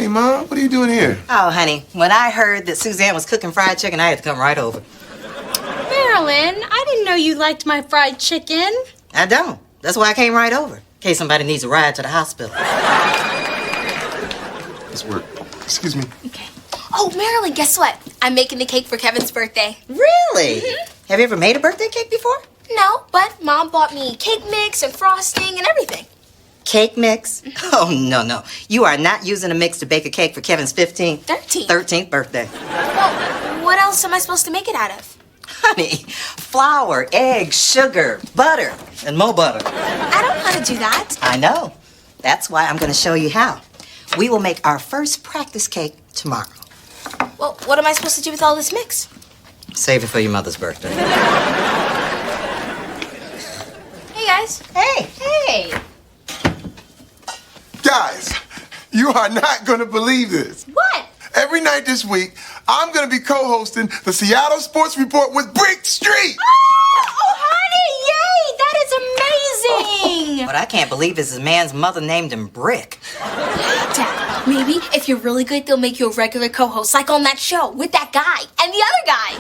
Hey, Mom, what are you doing here? Oh, honey, when I heard that Suzanne was cooking fried chicken, I had to come right over. Marilyn, I didn't know you liked my fried chicken. I don't. That's why I came right over, in case somebody needs a ride to the hospital. Let's work. Excuse me. Okay. Oh, Marilyn, guess what? I'm making the cake for Kevin's birthday. Really? Have you ever made a birthday cake before? No, but Mom bought me cake mix and frosting and everything. Cake mix? Oh, no. You are not using a mix to bake a cake for Kevin's 13th birthday. Well, what else am I supposed to make it out of? Honey, flour, eggs, sugar, butter, and more butter. I don't know how to do that. I know. That's why I'm going to show you how. We will make our first practice cake tomorrow. Well, what am I supposed to do with all this mix? Save it for your mother's birthday. Hey, guys. Hey. Guys, you are not going to believe this. What? Every night this week, I'm going to be co-hosting the Seattle Sports Report with Brick Street. Oh, honey, yay! That is amazing! What I can't believe is a man's mother named him Brick. Dad, maybe if you're really good, they'll make you a regular co-host, like on that show with that guy and the other guy.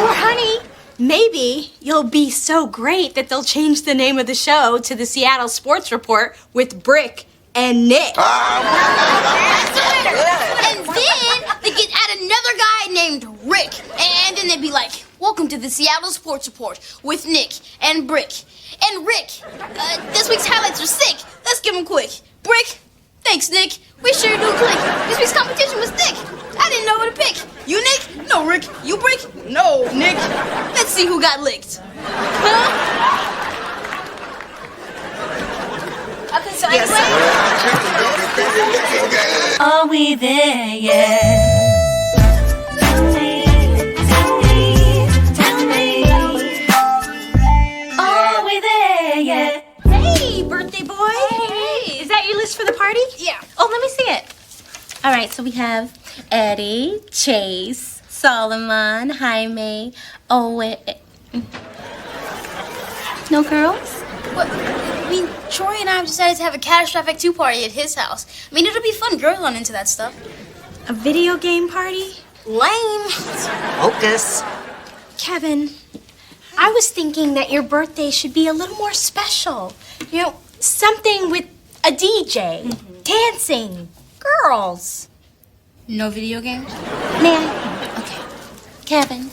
Or, honey, maybe you'll be so great that they'll change the name of the show to the Seattle Sports Report with Brick and Nick. And then they get add another guy named Rick. And then they'd be like, welcome to the Seattle Sports Report with Nick and Brick. And Rick, this week's highlights are sick. Let's give them quick. Brick, thanks, Nick. We sure do click. This week's competition was thick. I didn't know who to pick. You, Nick? No, Rick. You, Brick? No, Nick. Let's see who got licked. Huh? Okay, so anyway. Are we there yet? Tell me. Are we there yet? Hey, birthday boy. Hey. Is that your list for the party? Yeah. Oh, let me see it. All right, so we have Eddie, Chase, Solomon, Jaime, Owen. No girls? What? I mean, Troy and I have decided to have a catastrophic 2 party at his house. I mean, it'll be fun. Girls aren't into that stuff. A video game party? Lame. Focus. Kevin, I was thinking that your birthday should be a little more special. You know, something with a DJ, dancing, girls. No video games? Nan. Okay. Kevin,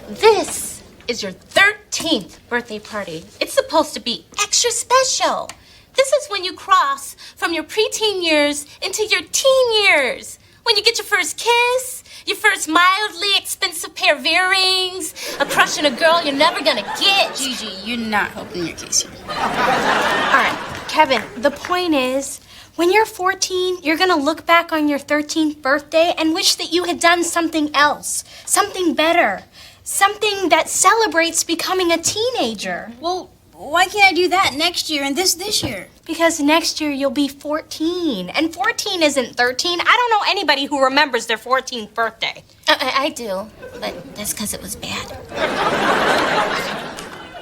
this is your 13th birthday party. It's supposed to be extra special. This is when you cross from your preteen years into your teen years. When you get your first kiss, your first mildly expensive pair of earrings, a crush on a girl you're never gonna get. Gigi, you're not helping your case here. All right, Kevin, the point is, when you're 14, you're gonna look back on your 13th birthday and wish that you had done something else, something better, something that celebrates becoming a teenager. Well, why can't I do that next year and this year? Because next year you'll be 14, and 14 isn't 13. I don't know anybody who remembers their 14th birthday. I do, but that's because it was bad.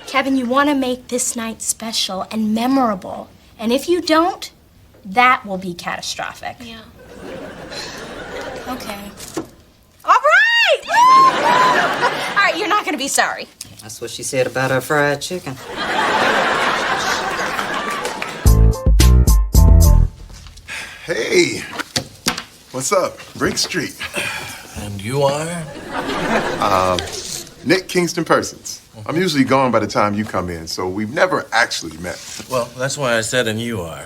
Kevin, you want to make this night special and memorable, and if you don't, that will be catastrophic. Yeah. Okay. All right! All right, you're not going to be sorry. That's what she said about her fried chicken. Hey, what's up? Brick Street. And you are? Nick Kingston Persons. I'm usually gone by the time you come in, so we've never actually met. Well, that's why I said and you are.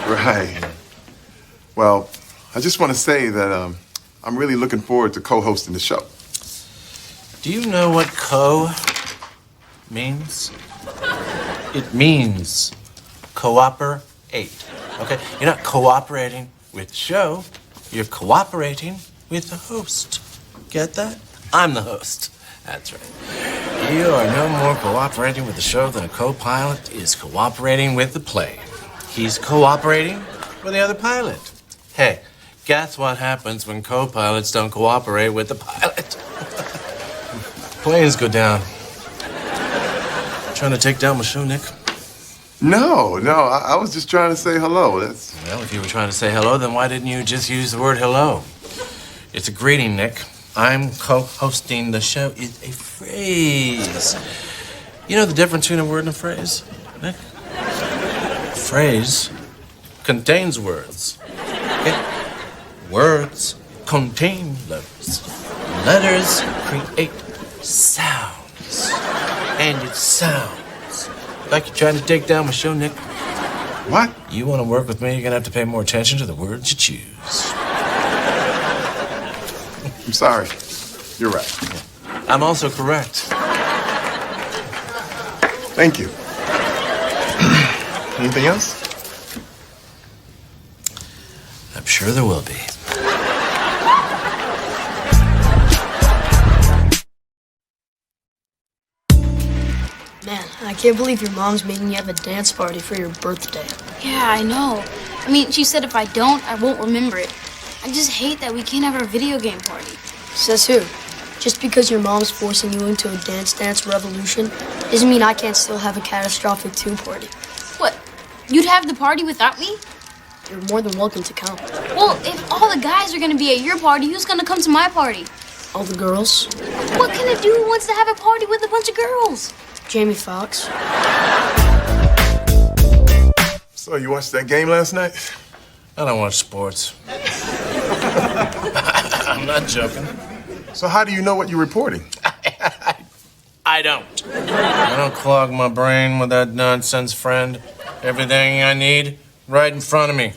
Right. Well, I just want to say that I'm really looking forward to co-hosting the show. Do you know what co means? It means cooperate. Okay? You're not cooperating with the show. You're cooperating with the host. Get that? I'm the host. That's right. You are no more cooperating with the show than a co-pilot is cooperating with the plane. He's cooperating with the other pilot. Hey, guess what happens when co-pilots don't cooperate with the pilot? Planes go down. Trying to take down my show, Nick? No, I was just trying to say hello. That's Well, if you were trying to say hello, then why didn't you just use the word hello? It's a greeting, Nick. I'm co-hosting the show. It's a phrase. You know the difference between a word and a phrase, Nick? A phrase contains words. Okay? Words contain letters. Letters create sounds. And it sounds like you're trying to take down my show, Nick. what? You want to work with me, you're going to have to pay more attention to the words you choose. I'm sorry. You're right. I'm also correct. Thank you. Anything else? I'm sure there will be. Man, I can't believe your mom's making you have a dance party for your birthday. Yeah, I know. I mean, she said if I don't, I won't remember it. I just hate that we can't have our video game party. Says who? Just because your mom's forcing you into a dance revolution doesn't mean I can't still have a catastrophic 2 party. What? You'd have the party without me? You're more than welcome to come. Well, if all the guys are gonna be at your party, who's gonna come to my party? All the girls, What kind of dude wants to have a party with a bunch of girls? Jamie Foxx. So you watched that game last night? I don't watch sports. I'm not joking. So how do you know what you're reporting? I don't. I don't clog my brain with that nonsense, friend. Everything I need, right in front of me.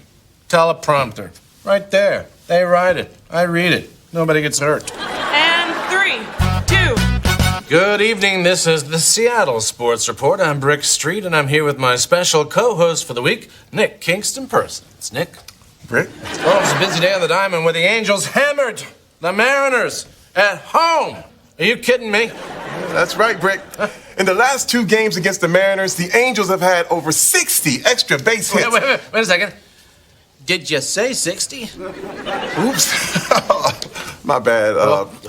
Teleprompter. Right there. They write it. I read it. Nobody gets hurt. And 3, 2. Good evening. This is the Seattle Sports Report. I'm Brick Street, and I'm here with my special co-host for the week, Nick Kingston Persons. Nick? Brick? Oh, it was a busy day on the diamond where the Angels hammered the Mariners at home. Are you kidding me? That's right, Brick. In the last 2 games against the Mariners, the Angels have had over 60 extra base hits. Wait a second. Did you say 60? Oops. My bad.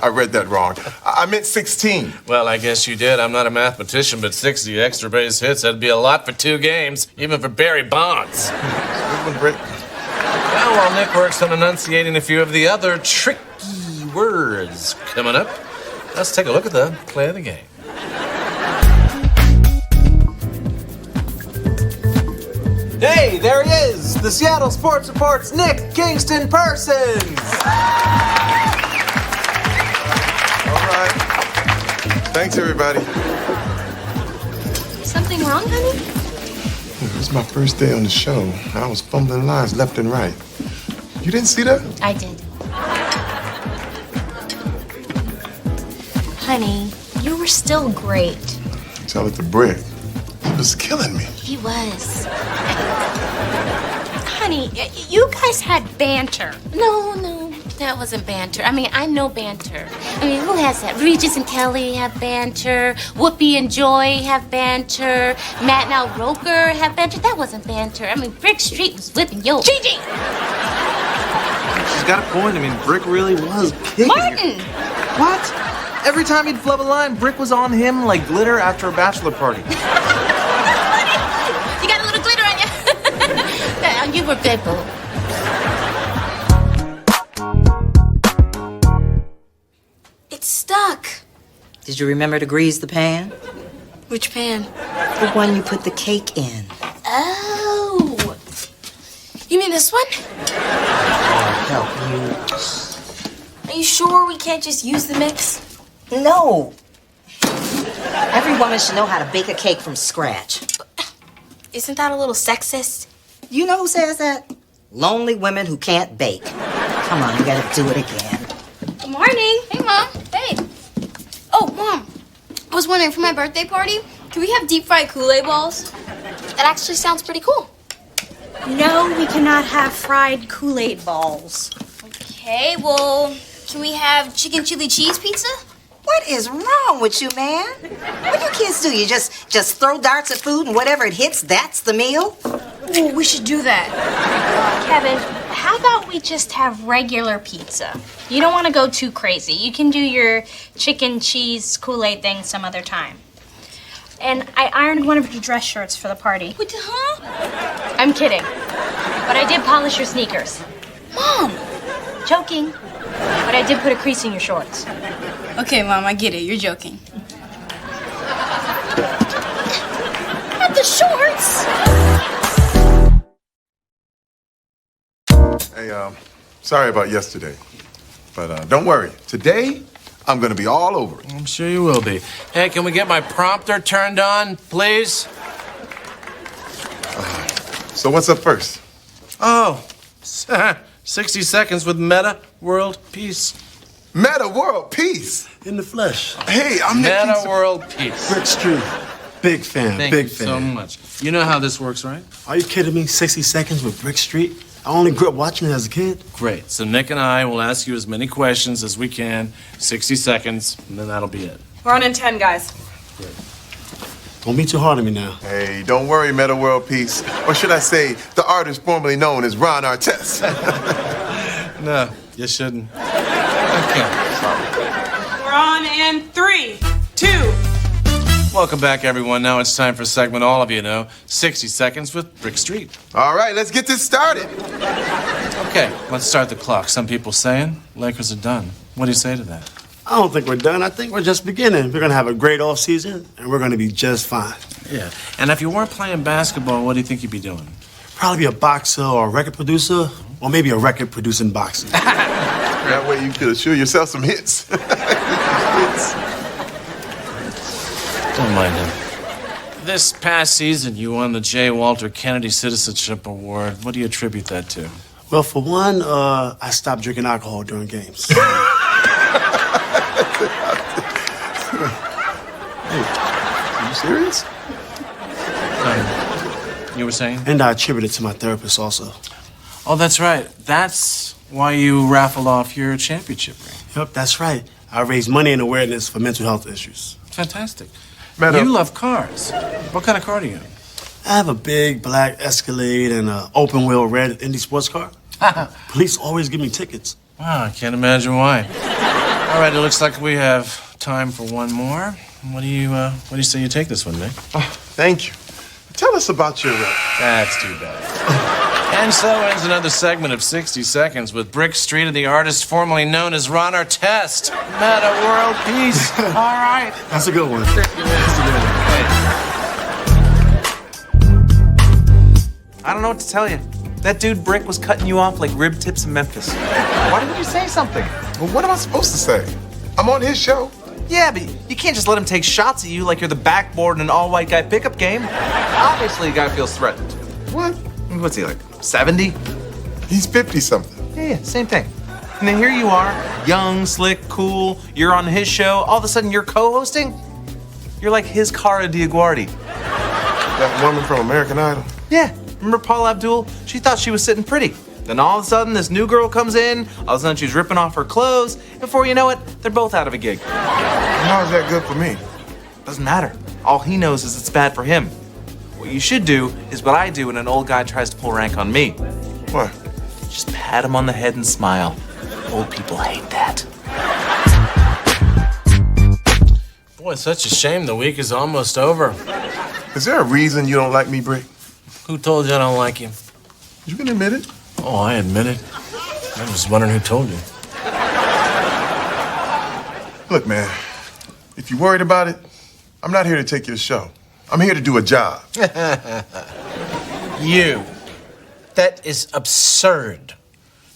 I read that wrong. I meant 16. Well, I guess you did. I'm not a mathematician, but 60 extra base hits, that'd be a lot for 2 games, even for Barry Bonds. Good one, Brick. Well, while Nick works on enunciating a few of the other tricky words coming up, let's take a look at the play of the game. Hey, there he is! The Seattle Sports Report's Nick Kingston Persons! All right. Thanks, everybody. Something wrong, honey? It was my first day on the show. I was fumbling lines left and right. You didn't see that? I did. Honey, you were still great. Tell it to Brick. He was killing me. He was. Honey, you guys had banter. No, that wasn't banter. I mean, I know banter. I mean, who has that? Regis and Kelly have banter. Whoopi and Joy have banter. Matt and Al Roker have banter. That wasn't banter. I mean, Brick Street was whipping yo. Gigi! She's got a point. I mean, Brick really was kicking Martin! her. What? Every time he'd flub a line, Brick was on him like glitter after a bachelor party. You got a little glitter on you. You were good, boo. It's stuck. Did you remember to grease the pan? Which pan? The one you put the cake in. Oh. You mean this one? Help you. Are you sure we can't just use the mix? No. Every woman should know how to bake a cake from scratch. Isn't that a little sexist? You know who says that? Lonely women who can't bake. Come on, you gotta do it again. Good morning. Hey, Mom. Hey. Oh, Mom. I was wondering, for my birthday party, can we have deep fried Kool-Aid balls? That actually sounds pretty cool. No, we cannot have fried Kool-Aid balls. Okay, well, can we have chicken chili cheese pizza? What is wrong with you, man? What do you kids do? You just throw darts at food and whatever it hits, that's the meal? Ooh, we should do that. Kevin, how about we just have regular pizza? You don't want to go too crazy. You can do your chicken cheese Kool-Aid thing some other time. And I ironed one of your dress shirts for the party. What the, huh? I'm kidding. But I did polish your sneakers. Mom! Joking. But I did put a crease in your shorts. Okay, Mom, I get it. You're joking. Not the shorts! Hey, sorry about yesterday. But don't worry. Today, I'm gonna be all over it. I'm sure you will be. Hey, can we get my prompter turned on, please? So what's up first? Oh, 60 seconds with Meta World Peace. Meta World Peace. In the flesh. Hey, I'm Nick Meta Kingston. World Peace. Brick Street. Big fan, Thank big you fan. so much. You know how this works, right? Are you kidding me? 60 seconds with Brick Street? I only grew up watching it as a kid. Great. So Nick and I will ask you as many questions as we can, 60 seconds, and then that'll be it. We're on in 10, guys. Don't be too hard on me now. Hey, don't worry, Meta World Peace. Or should I say, the artist formerly known as Ron Artest. No, you shouldn't. Okay. We're on in 3, 2. Welcome back, everyone. Now it's time for a segment all of you know, 60 Seconds with Brick Street. All right, let's get this started. Okay, let's start the clock. Some people saying Lakers are done. What do you say to that? I don't think we're done. I think we're just beginning. We're going to have a great off season, and we're going to be just fine. Yeah. And if you weren't playing basketball, what do you think you'd be doing? Probably be a boxer or a record producer, or maybe a record producing boxer. That way you could assure yourself some hits. Hits. Don't mind him. This past season, you won the J. Walter Kennedy Citizenship Award. What do you attribute that to? Well, for one, I stopped drinking alcohol during games. Are you serious? You were saying? And I attribute it to my therapist also. Oh, that's right. That's why you raffled off your championship ring. Yep, that's right. I raise money and awareness for mental health issues. Fantastic. Meta- You love cars. What kind of car do you own? I have a big black Escalade and an open wheel red Indy sports car. Police always give me tickets. Wow, I can't imagine why. All right, it looks like we have time for one more. What do you say you take this one, Nick? Oh, thank you. Tell us about your... That's too bad. And so ends another segment of 60 Seconds with Brick Street and the artist formerly known as Ron Artest. Meta World Peace. All right. That's a good one. I don't know what to tell you. That dude Brick was cutting you off like rib tips in Memphis. Why didn't you say something? Well, what am I supposed to say? I'm on his show. Yeah, but you can't just let him take shots at you like you're the backboard in an all-white guy pickup game. Obviously, a guy feels threatened. What? What's he, like, 70? He's 50-something. Yeah, same thing. And then here you are, young, slick, cool, you're on his show, all of a sudden you're co-hosting? You're like his Cara DiGuardi. That woman from American Idol. Yeah, remember Paula Abdul? She thought she was sitting pretty. Then all of a sudden, this new girl comes in, all of a sudden she's ripping off her clothes, and before you know it, they're both out of a gig. And how's that good for me? Doesn't matter. All he knows is it's bad for him. What you should do is what I do when an old guy tries to pull rank on me. What? Just pat him on the head and smile. Old people hate that. Boy, it's such a shame the week is almost over. Is there a reason you don't like me, Brick? Who told you I don't like you? You can admit it. Oh, I admit it. I was wondering who told you. Look, man, if you're worried about it, I'm not here to take your show. I'm here to do a job. You. That is absurd.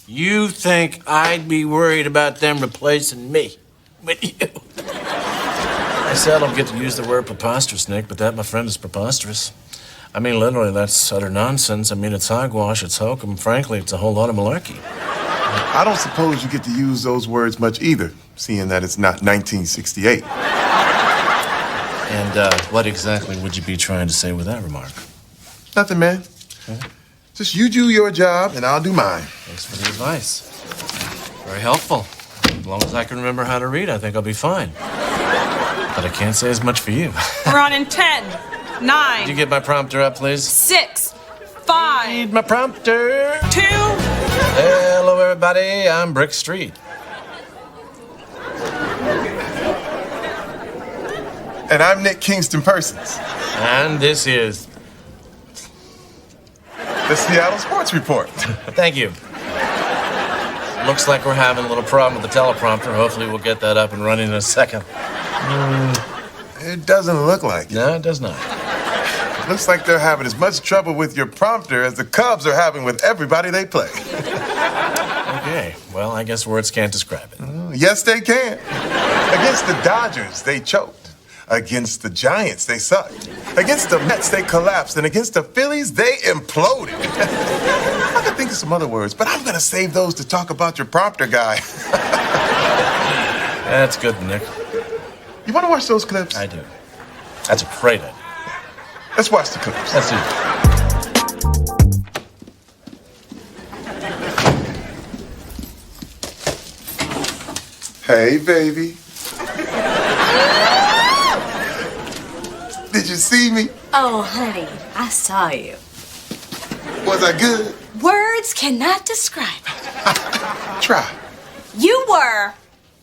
You think I'd be worried about them replacing me with you? I seldom get to use the word preposterous, Nick, but that, my friend, is preposterous. I mean, literally, that's utter nonsense. I mean, it's hogwash, it's hokum. Frankly, it's a whole lot of malarkey. I don't suppose you get to use those words much either, seeing that it's not 1968. And what exactly would you be trying to say with that remark? Nothing, man. Just you do your job, and I'll do mine. Thanks for the advice. Very helpful. As long as I can remember how to read, I think I'll be fine. But I can't say as much for you. We're on in 10, 9. Could you get my prompter up, please? 6, 5. Need my prompter. 2. Hello, everybody. I'm Brick Street. And I'm Nick Kingston Persons. And this is. The Seattle Sports Report. Thank you. Looks like we're having a little problem with the teleprompter. Hopefully we'll get that up and running in a second. It doesn't look like it. No, it does not. Looks like they're having as much trouble with your prompter as the Cubs are having with everybody they play. Okay, well, I guess words can't describe it. Yes, they can. Against the Dodgers, they choked. Against the Giants, they sucked. Against the Mets, they collapsed. And against the Phillies, they imploded. I could think of some other words, but I'm going to save those to talk about your prompter guy. That's good, Nick. You want to watch those clips? I do. That's a great idea. Let's watch the clips. Let's do it. Hey, baby. Did you see me? Oh, honey, I saw you. Was I good? Words cannot describe it. Try. You were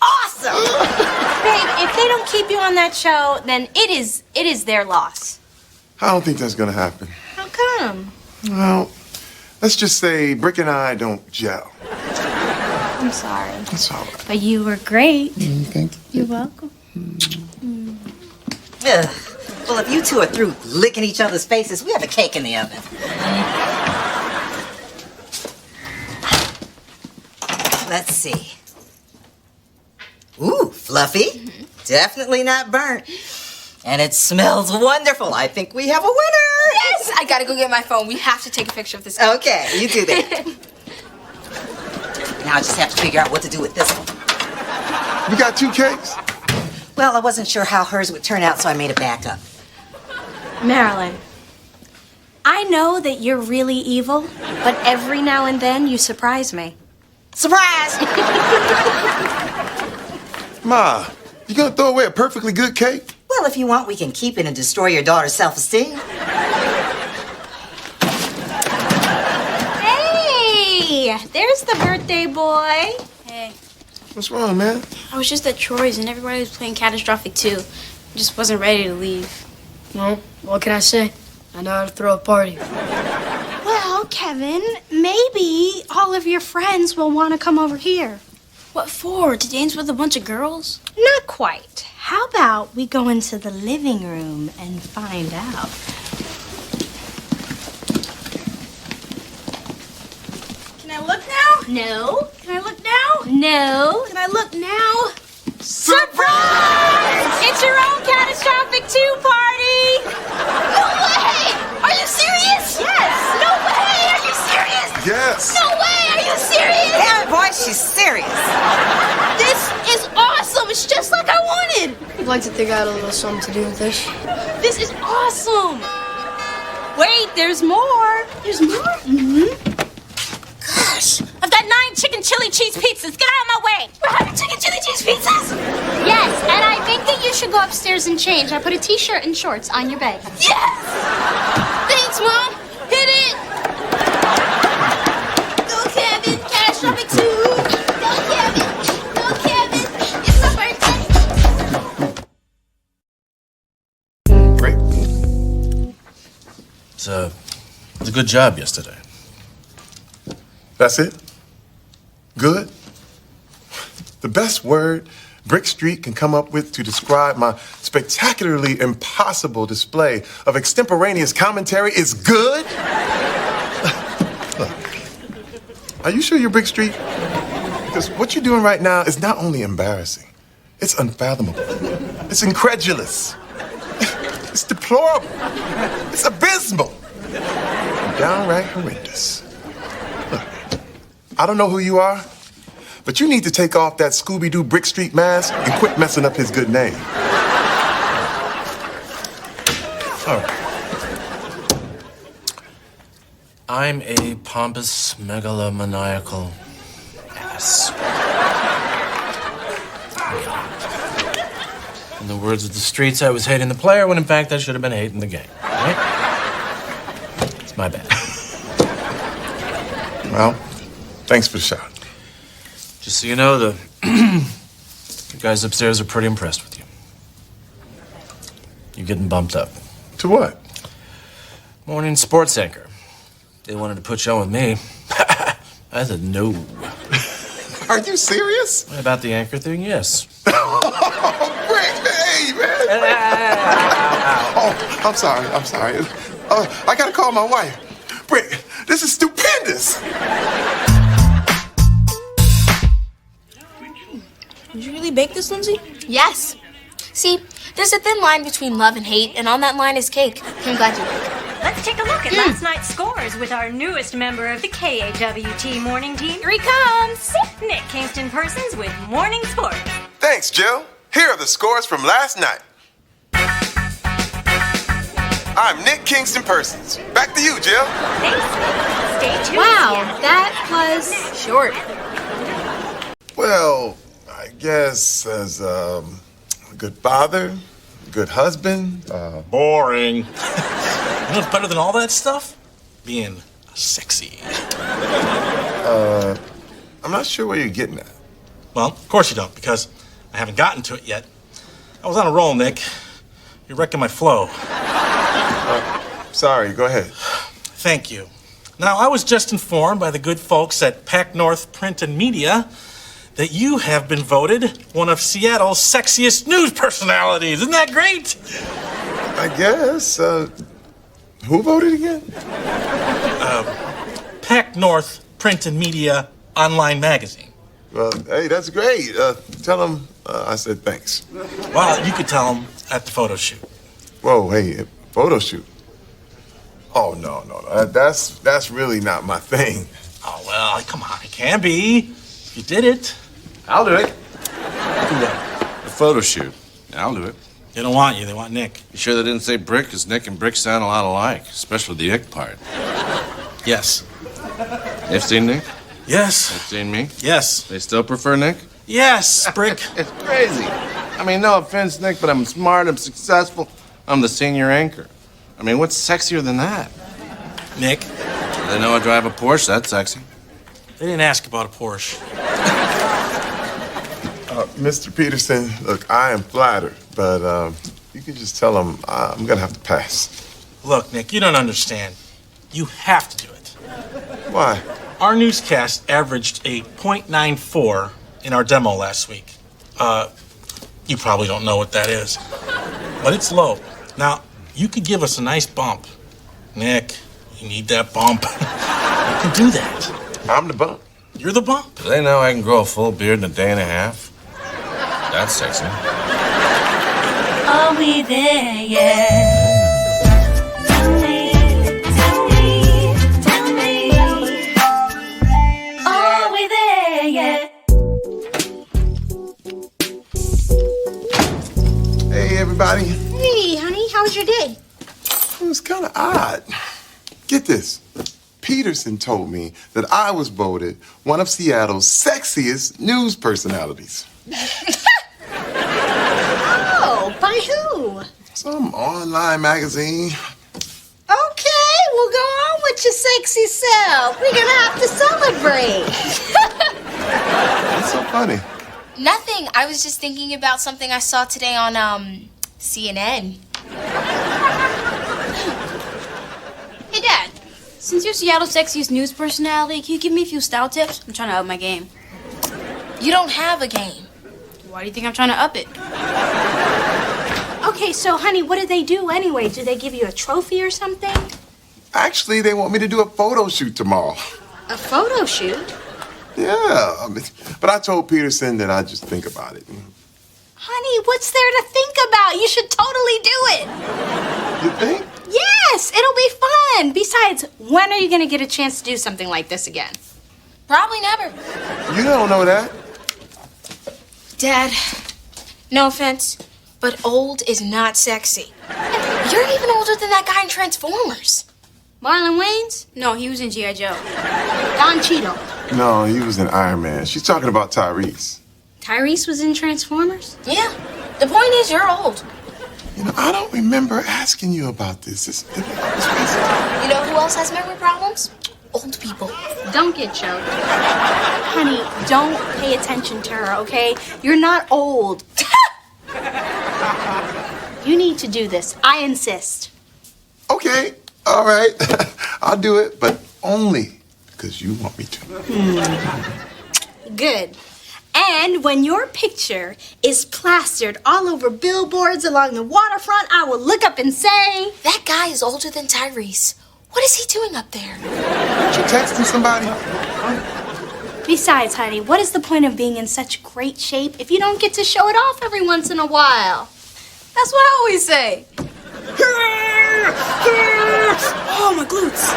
awesome. Babe, if they don't keep you on that show, then it is their loss. I don't think that's going to happen. How come? Well, let's just say Brick and I don't gel. I'm sorry. That's all right. But you were great. Thank you. You're welcome. Ugh. Well, if you two are through licking each other's faces, we have a cake in the oven. Let's see. Ooh, fluffy. Definitely not burnt. And it smells wonderful. I think we have a winner. Yes! I gotta go get my phone. We have to take a picture of this. Okay, you do that. Now I just have to figure out what to do with this one. You got 2 cakes? Well, I wasn't sure how hers would turn out, so I made a backup. Marilyn, I know that you're really evil, but every now and then you surprise me. Surprise! Ma, you gonna throw away a perfectly good cake? Well, if you want, we can keep it and destroy your daughter's self-esteem. Hey, there's the birthday boy. Hey, What's wrong, man? I was just at Troy's and everybody was playing Catastrophic 2. I just wasn't ready to leave. Well, what can I say? I know how to throw a party. Well, Kevin, maybe all of your friends will want to come over here. What for? To dance with a bunch of girls? Not quite. How about we go into the living room and find out? Can I look now? No. Can I look now? No. Can I look now? Surprise! It's your own Catastrophic 2 party! No way! Are you serious? Yes! No way! Are you serious? Yes. No way! Are you serious? Yeah, boy, she's serious. This is awesome! It's just like I wanted! I'd like to think I had a little something to do with this. This is awesome! Wait, there's more. There's more? Mm-hmm. Gosh, I've got 9 chicken chili cheese pizzas. Get out of my way. We're having chicken chili cheese pizzas? Yes, and I think that you should go upstairs and change. I put a t-shirt and shorts on your bed. Yes! Thanks, Mom! Hit it! Go, Kevin! Catastrophic 2! Go, Kevin! Go, Kevin! It's my birthday! Great. It's a good job yesterday. That's it? Good? The best word Brick Street can come up with to describe my spectacularly impossible display of extemporaneous commentary is good? Look, are you sure you're Brick Street? Because what you're doing right now is not only embarrassing, it's unfathomable. It's incredulous. It's deplorable. It's abysmal. And downright horrendous. Look, I don't know who you are, but you need to take off that Scooby-Doo Brick Street mask and quit messing up his good name. All right. I'm a pompous, megalomaniacal ass. In the words of the streets, I was hating the player when in fact I should have been hating the game. Right? It's my bad. Well, thanks for the shot. Just so you know, the guys upstairs are pretty impressed with you. You're getting bumped up. To what? Morning sports anchor. They wanted to put you on with me. I said no. Are you serious? About the anchor thing, yes. Oh, Brick, hey, man. Oh, I'm sorry. I gotta call my wife. Brick, this is stupendous. Did you really bake this, Lindsay? Yes. See, there's a thin line between love and hate, and on that line is cake. I'm glad you like it. Let's take a look at last night's scores with our newest member of the KAWT morning team. Here he comes. Nick Kingston Persons with Morning Sports. Thanks, Jill. Here are the scores from last night. I'm Nick Kingston Persons. Back to you, Jill. Thanks. Stay tuned. Wow, that was short. Well, I guess as a good father, good husband. Boring. You know what's better than all that stuff? Being sexy. I'm not sure where you're getting at. Well, of course you don't, because I haven't gotten to it yet. I was on a roll, Nick. You're wrecking my flow. Sorry, go ahead. Thank you. Now, I was just informed by the good folks at Pac North Print and Media that you have been voted one of Seattle's sexiest news personalities. Isn't that great? I guess. Who voted again? Pac North Print and Media online magazine. Well, hey, that's great. Tell them I said thanks. Well, you could tell them at the photo shoot. Whoa, hey, photo shoot. Oh, no. That's really not my thing. Oh, well, come on, it can be. You did it. I'll do it. Do what? The photo shoot. Yeah, I'll do it. They don't want you, they want Nick. You sure they didn't say Brick? Because Nick and Brick sound a lot alike, especially the ick part. Yes. They've seen Nick? Yes. They've seen me? Yes. They still prefer Nick? Yes, Brick. It's crazy. I mean, no offense, Nick, but I'm smart, I'm successful. I'm the senior anchor. I mean, what's sexier than that? Nick. They know I drive a Porsche, that's sexy. They didn't ask about a Porsche. Mr. Peterson, look, I am flattered, but you can just tell him I'm going to have to pass. Look, Nick, you don't understand. You have to do it. Why? Our newscast averaged a .94 in our demo last week. You probably don't know what that is, but it's low. Now, you could give us a nice bump. Nick, you need that bump. You can do that. I'm the bump. You're the bump. Do they know I can grow a full beard in a day and a half? That's sexy. Are we there yet? Tell me. Are we there yet? Hey, everybody. Hey, honey, how was your day? It was kind of odd. Get this. Peterson told me that I was voted one of Seattle's sexiest news personalities. Oh, by who? Some online magazine. Okay, well, go on with your sexy self. We're gonna have to celebrate. What's so funny? Nothing. I was just thinking about something I saw today on, CNN. Hey, Dad. Since you're Seattle's sexiest news personality, can you give me a few style tips? I'm trying to up my game. You don't have a game. Why do you think I'm trying to up it? Okay, so, honey, what did they do anyway? Did they give you a trophy or something? Actually, they want me to do a photo shoot tomorrow. A photo shoot? Yeah, but I told Peterson that I'd just think about it. Honey, what's there to think about? You should totally do it. You think? Yes, it'll be fun. Besides, when are you going to get a chance to do something like this again? Probably never. You don't know that. Dad, no offense, but old is not sexy. You're even older than that guy in Transformers. Marlon Wayans? No, he was in G.I. Joe. Don Cheadle. No, he was in Iron Man. She's talking about Tyrese. Tyrese was in Transformers? Yeah. The point is, you're old. You know, I don't remember asking you about this. You know who else has memory problems? Old people. Don't get choked. Honey, don't pay attention to her, okay? You're not old. You need to do this. I insist. Okay, all right. I'll do it, but only because you want me to. Good. And when your picture is plastered all over billboards along the waterfront, I will look up and say, That guy is older than Tyrese. What is he doing up there? Aren't you texting somebody? Besides, honey, what is the point of being in such great shape if you don't get to show it off every once in a while? That's what I always say. Oh, my glutes.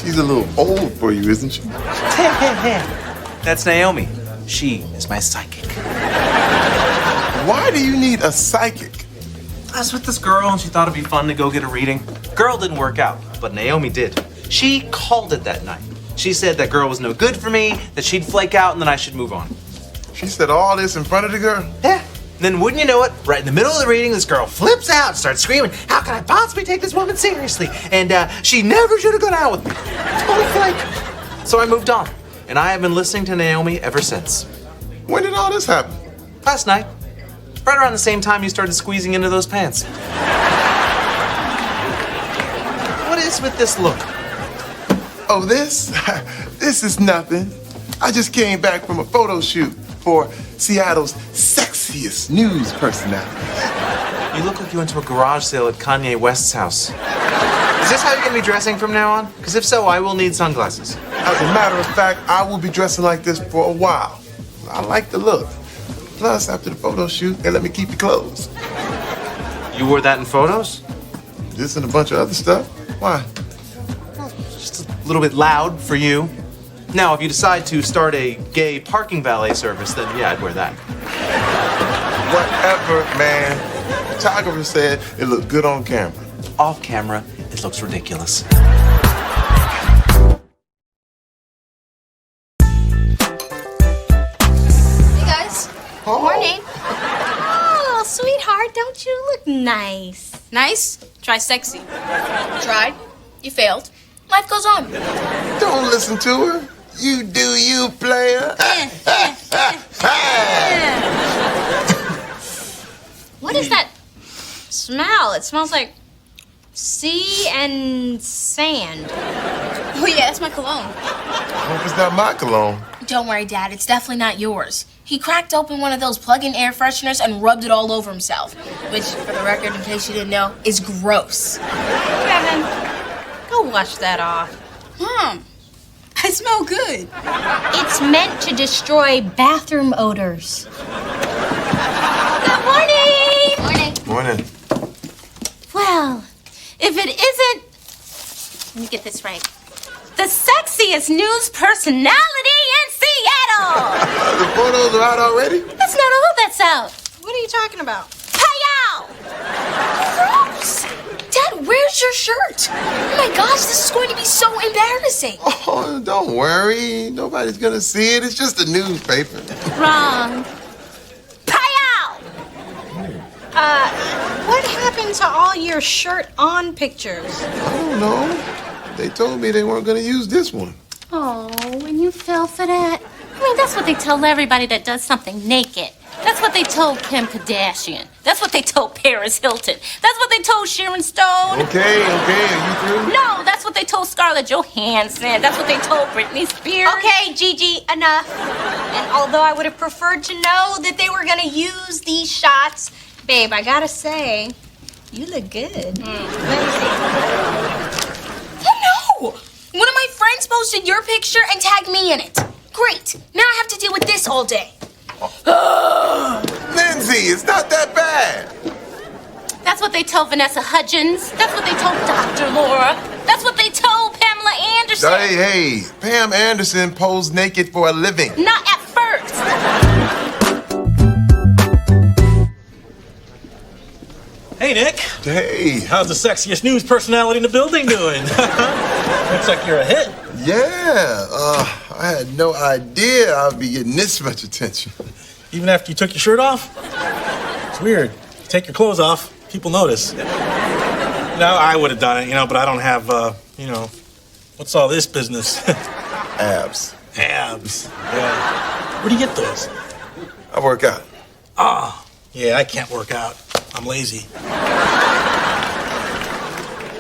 She's a little old for you, isn't she? That's Naomi. She is my psychic. Why do you need a psychic? I was with this girl and she thought it'd be fun to go get a reading. Girl didn't work out, but Naomi did. She called it that night. She said that girl was no good for me, that she'd flake out, and then I should move on. She said all this in front of the girl? Yeah. Then wouldn't you know it, right in the middle of the reading, this girl flips out and starts screaming, how can I possibly take this woman seriously? And she never should have gone out with me. Total flake. So I moved on, and I have been listening to Naomi ever since. When did all this happen? Last night. Right around the same time you started squeezing into those pants. What is with this look? Oh, this? This is nothing. I just came back from a photo shoot for Seattle's sexiest news personality. You look like you went to a garage sale at Kanye West's house. Is this how you're gonna be dressing from now on? Because if so, I will need sunglasses. As a matter of fact, I will be dressing like this for a while. I like the look. Plus, after the photo shoot, they let me keep the clothes. You wore that in photos? This and a bunch of other stuff. Why? Just a little bit loud for you. Now, if you decide to start a gay parking valet service, then yeah, I'd wear that. Whatever, man. The photographer said it looked good on camera. Off camera, it looks ridiculous. Hey, guys. Morning. Oh, sweetheart, don't you look nice? Nice? Try sexy. Tried. You failed. Life goes on. Don't listen to her. You do you, player. What is that smell? It smells like sea and sand. Oh, yeah, that's my cologne. I hope it's not my cologne. Don't worry, Dad. It's definitely not yours. He cracked open one of those plug-in air fresheners and rubbed it all over himself. Which, for the record, in case you didn't know, is gross. Kevin, go wash that off. Mom, I smell good. It's meant to destroy bathroom odors. Good morning! Morning. Morning. Well, if it isn't, let me get this right, the sexiest news personality in Seattle! The photos are out already? That's not all that's out. What are you talking about? Hi-yow! Gross. Dad, where's your shirt? Oh my gosh, this is going to be so embarrassing. Oh, don't worry. Nobody's gonna see it. It's just a newspaper. Wrong. Hi-yow! What happened to all your shirt-on pictures? I don't know. They told me they weren't gonna use this one. Oh, and you fell for that? I mean, that's what they tell everybody that does something naked. That's what they told Kim Kardashian. That's what they told Paris Hilton. That's what they told Sharon Stone. Okay, are you through? No, that's what they told Scarlett Johansson. That's what they told Britney Spears. Okay, Gigi, enough. And although I would have preferred to know that they were gonna use these shots, babe, I gotta say, you look good. Oh no! One of my friends posted your picture and tagged me in it. Great. Now I have to deal with this all day. Lindsay, it's not that bad. That's what they told Vanessa Hudgens. That's what they told Dr. Laura. That's what they told Pamela Anderson. Hey, Pam Anderson posed naked for a living. Not at first. Hey, Nick. Hey. How's the sexiest news personality in the building doing? Looks like you're a hit. Yeah, I had no idea I'd be getting this much attention. Even after you took your shirt off? weird. Take your clothes off, people notice. No, I would have done it, but I don't have, what's all this business? Abs. Abs. Yeah. Where do you get those? I work out. Oh, yeah, I can't work out. I'm lazy.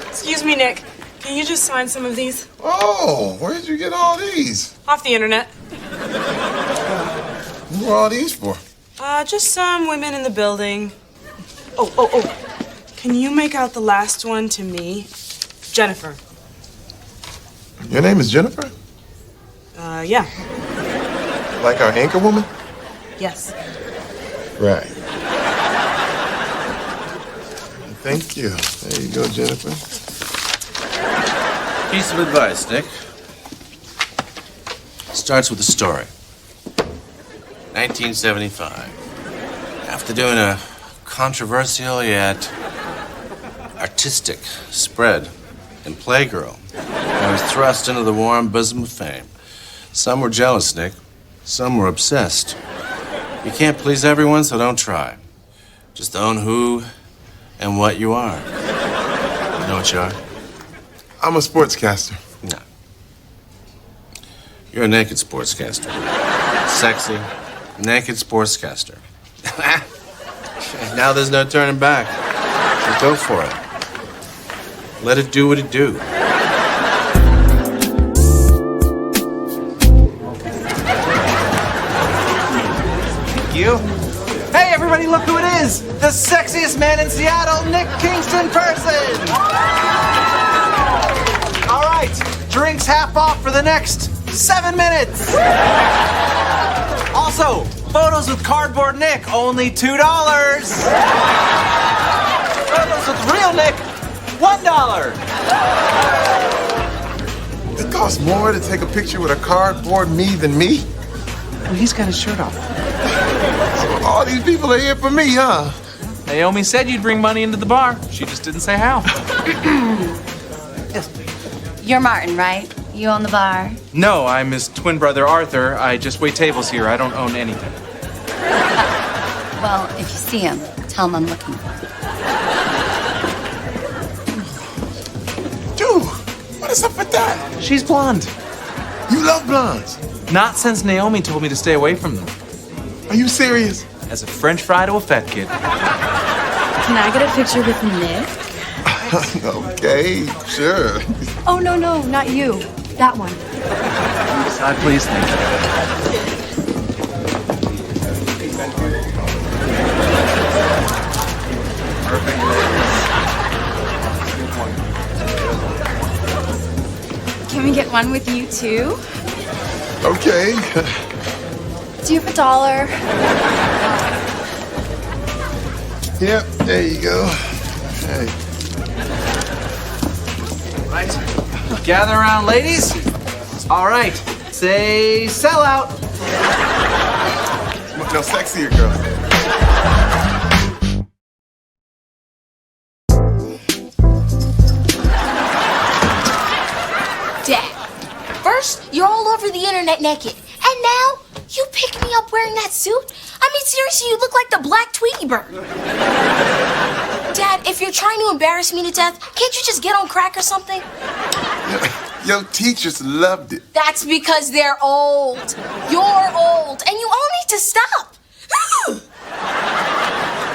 Excuse me, Nick. Can you just sign some of these? Oh, where did you get all these? Off the internet. Who are all these for? Just some women in the building. Oh. Can you make out the last one to me? Jennifer. Your name is Jennifer? Yeah. Like our anchor woman? Yes. Right. Thank you. There you go, Jennifer. Piece of advice, Nick. Starts with a story. 1975. After doing a controversial yet artistic spread in Playgirl, I was thrust into the warm bosom of fame. Some were jealous, Nick. Some were obsessed. You can't please everyone, so don't try. Just own who and what you are. You know what you are? I'm a sportscaster. No. You're a naked sportscaster. Sexy, naked sportscaster. Now there's no turning back. So go for it. Let it do what it do. You? Hey, everybody, look who it is! The sexiest man in Seattle, Nick Kingston person! All right, drinks half off for the next 7 minutes. Also, photos with Cardboard Nick, only $2. Photos with real Nick, $1. It costs more to take a picture with a cardboard me than me? Well, he's got his shirt off. So all these people are here for me, huh? Naomi said you'd bring money into the bar. She just didn't say how. You're Martin, right? You own the bar? No, I'm his twin brother Arthur. I just wait tables here. I don't own anything. Well, if you see him, tell him I'm looking for him. Dude, what is up with that? She's blonde. You love blondes. Not since Naomi told me to stay away from them. Are you serious? As a French fry to a fat kid. Can I get a picture with Nick? Okay, sure. Oh, no, not you. That one. Side, please. Thank you. Can we get one with you, too? Okay. Do you have $1? Yep, there you go. Hey. Right. Gather around, ladies. All right. Say sell out. No, sexier girl. Dad, first you're all over the internet naked, and now you pick me up wearing that suit? I mean, seriously, you look like the Black Tweety Bird. Dad, if you're trying to embarrass me to death, can't you just get on crack or something? Your teachers loved it. That's because they're old. You're old, and you all need to stop.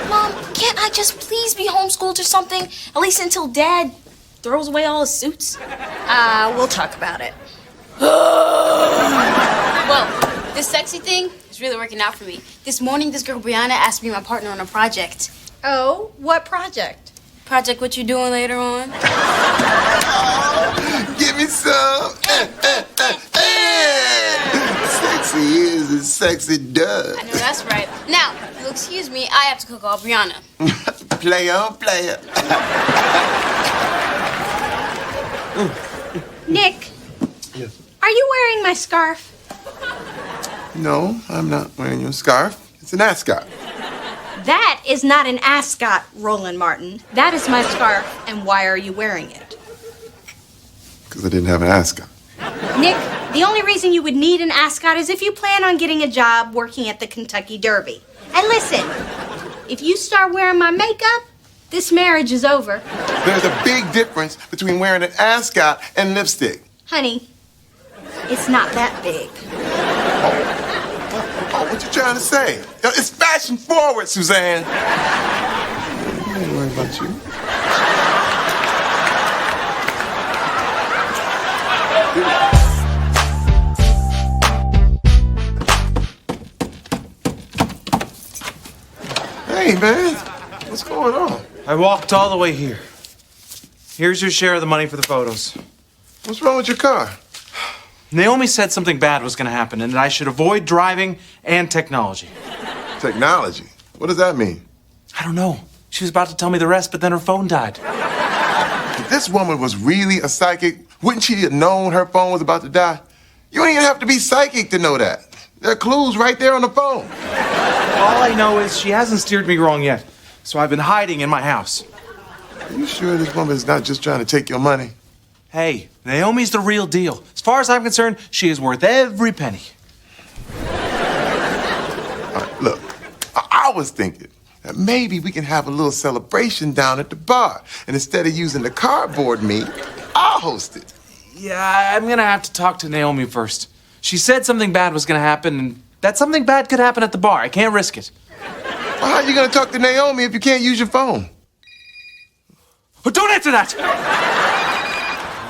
Mom, can't I just please be homeschooled or something? At least until Dad throws away all his suits? We'll talk about it. Well, this sexy thing is really working out for me. This morning, this girl Brianna asked me to be my partner on a project. Oh, what project? Project what you doing later on? Give me some. Sexy is as sexy does. I know that's right. Now, if you'll excuse me, I have to cook all Brianna. Player. Nick, Yes. are you wearing my scarf? No, I'm not wearing your scarf. It's an ascot. That is not an ascot, Roland Martin. That is my scarf, and why are you wearing it? Because I didn't have an ascot. Nick, the only reason you would need an ascot is if you plan on getting a job working at the Kentucky Derby. And listen, if you start wearing my makeup, this marriage is over. There's a big difference between wearing an ascot and lipstick. Honey, it's not that big. Oh, what you trying to say? It's fashion forward, Suzanne. I ain't worried about you. Hey, man. What's going on? I walked all the way here. Here's your share of the money for the photos. What's wrong with your car? Naomi said something bad was going to happen and that I should avoid driving and technology. Technology? What does that mean? I don't know. She was about to tell me the rest, but then her phone died. If this woman was really a psychic, wouldn't she have known her phone was about to die? You don't even have to be psychic to know that. There are clues right there on the phone. All I know is she hasn't steered me wrong yet, so I've been hiding in my house. Are you sure this woman is not just trying to take your money? Hey, Naomi's the real deal. As far as I'm concerned, she is worth every penny. All right, look, I was thinking that maybe we can have a little celebration down at the bar. And instead of using the cardboard meat, I'll host it. Yeah, I'm gonna have to talk to Naomi first. She said something bad was gonna happen, and that something bad could happen at the bar. I can't risk it. Well, how are you gonna talk to Naomi if you can't use your phone? Oh, don't answer that!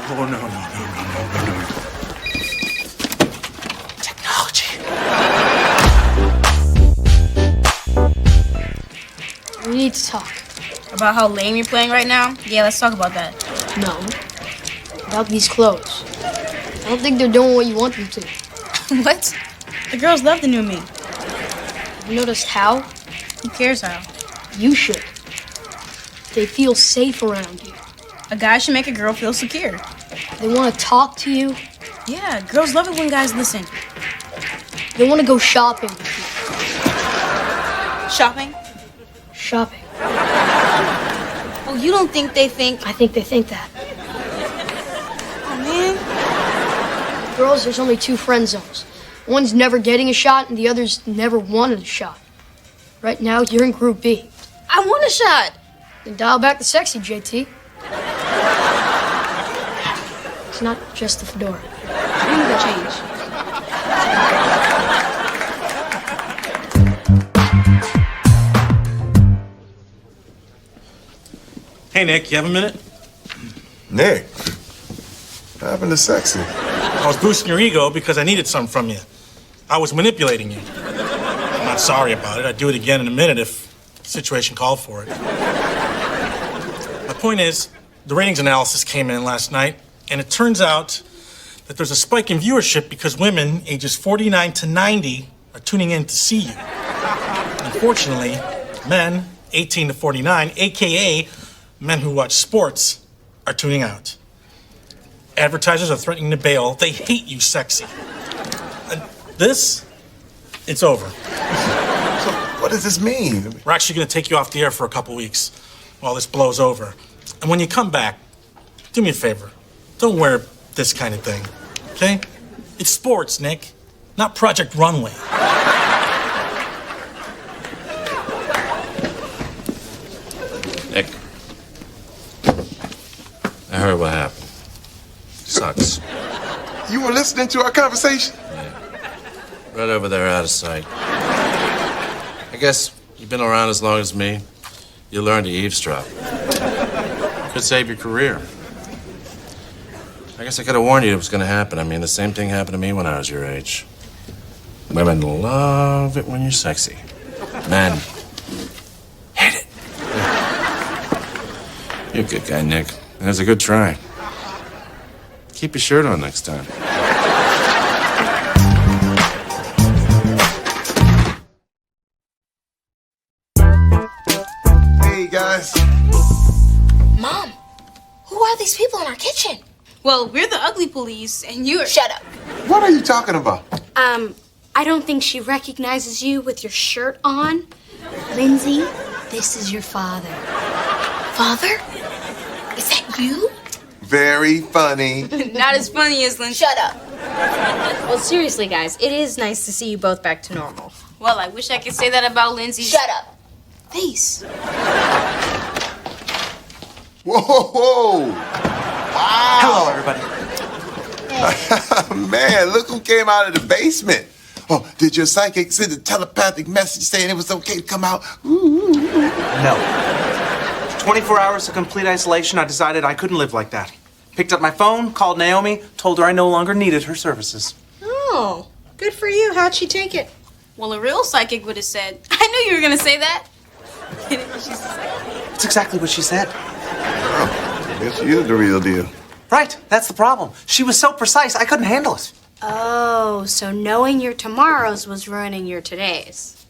Oh, no. Technology. We need to talk. About how lame you're playing right now? Yeah, let's talk about that. No. About these clothes. I don't think they're doing what you want them to. What? The girls love the new me. You noticed how? Who cares how? You should. They feel safe around you. A guy should make a girl feel secure. They want to talk to you. Yeah, girls love it when guys listen. They want to go shopping with Shopping? you. Shopping. Well, you don't think they think... I think they think that. Oh, man. Girls, there's only two friend zones. One's never getting a shot, and the other's never wanted a shot. Right now, you're in Group B. I want a shot. Then dial back the sexy, JT. It's not just the fedora. I need to change. Hey, Nick, you have a minute? Nick, what happened to sexy? I was boosting your ego because I needed something from you. I was manipulating you. I'm not sorry about it. I'd do it again in a minute if the situation called for it. My point is, the ratings analysis came in last night, and it turns out that there's a spike in viewership because women ages 49 to 90 are tuning in to see you. Unfortunately, men 18 to 49, aka men who watch sports, are tuning out. Advertisers are threatening to bail. They hate you, sexy. It's over. So what does this mean? We're actually going to take you off the air for a couple weeks while this blows over. And when you come back, do me a favor. Don't wear this kind of thing, okay? It's sports, Nick, not Project Runway. Nick, I heard what happened. Sucks. You were listening to our conversation? Right over there, out of sight. I guess you've been around as long as me. You learn to eavesdrop. Could save your career. I guess I could have warned you it was going to happen. I mean, the same thing happened to me when I was your age. Women love it when you're sexy. Men hate it. You're a good guy, Nick. And it's a good try. Keep your shirt on next time. Hey, guys. Mom, who are these people in our kitchen? Well, we're the ugly police, and you're... Shut up. What are you talking about? I don't think she recognizes you with your shirt on. Lindsay, this is your father. Father? Is that you? Very funny. Not as funny as Lynn. Shut up. Well, seriously, guys, it is nice to see you both back to normal. Well, I wish I could say that about Lindsay. Shut up. face. Whoa! Wow! Hello, everybody. Man, look who came out of the basement. Oh, did your psychic send a telepathic message saying it was okay to come out? No. 24 hours of complete isolation, I decided I couldn't live like that. Picked up my phone, called Naomi, told her I no longer needed her services. Oh, good for you. How'd she take it? Well, a real psychic would have said, I knew you were gonna say that. That's exactly what she said. I guess she is the real deal. Right, that's the problem. She was so precise, I couldn't handle it. Oh, so knowing your tomorrows was ruining your todays.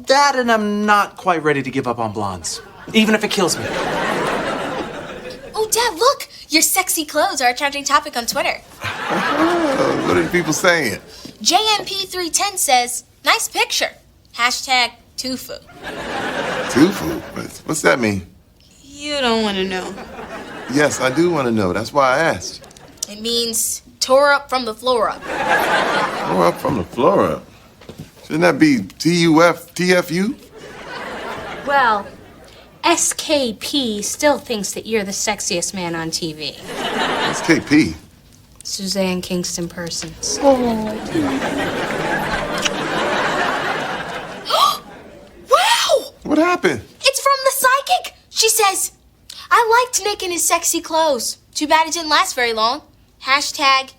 That, and I'm not quite ready to give up on blondes, even if it kills me. Oh, Dad, look! Your sexy clothes are a trending topic on Twitter. What are people saying? JMP310 says, nice picture. Hashtag Tufu. Tufu? What's that mean? You don't want to know. Yes, I do want to know. That's why I asked. It means tore up from the floor up. Tore up from the floor up. Shouldn't that be TUF, TFU? Well, SKP still thinks that you're the sexiest man on TV. It's KP. Suzanne Kingston Persons. Wow! What happened? It's from the psychic. She says, I liked Nick in his sexy clothes. Too bad it didn't last very long. Hashtag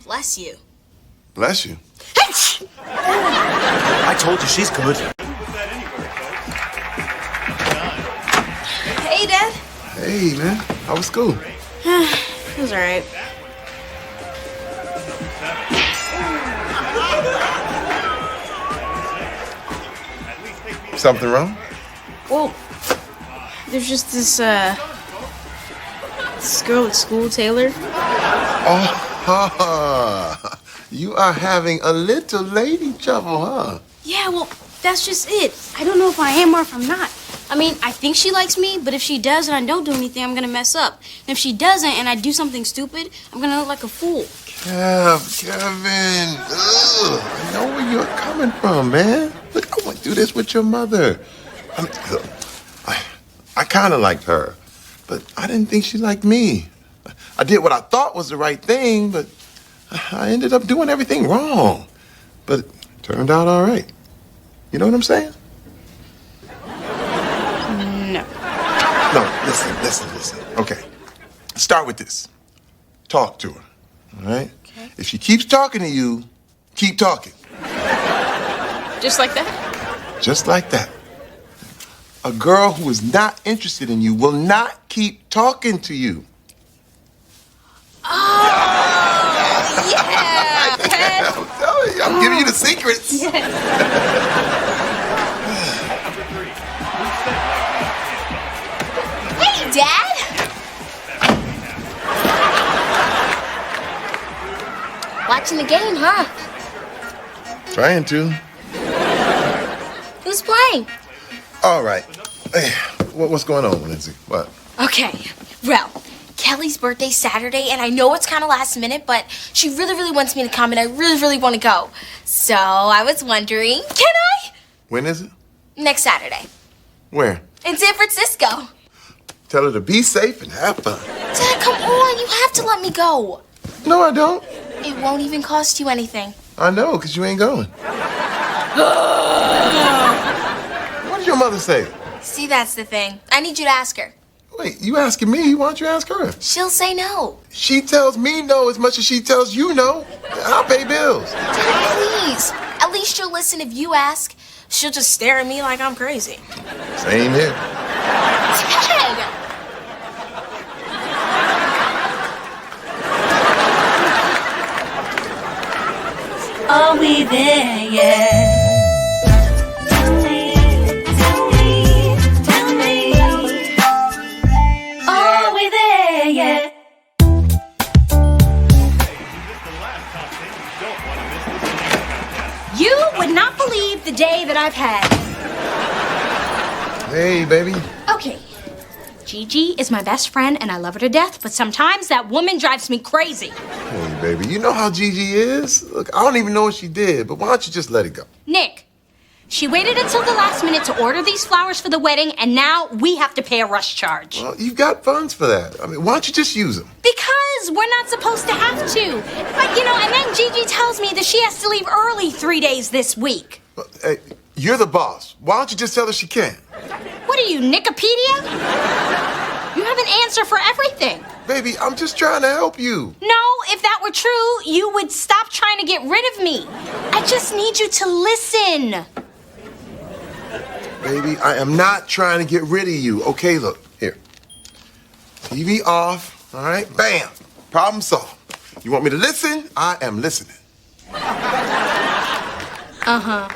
bless you. Bless you. I told you she's good. Hey, Dad. Hey, man. How was school? It was all right. Something wrong? Well, there's just this girl at school, Taylor. Oh, you are having a little lady trouble, huh? Yeah, well, that's just it. I don't know if I am or if I'm not. I mean, I think she likes me, but if she does and I don't do anything, I'm gonna mess up. And if she doesn't and I do something stupid, I'm gonna look like a fool. Kevin. Ugh, I know where you're coming from, man. Look, I went through this with your mother. I mean, look, I kind of liked her, but I didn't think she liked me. I did what I thought was the right thing, but I ended up doing everything wrong. But it turned out all right. You know what I'm saying? No. No, listen. Okay. Start with this. Talk to her, all right? Okay. If she keeps talking to you, keep talking. Just like that? Just like that. A girl who is not interested in you will not keep talking to you. Oh, yeah. I'm telling you, I'm giving you the secrets. Hey, Dad. Watching the game, huh? Trying to. Who's playing? All right. Hey, what's going on, Lindsay? What? Okay, well, Kelly's birthday's Saturday, and I know it's kind of last minute, but she really, really wants me to come, and I really, really want to go. So I was wondering, can I? When is it? Next Saturday. Where? In San Francisco. Tell her to be safe and have fun. Dad, come on, you have to let me go. No, I don't. It won't even cost you anything. I know, because you ain't going. What did your mother say? See, that's the thing. I need you to ask her. Wait, you asking me? Why don't you ask her? She'll say no. She tells me no as much as she tells you no. I'll pay bills. Dad, please. At least she'll listen if you ask. She'll just stare at me like I'm crazy. Same here. Dad! Are we there yet? Tell me. Are we there yet? You would not believe the day that I've had. Hey, baby. Okay. Gigi is my best friend and I love her to death, but sometimes that woman drives me crazy. Hey, baby, you know how Gigi is? Look, I don't even know what she did, but why don't you just let it go? Nick, She waited until the last minute to order these flowers for the wedding, and now we have to pay a rush charge. Well, you've got funds for that. I mean, why don't you just use them? Because we're not supposed to have to. But, and then Gigi tells me that she has to leave early 3 days this week. Hey, you're the boss. Why don't you just tell her she can't? What are you, Nicopedia? You have an answer for everything. Baby, I'm just trying to help you. No, if that were true, you would stop trying to get rid of me. I just need you to listen. Baby, I am not trying to get rid of you. Okay, look, here. TV off, all right? Bam! Problem solved. You want me to listen? I am listening. Uh-huh.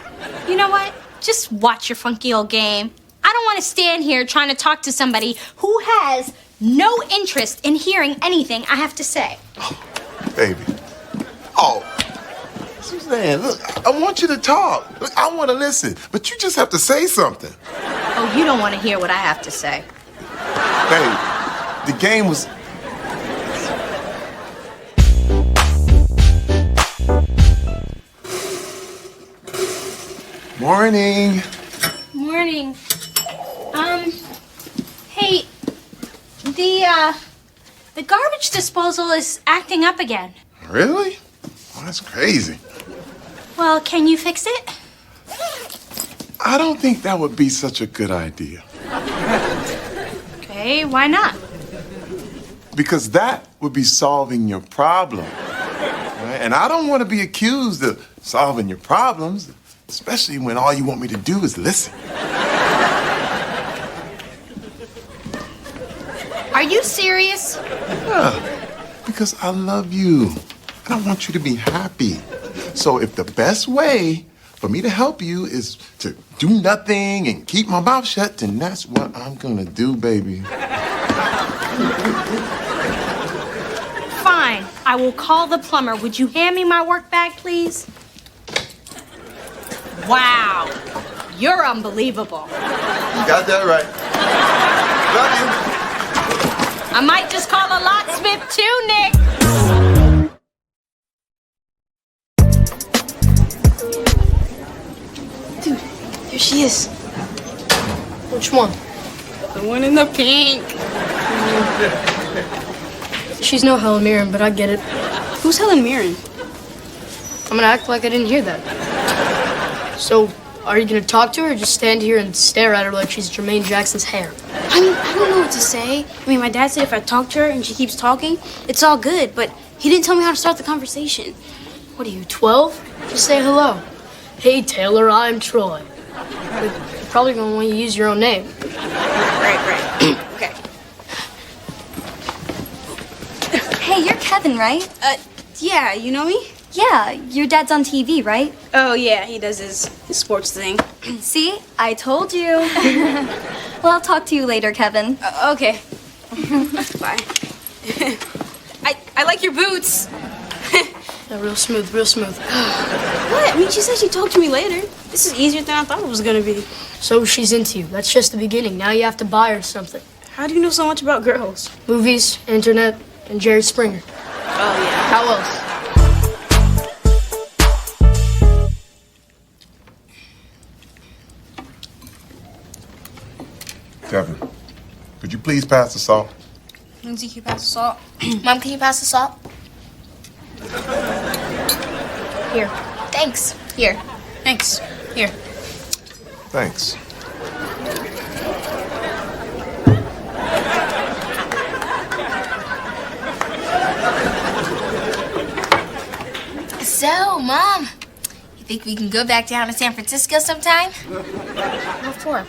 You know what? Just watch your funky old game. I don't want to stand here trying to talk to somebody who has no interest in hearing anything I have to say. Baby. Oh, Suzanne, look, I want you to talk. Look, I want to listen, but you just have to say something. Oh, you don't want to hear what I have to say. Babe, the game was... Morning. Morning. Hey, the garbage disposal is acting up again. Really? Oh, that's crazy. Well, can you fix it? I don't think that would be such a good idea. Okay, why not? Because that would be solving your problem. Right? And I don't want to be accused of solving your problems, especially when all you want me to do is listen. Are you serious? Yeah, because I love you. And I want you to be happy. So if the best way for me to help you is to do nothing and keep my mouth shut, then that's what I'm gonna do, baby. Fine. I will call the plumber. Would you hand me my work bag, please? Wow. You're unbelievable. You got that right. Love you. I might just call a locksmith too, Nick. Dude, here she is. Which one? The one in the pink. She's no Helen Mirren, but I get it. Who's Helen Mirren? I'm gonna act like I didn't hear that. So, are you gonna talk to her or just stand here and stare at her like she's Jermaine Jackson's hair? I mean, I don't know what to say. I mean, my dad said if I talk to her and she keeps talking, it's all good, but he didn't tell me how to start the conversation. What are you, 12? Just say hello. Hey, Taylor, I'm Troy. But you're probably gonna want you to use your own name. Right. Okay. Hey, you're Kevin, right? Yeah, you know me? Yeah, your dad's on TV, right? Oh, yeah, he does his sports thing. See? I told you. Well, I'll talk to you later, Kevin. Okay. Bye. I like your boots. Yeah, real smooth, real smooth. What? I mean, she said she'd talk to me later. This is easier than I thought it was gonna be. So she's into you. That's just the beginning. Now you have to buy her something. How do you know so much about girls? Movies, internet, and Jerry Springer. Oh, yeah. How else? Kevin, could you please pass the salt? Lindsay, can you pass the salt? Mom, can you pass the salt? Here. Thanks. Here. Thanks. Here. Thanks. So, Mom, you think we can go back down to San Francisco sometime? What for?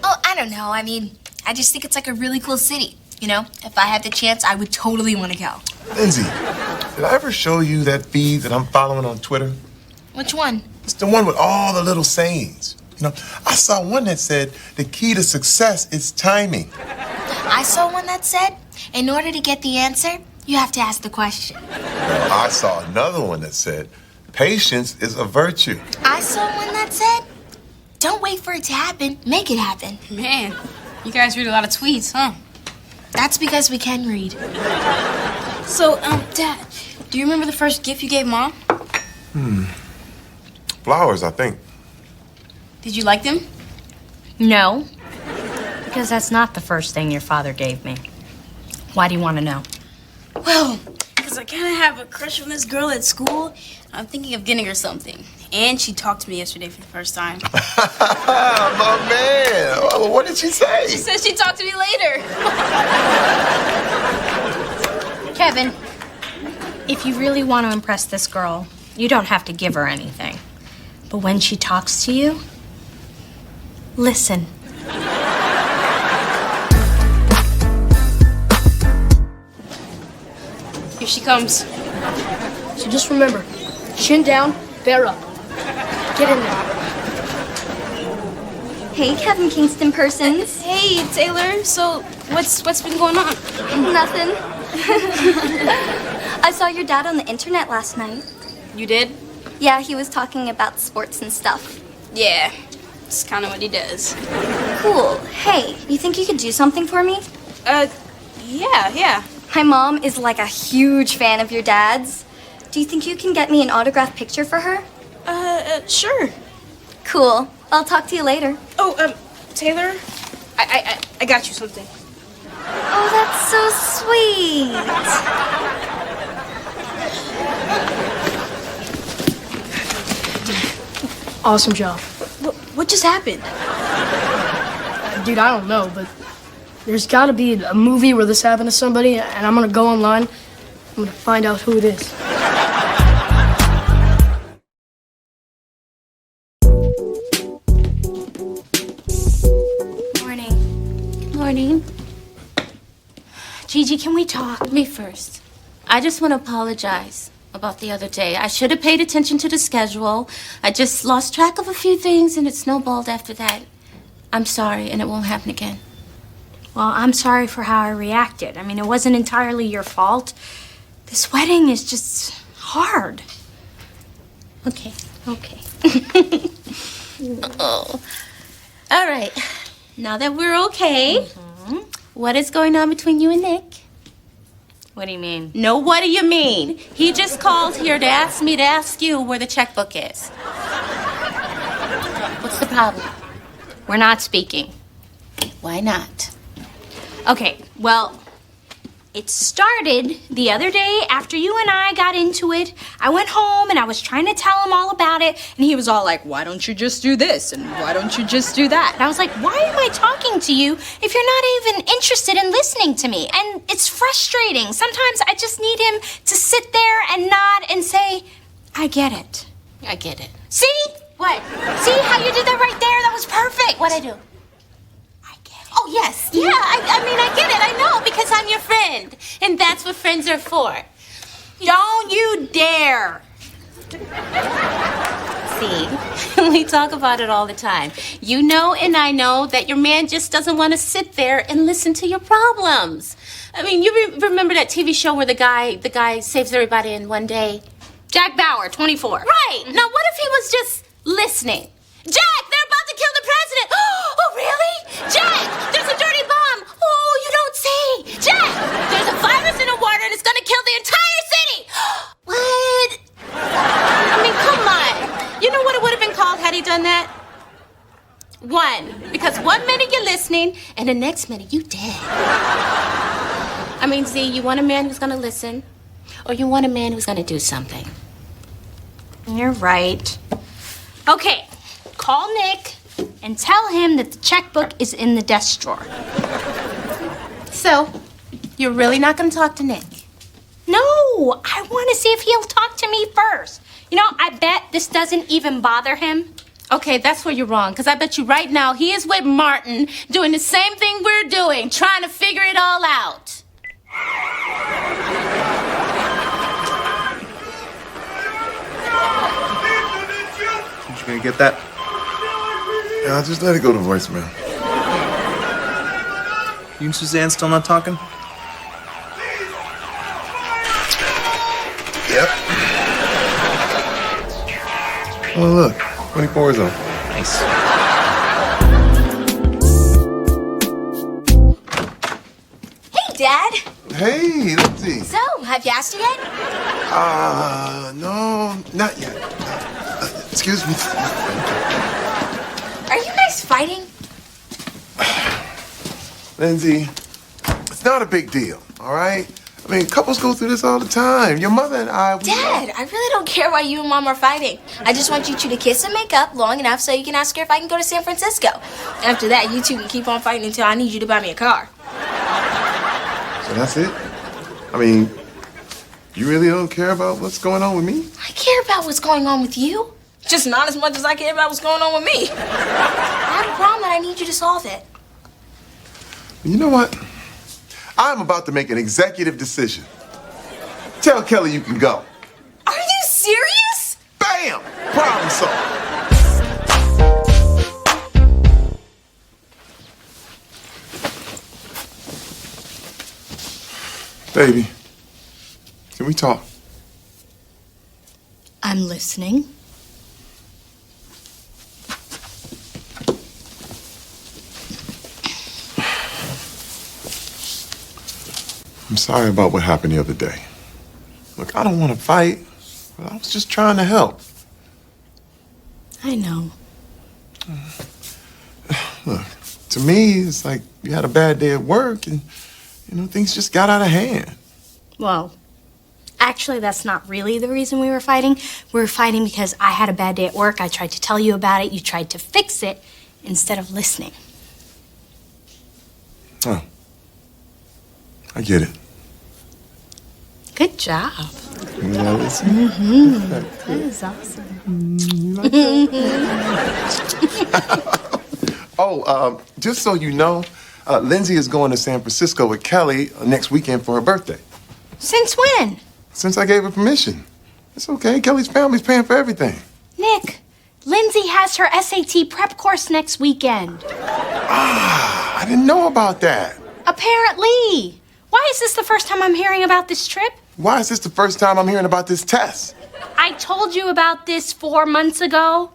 Oh, I don't know. I mean, I just think it's like a really cool city. You know, if I had the chance, I would totally want to go. Lindsay, did I ever show you that feed that I'm following on Twitter? Which one? It's the one with all the little sayings. You know, I saw one that said the key to success is timing. I saw one that said, in order to get the answer, you have to ask the question. I saw another one that said patience is a virtue. I saw one that said, don't wait for it to happen, make it happen. Man, you guys read a lot of tweets, huh? That's because we can read. So, Dad, do you remember the first gift you gave Mom? Flowers, I think. Did you like them? No, because that's not the first thing your father gave me. Why do you want to know? Well, because I kind of have a crush on this girl at school. I'm thinking of getting her something. And she talked to me yesterday for the first time. My man. Oh, what did she say? She said she'd talk to me later. Kevin, if you really want to impress this girl, you don't have to give her anything. But when she talks to you, listen. Here she comes. So just remember, chin down, bear up. Get in there. Hey, Kevin Kingston persons. Hey, Taylor. So, what's been going on? Nothing. I saw your dad on the internet last night. You did? Yeah, he was talking about sports and stuff. Yeah, it's kind of what he does. Cool. Hey, you think you could do something for me? Yeah. My mom is like a huge fan of your dad's. Do you think you can get me an autographed picture for her? Sure. Cool. I'll talk to you later. Oh, Taylor, I got you something. Oh, that's so sweet. Awesome job. What just happened? Dude, I don't know, but there's gotta be a movie where this happened to somebody, and I'm gonna go online. I'm gonna find out who it is. Morning. Gigi, can we talk? Me first. I just want to apologize about the other day. I should have paid attention to the schedule. I just lost track of a few things and it snowballed after that. I'm sorry and it won't happen again. Well, I'm sorry for how I reacted. I mean, it wasn't entirely your fault. This wedding is just hard. Okay. Oh. All right. Now that we're okay, what is going on between you and Nick? What do you mean? No, what do you mean? He just called here to ask me to ask you where the checkbook is. What's the problem? We're not speaking. Why not? Okay, well, it started the other day after you and I got into it. I went home and I was trying to tell him all about it, and he was all like, why don't you just do this? And why don't you just do that? And I was like, why am I talking to you if you're not even interested in listening to me? And it's frustrating. Sometimes I just need him to sit there and nod and say, I get it. I get it. See? What? See how you did that right there? That was perfect. What'd I do? Oh, yes. Yeah, I mean, I get it. I know, because I'm your friend. And that's what friends are for. Don't you dare. See, we talk about it all the time. You know and I know that your man just doesn't want to sit there and listen to your problems. I mean, you remember that TV show where the guy saves everybody in one day? Jack Bauer, 24. Right. Now, what if he was just listening? Jack, they're about to kill the president. Oh, really? Jack, there's a dirty bomb. Oh, you don't say. Jack, there's a virus in the water and it's going to kill the entire city. What? I mean, come on. You know what it would have been called had he done that? One. Because 1 minute you're listening and the next minute you dead. I mean, Z, you want a man who's going to listen or you want a man who's going to do something? You're right. Okay. Call Nick and tell him that the checkbook is in the desk drawer. So, you're really not going to talk to Nick? No, I want to see if he'll talk to me first. You know, I bet this doesn't even bother him. Okay, that's where you're wrong, because I bet you right now he is with Martin doing the same thing we're doing, trying to figure it all out. You gonna get that? Yeah, I'll just let it go to voicemail. You and Suzanne still not talking? Yep. Oh, look. 24 is on. Nice. Hey, Dad. Hey, Lindsay. So, have you asked her yet? No, not yet. Excuse me. Lindsay, it's not a big deal, all right? I mean, couples go through this all the time. Your mother and I... Dad, I really don't care why you and Mom are fighting. I just want you two to kiss and make up long enough so you can ask her if I can go to San Francisco. After that, you two can keep on fighting until I need you to buy me a car. So that's it? I mean, you really don't care about what's going on with me? I care about what's going on with you. Just not as much as I care about what's going on with me. I have a problem and I need you to solve it. You know what? I'm about to make an executive decision. Tell Kelly you can go. Are you serious? Bam! Problem solved. Baby, can we talk? I'm listening. I'm sorry about what happened the other day. Look, I don't want to fight, but I was just trying to help. I know. Look, to me, it's like you had a bad day at work and, things just got out of hand. Well, actually, that's not really the reason we were fighting. We were fighting because I had a bad day at work. I tried to tell you about it. You tried to fix it instead of listening. Oh. I get it. Good job. Yeah, listen. Mm-hmm. That is awesome. Oh, just so you know, Lindsay is going to San Francisco with Kelly next weekend for her birthday. Since when? Since I gave her permission. It's okay. Kelly's family's paying for everything. Nick, Lindsay has her SAT prep course next weekend. I didn't know about that. Apparently. Why is this the first time I'm hearing about this trip? Why is this the first time I'm hearing about this test? I told you about this 4 months ago.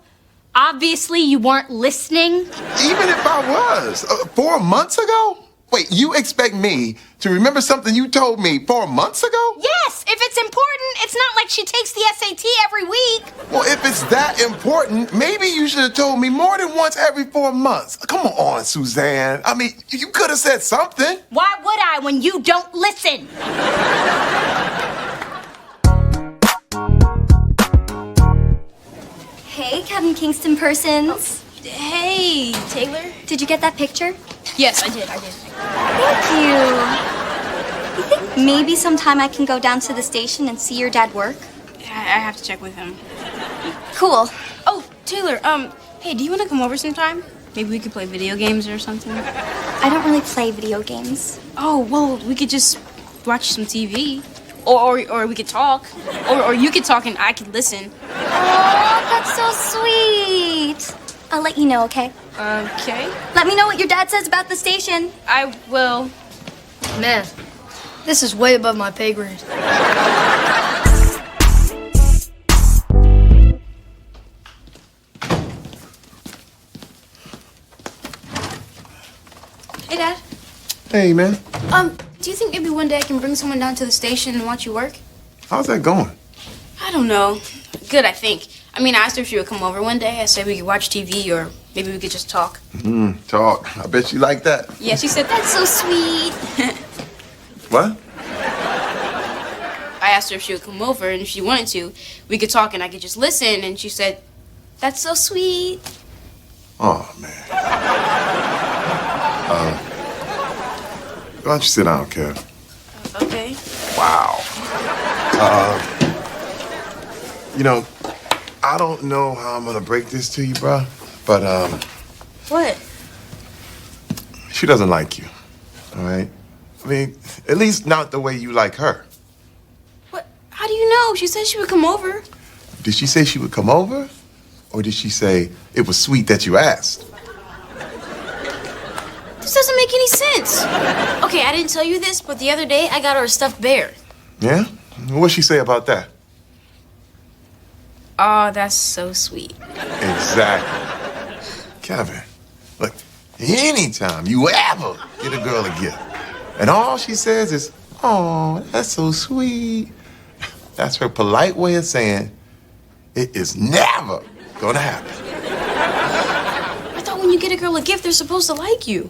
Obviously, you weren't listening. Even if I was, 4 months ago? Wait, you expect me to remember something you told me 4 months ago? Yes, if it's important. It's not like she takes the SAT every week. Well, if it's that important, maybe you should have told me more than once every 4 months. Come on, Suzanne. I mean, you could have said something. Why would I when you don't listen? Hey, Kevin Kingston persons. Hey, Taylor. Did you get that picture? Yes, I did. Thank you. You think maybe sometime I can go down to the station and see your dad work? I have to check with him. Cool. Oh, Taylor, hey, do you want to come over sometime? Maybe we could play video games or something. I don't really play video games. Oh, well, we could just watch some TV. Or we could talk. Or you could talk and I could listen. Oh, that's so sweet. I'll let you know, okay? Okay. Let me know what your dad says about the station. I will. Man, this is way above my pay grade. Hey, Dad. Hey, man. Do you think maybe one day I can bring someone down to the station and watch you work? How's that going? I don't know. Good, I think. I mean, I asked her if she would come over one day. I said we could watch TV or maybe we could just talk. Talk. I bet you like that. Yeah, she said, that's so sweet. What? I asked her if she would come over, and if she wanted to, we could talk and I could just listen. And she said, that's so sweet. Oh, man. Why don't you sit down, Kev? Okay. Wow. I don't know how I'm gonna break this to you, bruh, but, What? she doesn't like you, all right? I mean, at least not the way you like her. What? How do you know? She said she would come over. Did she say she would come over? Or did she say it was sweet that you asked? This doesn't make any sense. Okay, I didn't tell you this, but the other day I got her a stuffed bear. Yeah? What'd she say about that? Oh, that's so sweet. Exactly. Kevin, look, anytime you ever get a girl a gift, and all she says is, oh, that's so sweet, that's her polite way of saying it is never gonna happen. I thought when you get a girl a gift, they're supposed to like you.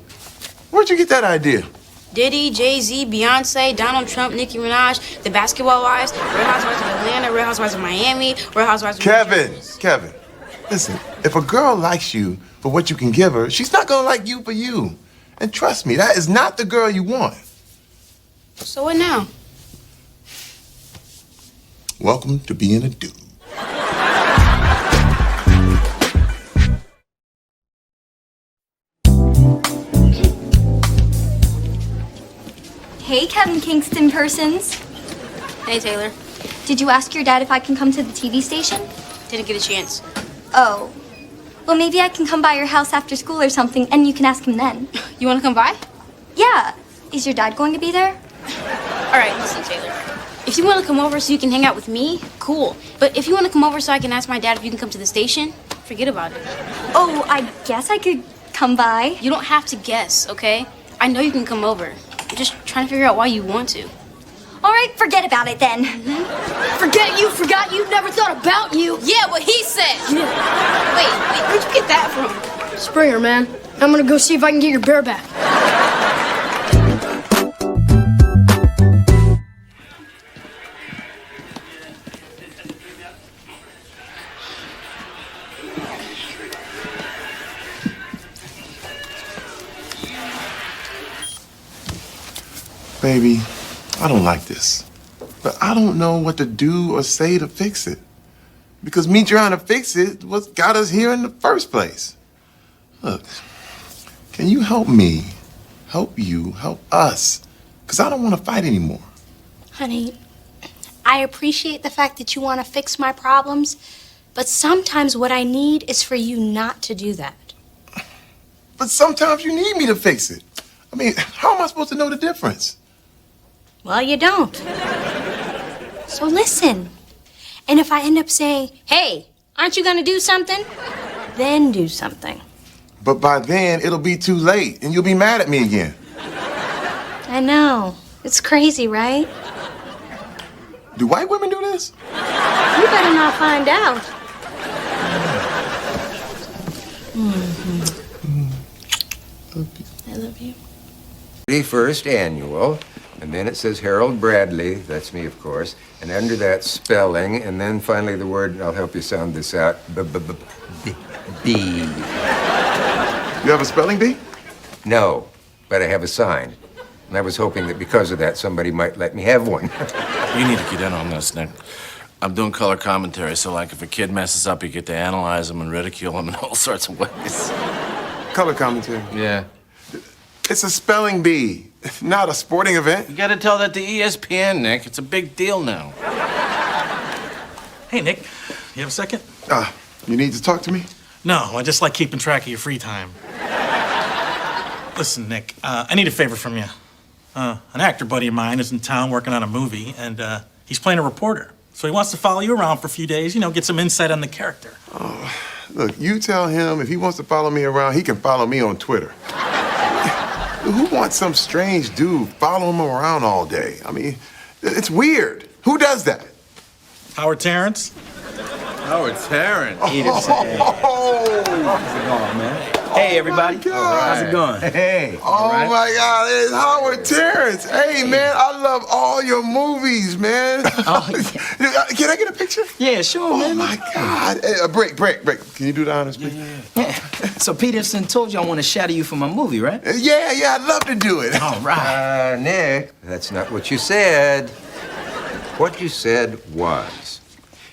Where'd you get that idea? Diddy, Jay-Z, Beyonce, Donald Trump, Nicki Minaj, the Basketball Wives, Real Housewives of Atlanta, Real Housewives of Miami, Real Housewives of Kevin, listen, if a girl likes you for what you can give her, she's not gonna like you for you. And trust me, that is not the girl you want. So what now? Welcome to being a dude. Hey, Kevin Kingston persons. Hey, Taylor. Did you ask your dad if I can come to the TV station? Didn't get a chance. Oh. Well, maybe I can come by your house after school or something, and you can ask him then. You want to come by? Yeah. Is your dad going to be there? All right, listen, Taylor. If you want to come over so you can hang out with me, cool. But if you want to come over so I can ask my dad if you can come to the station, forget about it. Oh, I guess I could come by. You don't have to guess, okay? I know you can come over. I'm just trying to figure out why you want to. All right, forget about it then. Forget you, forgot you, never thought about you. Yeah, what he said. Wait, where'd you get that from? Springer, man. I'm gonna go see if I can get your bear back. Baby, I don't like this. But I don't know what to do or say to fix it. Because me trying to fix it was got us here in the first place. Look, can you help me, help you, help us? Because I don't want to fight anymore. Honey, I appreciate the fact that you want to fix my problems, but sometimes what I need is for you not to do that. But sometimes you need me to fix it. I mean, how am I supposed to know the difference? Well, you don't. So listen. And if I end up saying, hey, aren't you going to do something? Then do something. But by then, it'll be too late, and you'll be mad at me again. I know. It's crazy, right? Do white women do this? You better not find out. I love you. 31st annual, and then it says Harold Bradley, that's me, of course, and under that spelling, and then finally the word, I'll help you sound this out, B. You have a spelling bee? No, but I have a sign. And I was hoping that because of that, somebody might let me have one. You need to get in on this, Nick. I'm doing color commentary, so like if a kid messes up, you get to analyze him and ridicule him in all sorts of ways. Color commentary? Yeah. It's a spelling bee, not a sporting event. You gotta tell that to ESPN, Nick. It's a big deal now. Hey, Nick, you have a second? You need to talk to me? No, I just like keeping track of your free time. Listen, Nick, I need a favor from you. An actor buddy of mine is in town working on a movie, and he's playing a reporter. So he wants to follow you around for a few days, get some insight on the character. Oh, look, you tell him if he wants to follow me around, he can follow me on Twitter. Who wants some strange dude following him around all day? I mean, it's weird. Who does that? Howard Terrence? Howard Terrence. How's it going, man? Hey, everybody. How's it going? Hey. Oh, my God, it's Howard Terrence. Hey, man, I love all your movies, man. Oh, yeah. Can I get a picture? Yeah, sure, man. Oh, my God. Hey, break. Can you do the honors, please? Yeah. So Peterson told you I want to shadow you for my movie, right? Yeah, I'd love to do it. All right. Nick, that's not what you said. What you said was,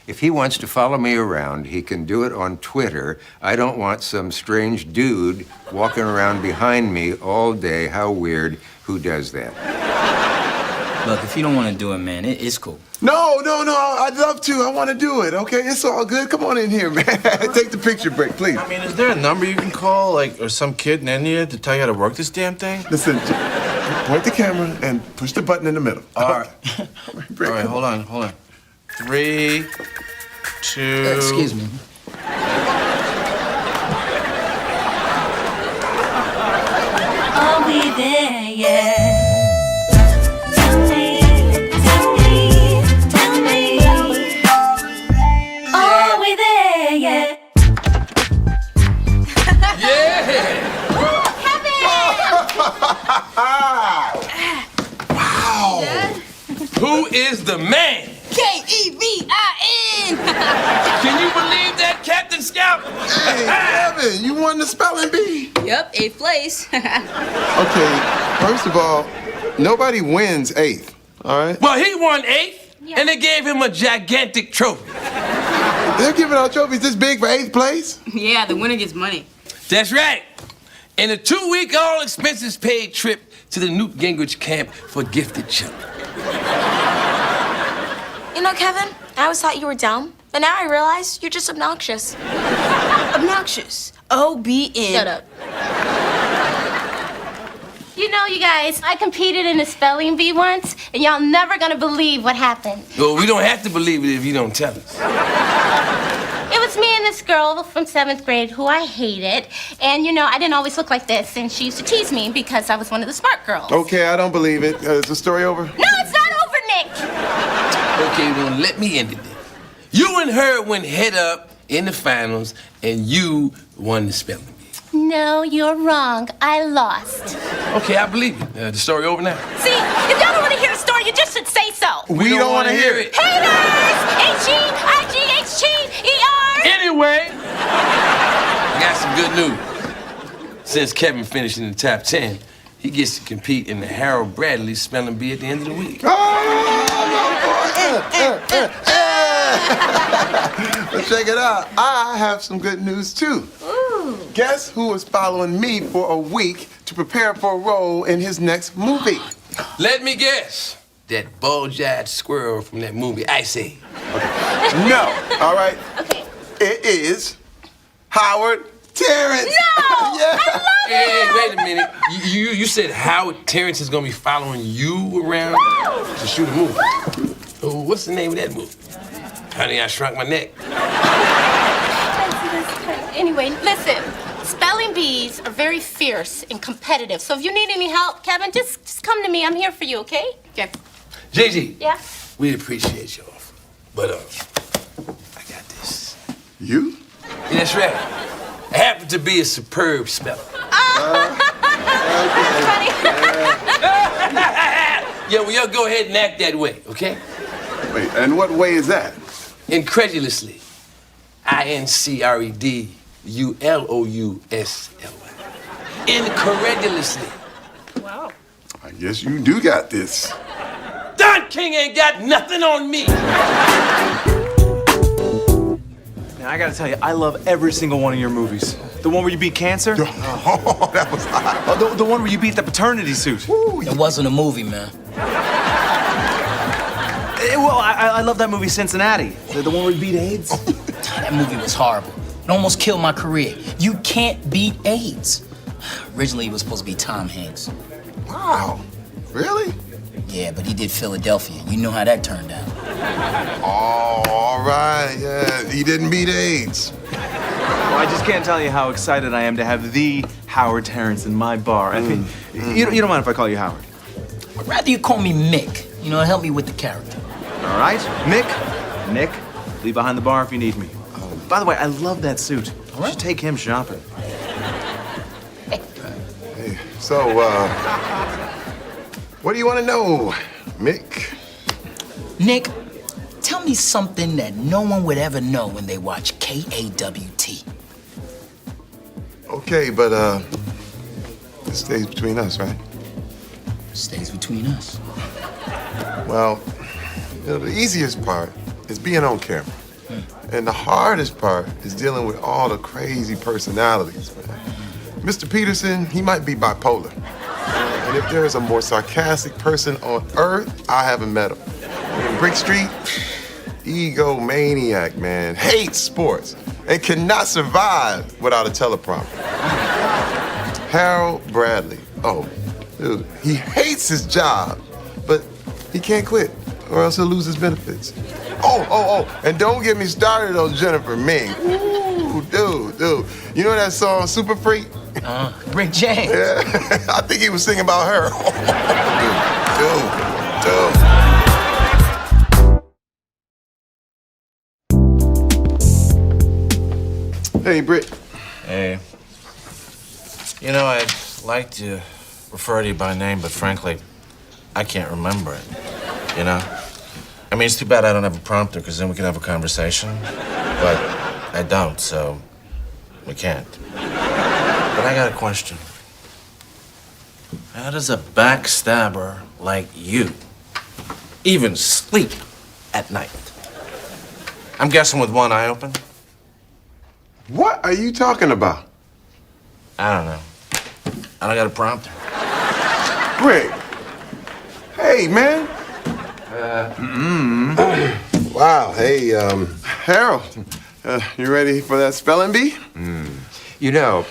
if he wants to follow me around, he can do it on Twitter. I don't want some strange dude walking around behind me all day. How weird. Who does that? Look, if you don't want to do it, man, it's cool. No, I'd love to. I want to do it, okay? It's all good. Come on in here, man. Take the picture break, please. I mean, is there a number you can call, or some kid in India to tell you how to work this damn thing? Listen, point the camera and push the button in the middle. All right. All right, hold on. 3, 2... Excuse me. Are we there yet? Tell me. Are we there yet? Yeah! is the man? K-E-V-I-N. Can you believe that, Captain Scout? Hey, Kevin, you won the spelling bee. Yep, 8th place. Okay, first of all, nobody wins 8th, all right? Well, he won 8th, and they gave him a gigantic trophy. They're giving out trophies this big for 8th place? Yeah, the winner gets money. That's right. And a 2-week all-expenses-paid trip to the Newt Gingrich camp for gifted children. You know, Kevin, I always thought you were dumb, but now I realize you're just obnoxious. Obnoxious. O-B-N. Shut up. You know, you guys, I competed in a spelling bee once, and y'all never gonna believe what happened. Well, we don't have to believe it if you don't tell us. It was me and this girl from 7th grade who I hated, and you know, I didn't always look like this, and she used to tease me because I was one of the smart girls. Okay, I don't believe it. Is the story over? No, it's not over, Nick! Okay, then let me end it then. You and her went head up in the finals, and you won the spelling bee. No, you're wrong. I lost. Okay, I believe it. The story over now? See, if y'all don't want to hear the story, you just should say so. We don't want to hear it. Haters! H-E-I-G-H-T-E-R! Anyway, I got some good news. Since Kevin finished in the top 10, he gets to compete in the Harold Bradley spelling bee at the end of the week. But check it out. I have some good news, too. Ooh. Guess who is following me for a week to prepare for a role in his next movie? Let me guess. That bulge-eyed squirrel from that movie, Ice Age. No, all right? Okay. It is Howard Terrence. No! Yeah. I love it! Hey, wait a minute. You said Howard Terrence is gonna be following you around to shoot a movie. Oh, what's the name of that movie? Honey, I Shrunk My Neck. Anyway, listen. Spelling bees are very fierce and competitive. So if you need any help, Kevin, just come to me. I'm here for you, okay? Okay. Gigi. Yeah? We appreciate your offer. But, I got this. You? Yeah, that's right. I happen to be a superb speller. That's funny. Yeah, well, y'all go ahead and act that way, okay? Wait, and what way is that? Incredulously. I-N-C-R-E-D-U-L-O-U-S-L-Y. Incredulously. Wow. I guess you do got this. Don King ain't got nothing on me. Now, I gotta tell you, I love every single one of your movies. The one where you beat cancer? Oh, that was hot. Oh, the one where you beat the paternity suit. Ooh, It wasn't a movie, man. Well, I love that movie, Cincinnati. The one where you beat AIDS. That movie was horrible. It almost killed my career. You can't beat AIDS. Originally, it was supposed to be Tom Hanks. Wow. Really? Yeah, but he did Philadelphia. You know how that turned out. Oh, all right. Yeah, he didn't beat AIDS. Well, I just can't tell you how excited I am to have the Howard Terrence in my bar. I mean, you don't mind if I call you Howard? I'd rather you call me Mick. You know, help me with the character. All right, Mick. Nick, leave behind the bar if you need me. By the way, I love that suit. You should take him shopping. Hey, so, what do you want to know, Mick? Nick, tell me something that no one would ever know when they watch KAWT. Okay, but, it stays between us, right? Stays between us. Well, you know, the easiest part is being on camera. And the hardest part is dealing with all the crazy personalities, man. Mr. Peterson, he might be bipolar. And if there is a more sarcastic person on earth, I haven't met him. And Brick Street, egomaniac, man, hates sports and cannot survive without a teleprompter. Harold Bradley, oh, dude, he hates his job, but he can't quit or else he'll lose his benefits. Oh, and don't get me started on Jennifer Ming. Ooh, dude. You know that song, Super Freak? Rick James. Yeah, I think he was singing about her. Dude. Hey, Britt. Hey. You know, I'd like to refer to you by name, but frankly, I can't remember it. You know? I mean, it's too bad I don't have a prompter, because then we can have a conversation. But I don't, so we can't. But I got a question. How does a backstabber like you even sleep at night? I'm guessing with one eye open? What are you talking about? I don't know. I don't got a prompter. Rick. Hey, man. Wow. Hey, Harold. You ready for that spelling bee? You know,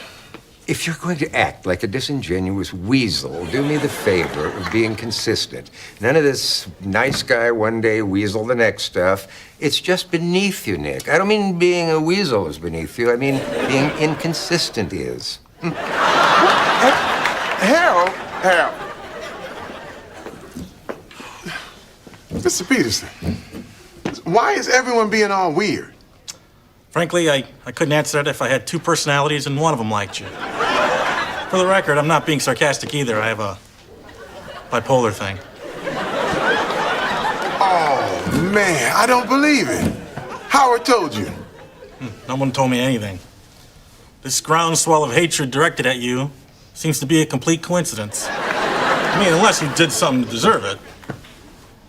if you're going to act like a disingenuous weasel, do me the favor of being consistent. None of this nice guy one day, weasel the next stuff. It's just beneath you, Nick. I don't mean being a weasel is beneath you. I mean being inconsistent is. Harold. Mr. Peterson, why is everyone being all weird? Frankly, I couldn't answer that if I had two personalities and one of them liked you. For the record, I'm not being sarcastic either. I have a bipolar thing. Oh, man, I don't believe it. Howard told you. No one told me anything. This groundswell of hatred directed at you seems to be a complete coincidence. I mean, unless you did something to deserve it.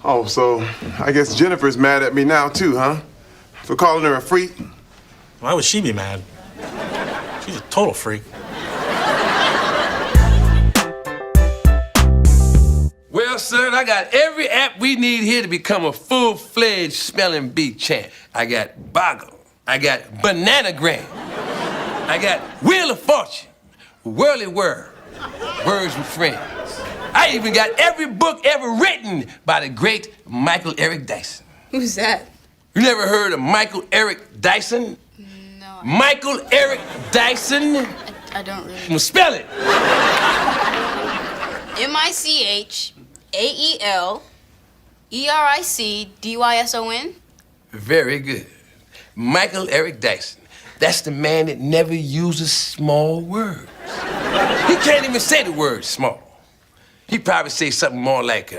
Oh, so I guess Jennifer's mad at me now, too, huh? For calling her a freak? Why would she be mad? She's a total freak. Well, sir, I got every app we need here to become a full-fledged spelling bee champ. I got Boggle. I got Bananagram. I got Wheel of Fortune, Whirly Whir, Words with Friends. I even got every book ever written by the great Michael Eric Dyson. Who's that? You never heard of Michael Eric Dyson? No. Michael Eric Dyson? I don't really. Well, spell it. MICHAELERICDYSON? Very good. Michael Eric Dyson. That's the man that never uses small words. He can't even say the word small. He probably say something more like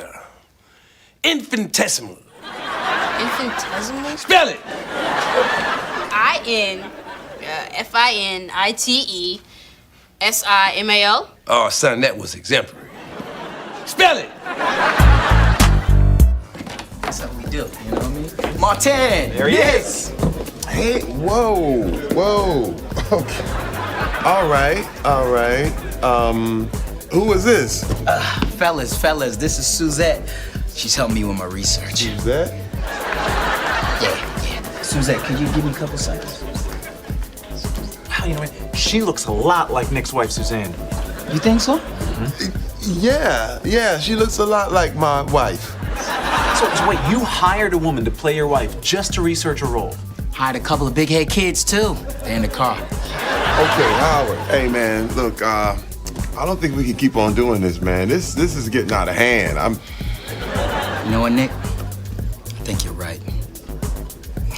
infinitesimal. Infinitesimal? Spell it. INFINITESIMAL? Oh, son, that was exemplary. Spell it. That's how we do, you know what I mean? Martin! There he is. Hey, whoa. Okay. All right. Who is this? Fellas, this is Suzette. She's helping me with my research. Suzette? Yeah. Suzette, could you give me a couple seconds? Wow, you know what? She looks a lot like Nick's wife, Suzanne. You think so? Yeah, she looks a lot like my wife. So wait, you hired a woman to play your wife just to research a role? Hired a couple of big head kids, too. They're in the car. Okay, Howard. Hey, man, look, I don't think we can keep on doing this, man. This is getting out of hand. You know what, Nick? I think you're right.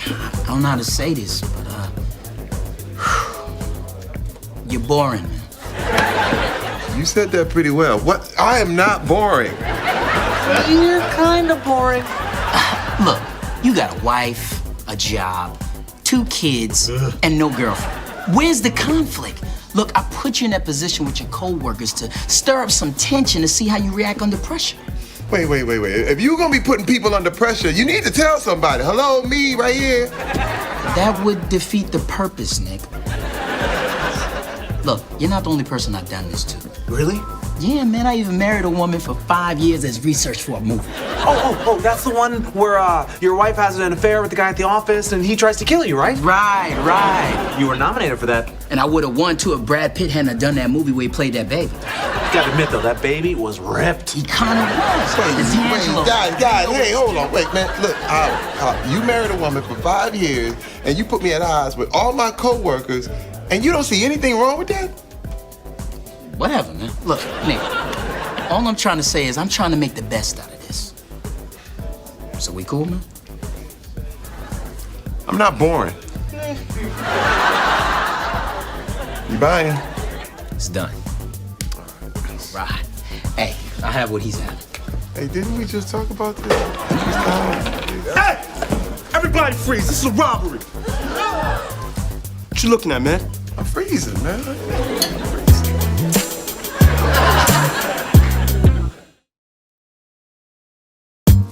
I don't know how to say this, but, you're boring, man. You said that pretty well. What? I am not boring. You're kind of boring. Look, you got a wife, a job, 2 kids, and no girlfriend. Where's the conflict? Look, I put you in that position with your co-workers to stir up some tension to see how you react under pressure. Wait. If you're gonna be putting people under pressure, you need to tell somebody. Hello, me right here. That would defeat the purpose, Nick. Look, you're not the only person I've done this to. Really? Yeah, man, I even married a woman for 5 years as research for a movie. Oh, that's the one where your wife has an affair with the guy at the office and he tries to kill you, right? Right. You were nominated for that. And I would have won too if Brad Pitt hadn't done that movie where he played that baby. You gotta admit though, that baby was ripped. He kind of was. Wait, guys, hey, hold on. Wait, man, look, you married a woman for 5 years and you put me at odds with all my co-workers and you don't see anything wrong with that? Whatever, man. Look, Nick, all I'm trying to say is I'm trying to make the best out of this. So we cool, man? I'm not boring. You buying? It's done. Right. Hey, I have what he's having. Hey, didn't we just talk about this? Hey! Everybody freeze. This is a robbery. What you looking at, man? I'm freezing, man.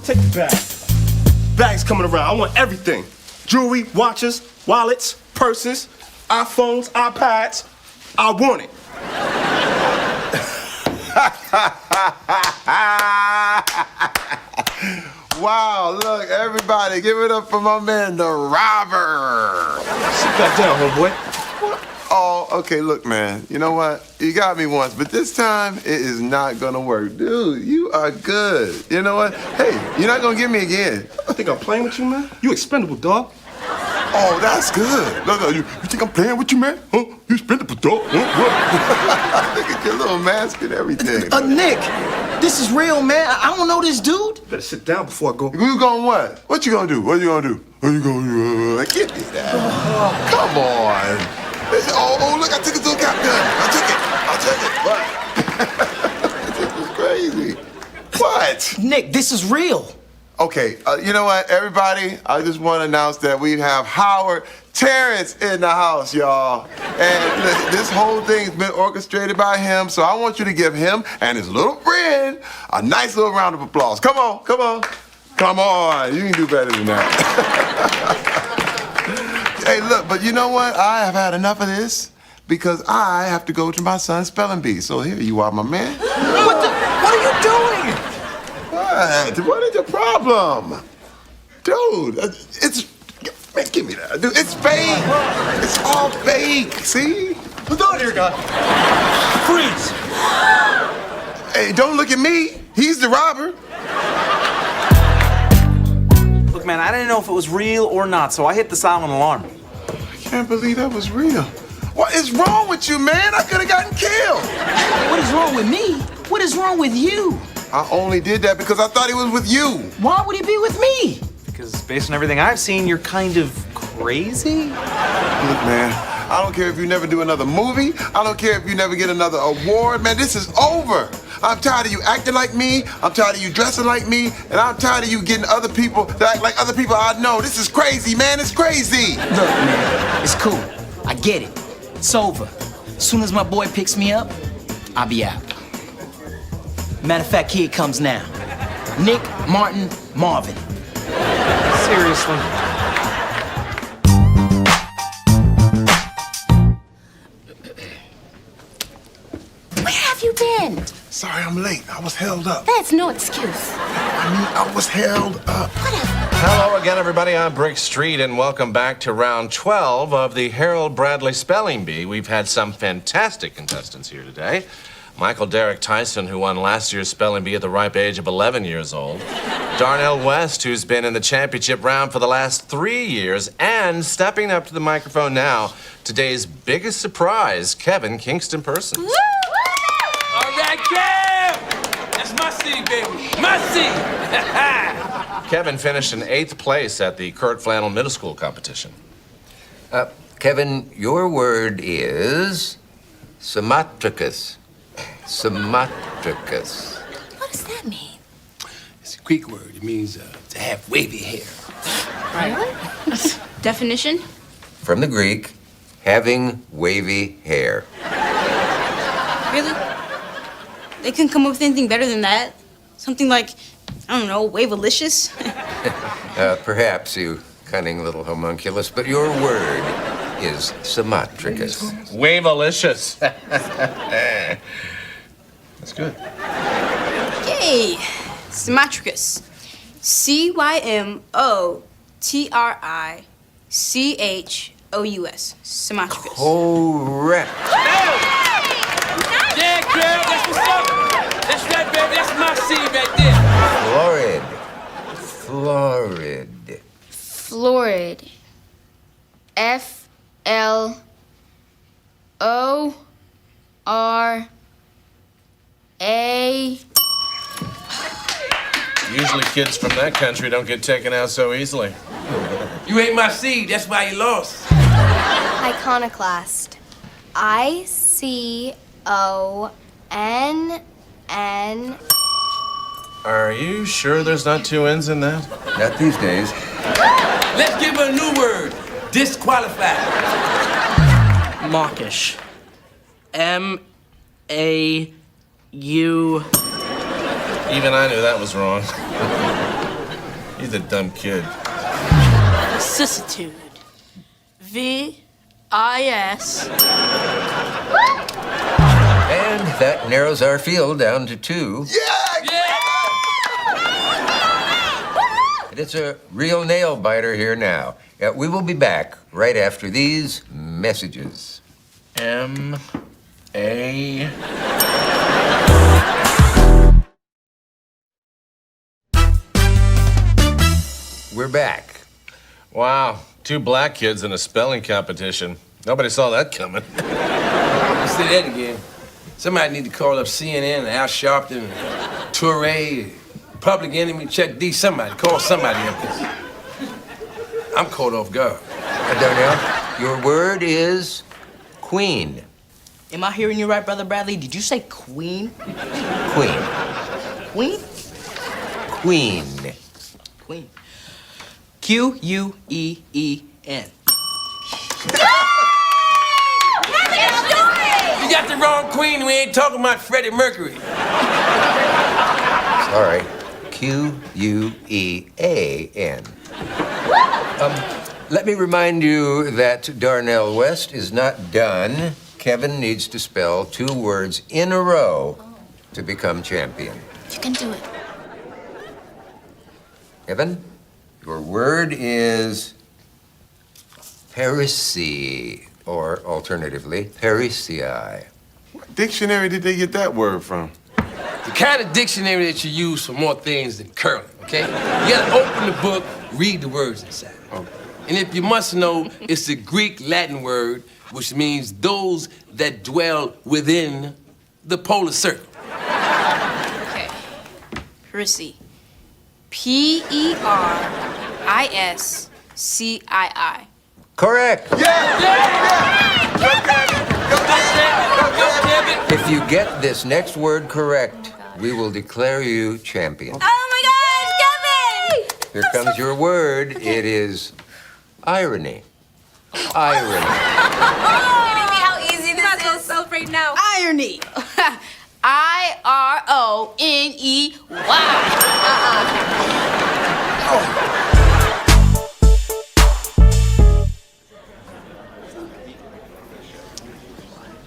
Take the bag. Bag's coming around. I want everything. Jewelry, watches, wallets, purses, iPhones, iPads. I want it. Wow, look, everybody, give it up for my man, the robber. Sit back down, homeboy. Oh, okay, look, man. You know what? You got me once, but this time it is not gonna work. Dude, you are good. You know what? Hey, you're not gonna get me again. I think I'm playing with you, man. You expendable, dog. Oh, that's good. No, you think I'm playing with you, man? Huh? You expendable, dog? Huh? Look at your little mask and everything. Nick, this is real, man. I don't know this dude. Better sit down before I go. You going what? What you gonna do? What you gonna do? What you gonna do? Get me that. Come on. Oh, look, I took his little cap gun. I took it. What? This is crazy. What? Nick, this is real. Okay, you know what, everybody? I just want to announce that we have Howard Terrence in the house, y'all. And this whole thing's been orchestrated by him, so I want you to give him and his little friend a nice little round of applause. Come on, come on. Come on, you can do better than that. Hey, look, but you know what? I have had enough of this because I have to go to my son's spelling bee. So here you are, my man. What are you doing? What? What is your problem? Dude, it's... Man, give me that. Dude, it's fake. It's all fake, see? What's on here, guy? Freeze. Hey, don't look at me. He's the robber. Look, man, I didn't know if it was real or not, so I hit the silent alarm. I can't believe that was real. What is wrong with you, man? I could have gotten killed. What is wrong with me? What is wrong with you? I only did that because I thought he was with you. Why would he be with me? Because based on everything I've seen, you're kind of crazy. Look, man, I don't care if you never do another movie. I don't care if you never get another award. Man, this is over. I'm tired of you acting like me. I'm tired of you dressing like me. And I'm tired of you getting other people that act like other people I know. This is crazy, man. It's crazy. Look, man, it's cool. I get it. It's over. As soon as my boy picks me up, I'll be out. Matter of fact, here it comes now. Nick, Martin, Marvin. Seriously. Where have you been? Sorry, I'm late. I was held up. That's no excuse. I was held up. Hello again, everybody. I'm Brick Street, and welcome back to round 12 of the Harold Bradley Spelling Bee. We've had some fantastic contestants here today. Michael Derek Tyson, who won last year's spelling bee at the ripe age of 11 years old. Darnell West, who's been in the championship round for the last 3 years. And stepping up to the microphone now, today's biggest surprise, Kevin Kingston Persons. All right, Kev! That's my city, baby. My city! Kevin finished in 8th place at the Kurt Flannel Middle School competition. Kevin, your word is Somatricus. Somatricus. What does that mean? It's a Greek word. It means to have wavy hair. Really? Definition? From the Greek, having wavy hair. Really? They couldn't come up with anything better than that? Something like, I don't know, wavelicious? Perhaps, you cunning little homunculus, but your word is Somatricus. Wavelicious. That's good. Yay! Symatricus. Symotrichous. Symatricus. Correct. Yeah, girl, that's what's up. That's right, baby. That's my city right there. Florid. Florid. F-L-O-R-A. Usually kids from that country don't get taken out so easily. You ain't my seed. That's why you lost. Iconoclast. I-C-O-N-N. Are you sure there's not two N's in that? Not these days. Let's give her a new word. Disqualified. Mawkish. M-A-U. Even I knew that was wrong. He's a dumb kid. Vicissitude. V-I-S. And that narrows our field down to two. And it's a real nail biter here now. We will be back right after these messages. M-A... We're back. Wow, two black kids in a spelling competition. Nobody saw that coming. Let's say that again. Somebody need to call up CNN and Al Sharpton and Touré, Public Enemy, Chuck D. Somebody. Call somebody up here. I'm caught off guard. Darnell, your word is queen. Am I hearing you right, Brother Bradley? Did you say queen? Queen. Queen? Queen. Queen. Q-U-E-E-N. You got the wrong queen. We ain't talking about Freddie Mercury. Sorry. Q-U-E-A-N. Let me remind you that Darnell West is not done. Kevin needs to spell two words in a row to become champion. You can do it. Kevin, your word is Parisii, or alternatively, Parisii. What dictionary did they get that word from? The kind of dictionary that you use for more things than curling, okay? You gotta open the book, read the words inside. Okay. And if you must know, it's a Greek-Latin word, which means those that dwell within the polar circle. Okay. Parisii. P-E-R-I-S-C-I-I. Correct. If you get this next word correct, we will declare you champion. Oh my gosh, Kevin! Here comes your word. It is irony. Irony. How easy this is. Celebrate now. Irony. I-R-O-N-E-Y.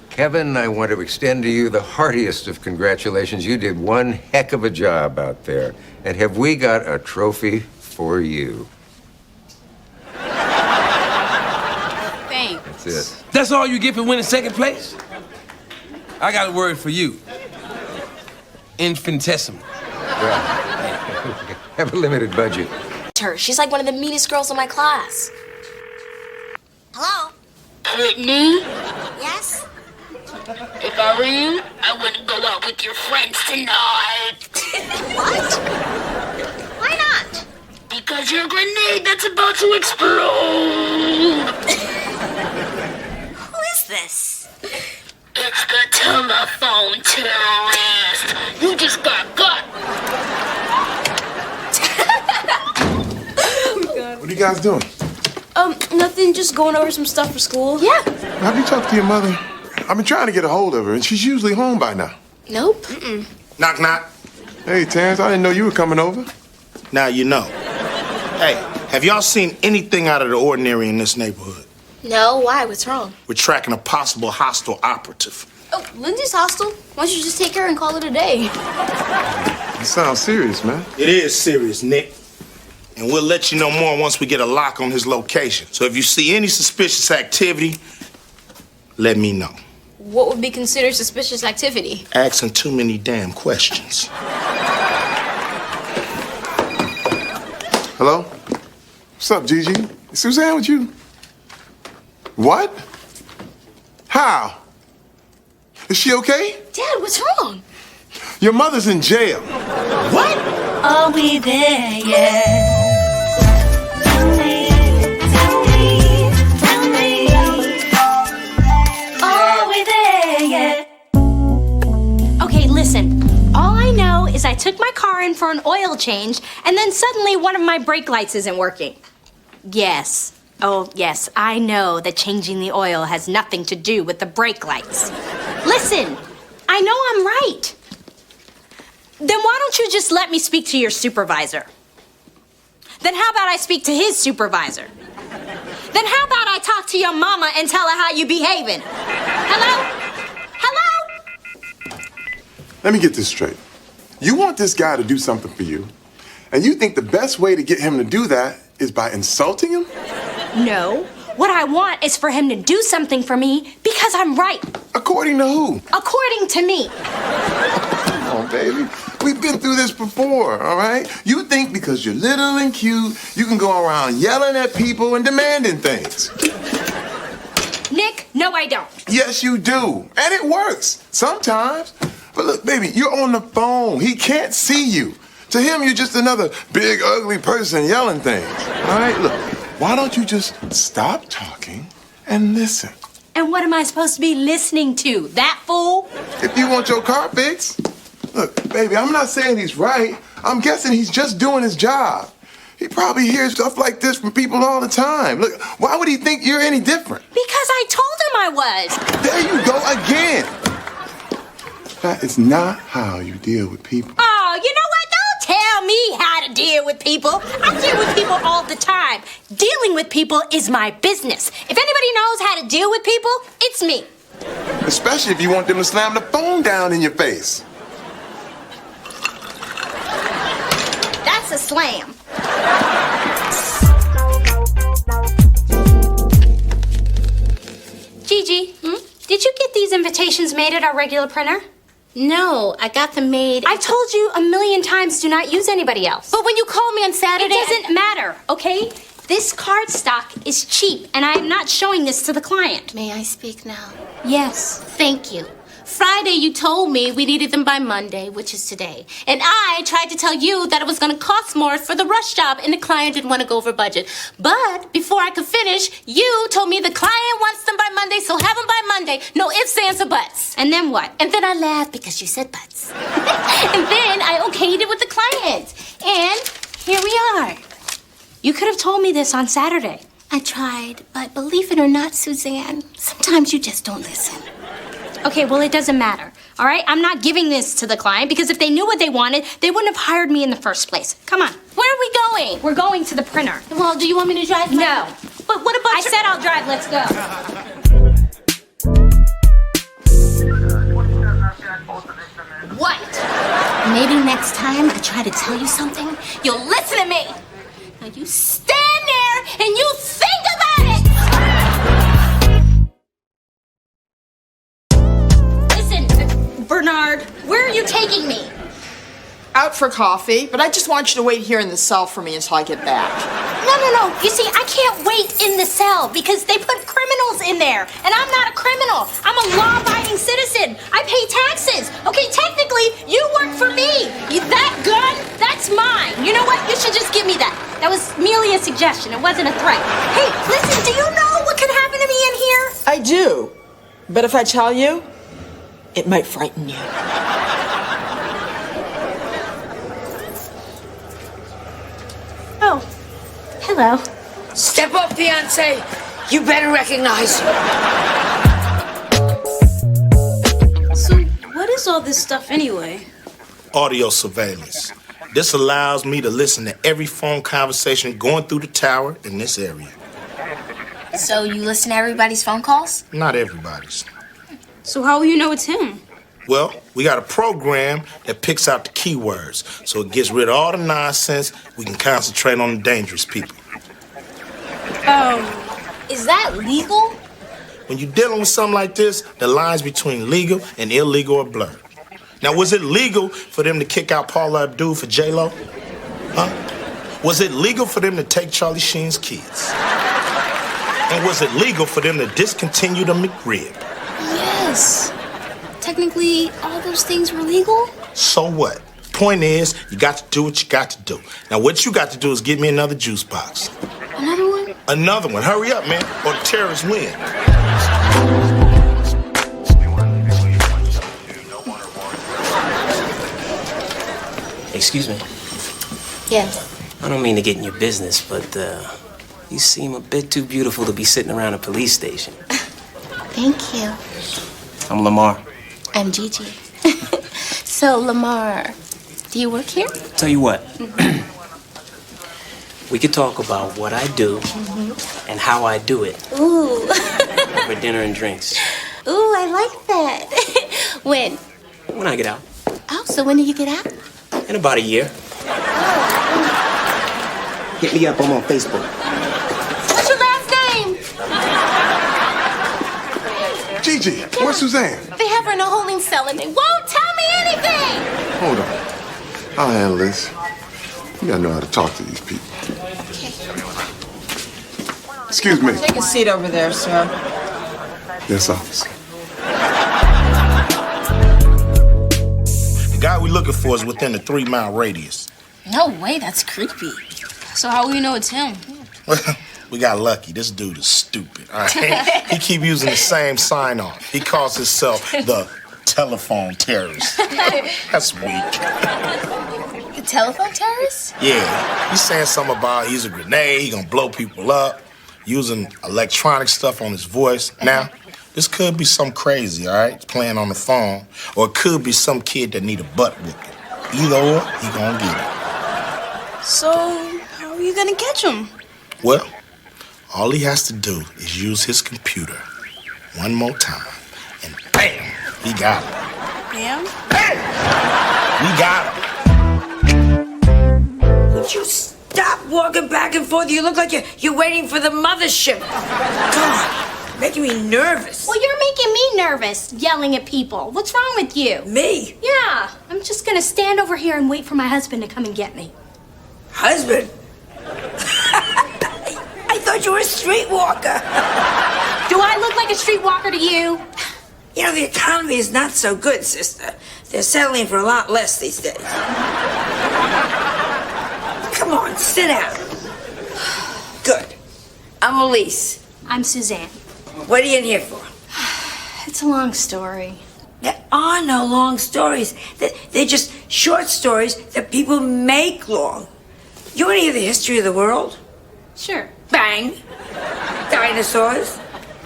Kevin, I want to extend to you the heartiest of congratulations. You did one heck of a job out there. And have we got a trophy for you? Thanks. That's it. That's all you get for winning second place? I got a word for you. Infinitesimal. Well, have a limited budget. Her. She's like one of the meanest girls in my class. Hello? Whitney, Yes? if I were you, I wouldn't go out with your friends tonight. What? Why not? Because you're a grenade that's about to explode. Who is this? It's the telephone terrorist. You just got got. What are you guys doing? Nothing, just going over some stuff for school. Yeah. Have you talked to your mother? I've been trying to get a hold of her, and she's usually home by now. Nope. Mm-mm. Knock, knock. Hey, Terrence, I didn't know you were coming over. Now you know. Hey, have y'all seen anything out of the ordinary in this neighborhood? No, why? What's wrong? We're tracking a possible hostile operative. Oh, Lindsay's hostile. Why don't you just take her and call it a day? You sound serious, man. It is serious, Nick. And we'll let you know more once we get a lock on his location. So if you see any suspicious activity, let me know. What would be considered suspicious activity? Asking too many damn questions. Hello? What's up, Gigi? Is Suzanne with you? What? How? Is she okay? Dad, what's wrong? Your mother's in jail. What? Are we there yet? Are we there yet? Okay, listen. All I know is I took my car in for for an oil change, and then suddenly one of my brake lights isn't working. Yes. Oh, yes, I know that changing the oil has nothing to do with the brake lights. Listen, I know I'm right. Then why don't you just let me speak to your supervisor? Then how about I speak to his supervisor? Then how about I talk to your mama and tell her how you behaving? Hello? Hello? Let me get this straight. You want this guy to do something for you, and you think the best way to get him to do that is by insulting him? No. What I want is for him to do something for me because I'm right. According to who? According to me. Come on, baby. We've been through this before, all right? You think because you're little and cute, you can go around yelling at people and demanding things. Nick, no, I don't. Yes, you do. And it works. Sometimes. But look, baby, you're on the phone. He can't see you. To him, you're just another big, ugly person yelling things. All right? Look, why don't you just stop talking and listen? And what am I supposed to be listening to? That fool? If you want your car fixed. Look, baby, I'm not saying he's right. I'm guessing he's just doing his job. He probably hears stuff like this from people all the time. Look, why would he think you're any different? Because I told him I was. There you go again. That is not how you deal with people. Oh, you know what? Don't tell me how to deal with people. I deal with people all the time. Dealing with people is my business. If anybody knows how to deal with people, it's me. Especially if you want them to slam the phone down in your face. That's a slam. Gigi, did you get these invitations made at our regular printer? No, I got them made. I've told you a million times, do not use anybody else. But when you called me on Saturday, It doesn't matter, okay? This card stock is cheap, and I am not showing this to the client. May I speak now? Yes. Thank you. Friday, you told me we needed them by Monday, which is today. And I tried to tell you that it was going to cost more for the rush job, and the client didn't want to go over budget. But before I could finish, you told me the client wants them by Monday, so have them by Monday. No ifs, ands, or buts. And then what? And then I laughed because you said buts. And then I okayed it with the client. And here we are. You could have told me this on Saturday. I tried, but believe it or not, Suzanne, sometimes you just don't listen. Okay, well, it doesn't matter. All right? I'm not giving this to the client because if they knew what they wanted, they wouldn't have hired me in the first place. Come on. Where are we going? We're going to the printer. Well, do you want me to drive? No. But what about I said I'll drive. Let's go. What? Maybe next time I try to tell you something, you'll listen to me. Now you stand there and you think about it. Listen, Bernard, where are you taking me? Out for coffee, but I just want you to wait here in the cell for me until I get back. No. You see, I can't wait in the cell because they put criminals in there. And I'm not a criminal. I'm a law-abiding citizen. I pay taxes. Okay, technically, you work for me. That gun, that's mine. You know what? You should just give me that. That was merely a suggestion. It wasn't a threat. Hey, listen, do you know what could happen to me in here? I do. But if I tell you, it might frighten you. Oh, hello. Step up, fiancé. You better recognize. So, what is all this stuff anyway? Audio surveillance. This allows me to listen to every phone conversation going through the tower in this area. So you listen to everybody's phone calls? Not everybody's. So how will you know it's him? Well, we got a program that picks out the keywords, so it gets rid of all the nonsense. We can concentrate on the dangerous people. Is that legal? When you're dealing with something like this, the lines between legal and illegal are blurred. Now, was it legal for them to kick out Paula Abdul for J-Lo? Huh? Was it legal for them to take Charlie Sheen's kids? And was it legal for them to discontinue the McRib? Yes. Technically, all those things were legal? So what? Point is, you got to do what you got to do. Now, what you got to do is get me another juice box. Another one? Another one. Hurry up, man, or the terrorists win. Excuse me. Yes. I don't mean to get in your business, but you seem a bit too beautiful to be sitting around a police station. Thank you. I'm Lamar. I'm Gigi. So, Lamar, do you work here? Tell you what, we could talk about what I do and how I do it Ooh. over dinner and drinks. Ooh, I like that. When? When I get out. Oh, so when do you get out? In about a year. Hit me up. I'm on Facebook. What's your last name? Gigi, where's Suzanne? They have her in a holding cell and they won't tell me anything. Hold on. I'll handle this. You gotta know how to talk to these people. Excuse me. Take a seat over there, sir. Yes, officer. The guy we're looking for is within the 3-mile radius. No way, that's creepy. So how will you know it's him? We got lucky. This dude is stupid, all right? He keep using the same sign-off. He calls himself the telephone terrorist. That's weak. The telephone terrorist? Yeah, he's saying something about he's a grenade, he gonna blow people up, using electronic stuff on his voice. Now, this could be some crazy, all right, playing on the phone, or it could be some kid that need a butt whooping. Either or, he gonna get it. So, how are you gonna catch him? Well, all he has to do is use his computer one more time, and bam, he got it. Bam? We got him. Would you stop walking back and forth? You look like you're waiting for the mothership. God, making me nervous. Well, you're making me nervous, yelling at people. What's wrong with you? Me? Yeah, I'm just gonna stand over here and wait for my husband to come and get me. Husband? I thought you were a streetwalker. Do I look like a streetwalker to you? You know, the economy is not so good, sister. They're settling for a lot less these days. Come on, sit down. Good. I'm Elise. I'm Suzanne. What are you in here for? It's a long story. There are no long stories. They're just short stories that people make long. You want to hear the history of the world? Sure. Bang. Dinosaurs.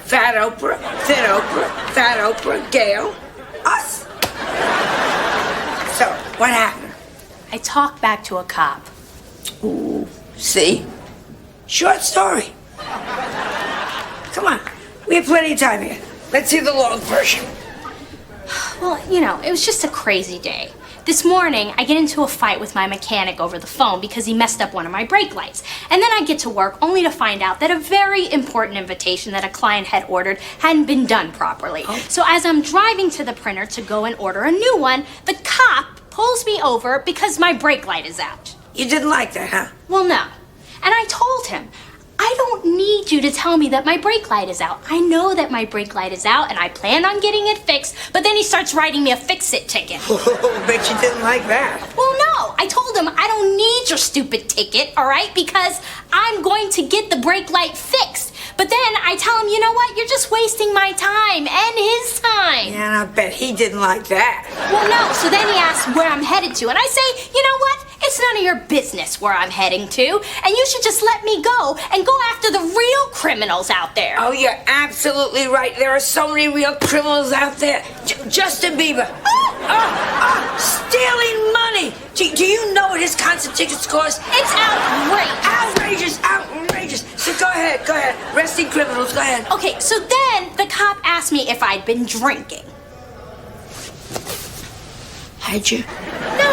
Fat Oprah. Thin Oprah. Fat Oprah. Gail. Us. So, what happened? I talked back to a cop. Ooh. See? Short story. Come on. We have plenty of time here. Let's hear the long version. Well, you know, it was just a crazy day. This morning, I get into a fight with my mechanic over the phone because he messed up one of my brake lights. And then I get to work only to find out that a very important invitation that a client had ordered hadn't been done properly. So as I'm driving to the printer to go and order a new one, the cop pulls me over because my brake light is out. You didn't like that, huh? Well, no. And I told him, I don't need you to tell me that my brake light is out. I know that my brake light is out and I plan on getting it fixed, but then he starts writing me a fix-it ticket. Oh, bet you didn't like that. Well, no. I told him I don't need your stupid ticket, all right? Because I'm going to get the brake light fixed. But then I tell him, you know what? You're just wasting my time and his time. Yeah, and I bet he didn't like that. Well, no. So then he asks where I'm headed to. And I say, you know what? It's none of your business where I'm heading to. And you should just let me go and go after the real criminals out there. Oh, you're absolutely right. There are so many real criminals out there. Justin Bieber. Stealing money. Do you know what his concert tickets cost? It's outrageous. Outrageous, outrageous. So go ahead. Resting criminals, go ahead. Okay, so then the cop asked me if I'd been drinking. Had you? No,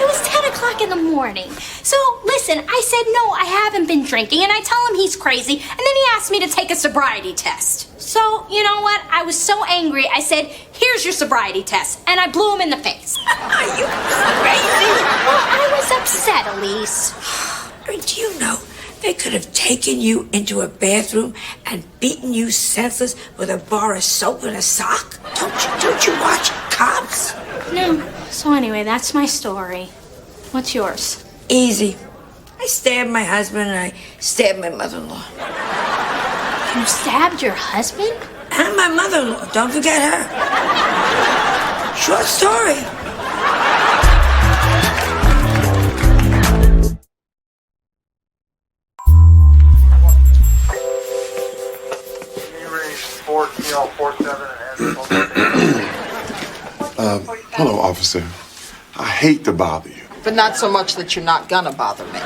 it was 10 o'clock in the morning. So, listen, I said, no, I haven't been drinking, and I tell him he's crazy, and then he asked me to take a sobriety test. So, you know what? I was so angry, I said, here's your sobriety test, and I blew him in the face. Are you crazy? Well, I was upset, Elise. Do you know they could have taken you into a bathroom and beaten you senseless with a bar of soap and a sock? Don't you watch Cops? No. So anyway, that's my story. What's yours? Easy. I stabbed my husband and I stabbed my mother-in-law. You stabbed your husband? And my mother-in-law. Don't forget her. Short story. Hello, officer. I hate to bother you. But not so much that you're not gonna bother me.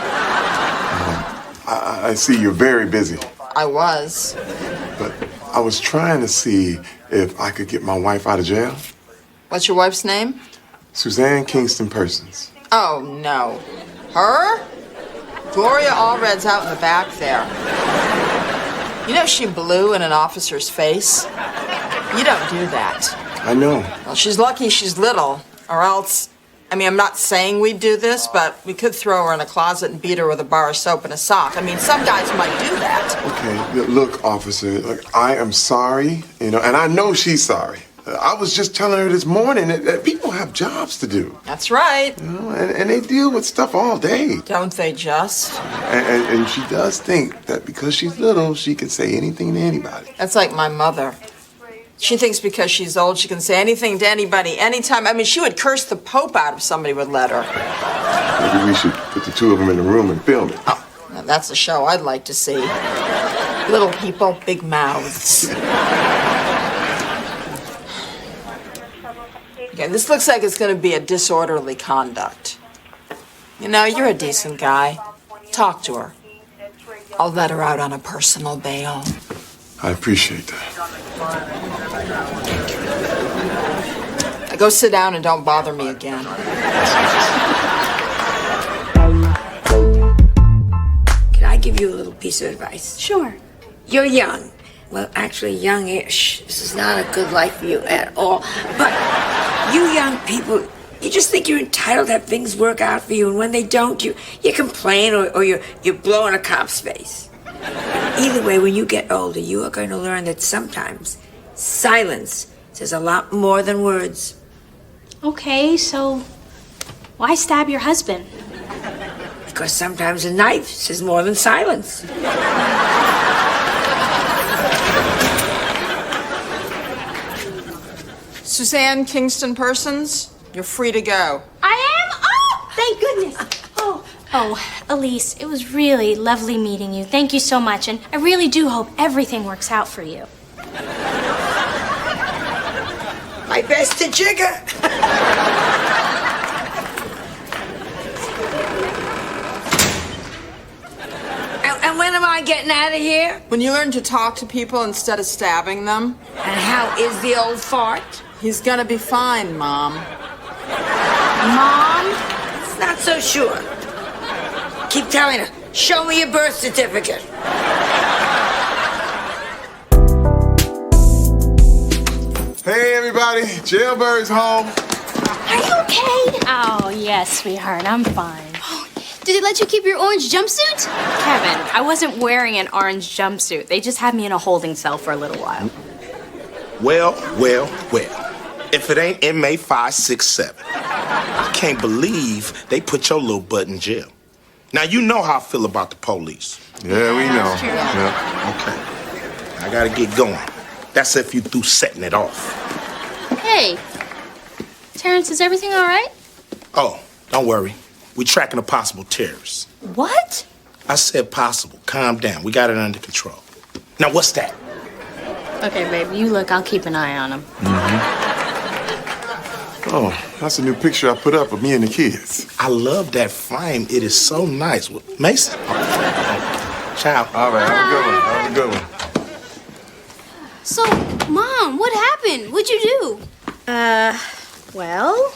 I see you're very busy, I was. but I was trying to see if I could get my wife out of jail. What's your wife's name? Suzanne Kingston Persons. Oh, no. Her? Gloria Allred's out in the back there. You know she blew in an officer's face? You don't do that. I know. Well, she's lucky she's little, or else, I mean, I'm not saying we'd do this, but we could throw her in a closet and beat her with a bar of soap and a sock. I mean, some guys might do that. Okay, look, officer, look, I am sorry, and I know she's sorry. I was just telling her this morning that people have jobs to do. That's right. And they deal with stuff all day. Don't they just? And she does think that because she's little, she can say anything to anybody. That's like my mother. She thinks because she's old, she can say anything to anybody, anytime. I mean, she would curse the Pope out if somebody would let her. Maybe we should put the two of them in the room and film it. Oh, now that's a show I'd like to see. Little people, big mouths. Okay, this looks like it's going to be a disorderly conduct. You know, you're a decent guy. Talk to her. I'll let her out on a personal bail. I appreciate that. Now go sit down and don't bother me again. Can I give you a little piece of advice? Sure. You're young. Well, actually, youngish. This is not a good life for you at all. But you young people, you just think you're entitled to have things work out for you, and when they don't, you complain or you're blowing a cop's face. Either way, when you get older, you are going to learn that sometimes silence says a lot more than words. Okay, so why stab your husband? Because sometimes a knife says more than silence. Suzanne Kingston Persons, you're free to go. I am? Oh, thank goodness. Oh, Elise, it was really lovely meeting you. Thank you so much, and I really do hope everything works out for you. My best to Jigger. And when am I getting out of here? When you learn to talk to people instead of stabbing them. And how is the old fart? He's gonna be fine, Mom. Mom? It's not so sure. Keep telling her, show me your birth certificate. Hey, everybody. Jailbird's home. Are you okay? Oh, yes, sweetheart, I'm fine. Did they let you keep your orange jumpsuit? Kevin, I wasn't wearing an orange jumpsuit. They just had me in a holding cell for a little while. Well. If it ain't inmate 567, I can't believe they put your little butt in jail. Now, you know how I feel about the police. Yeah, we know. Yeah. Okay. I gotta get going. That's if you through setting it off. Hey, Terrence, is everything all right? Oh, don't worry. We're tracking a possible terrorist. What? I said possible. Calm down. We got it under control. Now, what's that? Okay, babe, you look. I'll keep an eye on him. Oh, that's a new picture I put up of me and the kids. I love that frame. It is so nice. Mason? Ciao. All right, have a good one. Have a good one. So, Mom, what happened? What'd you do? Well,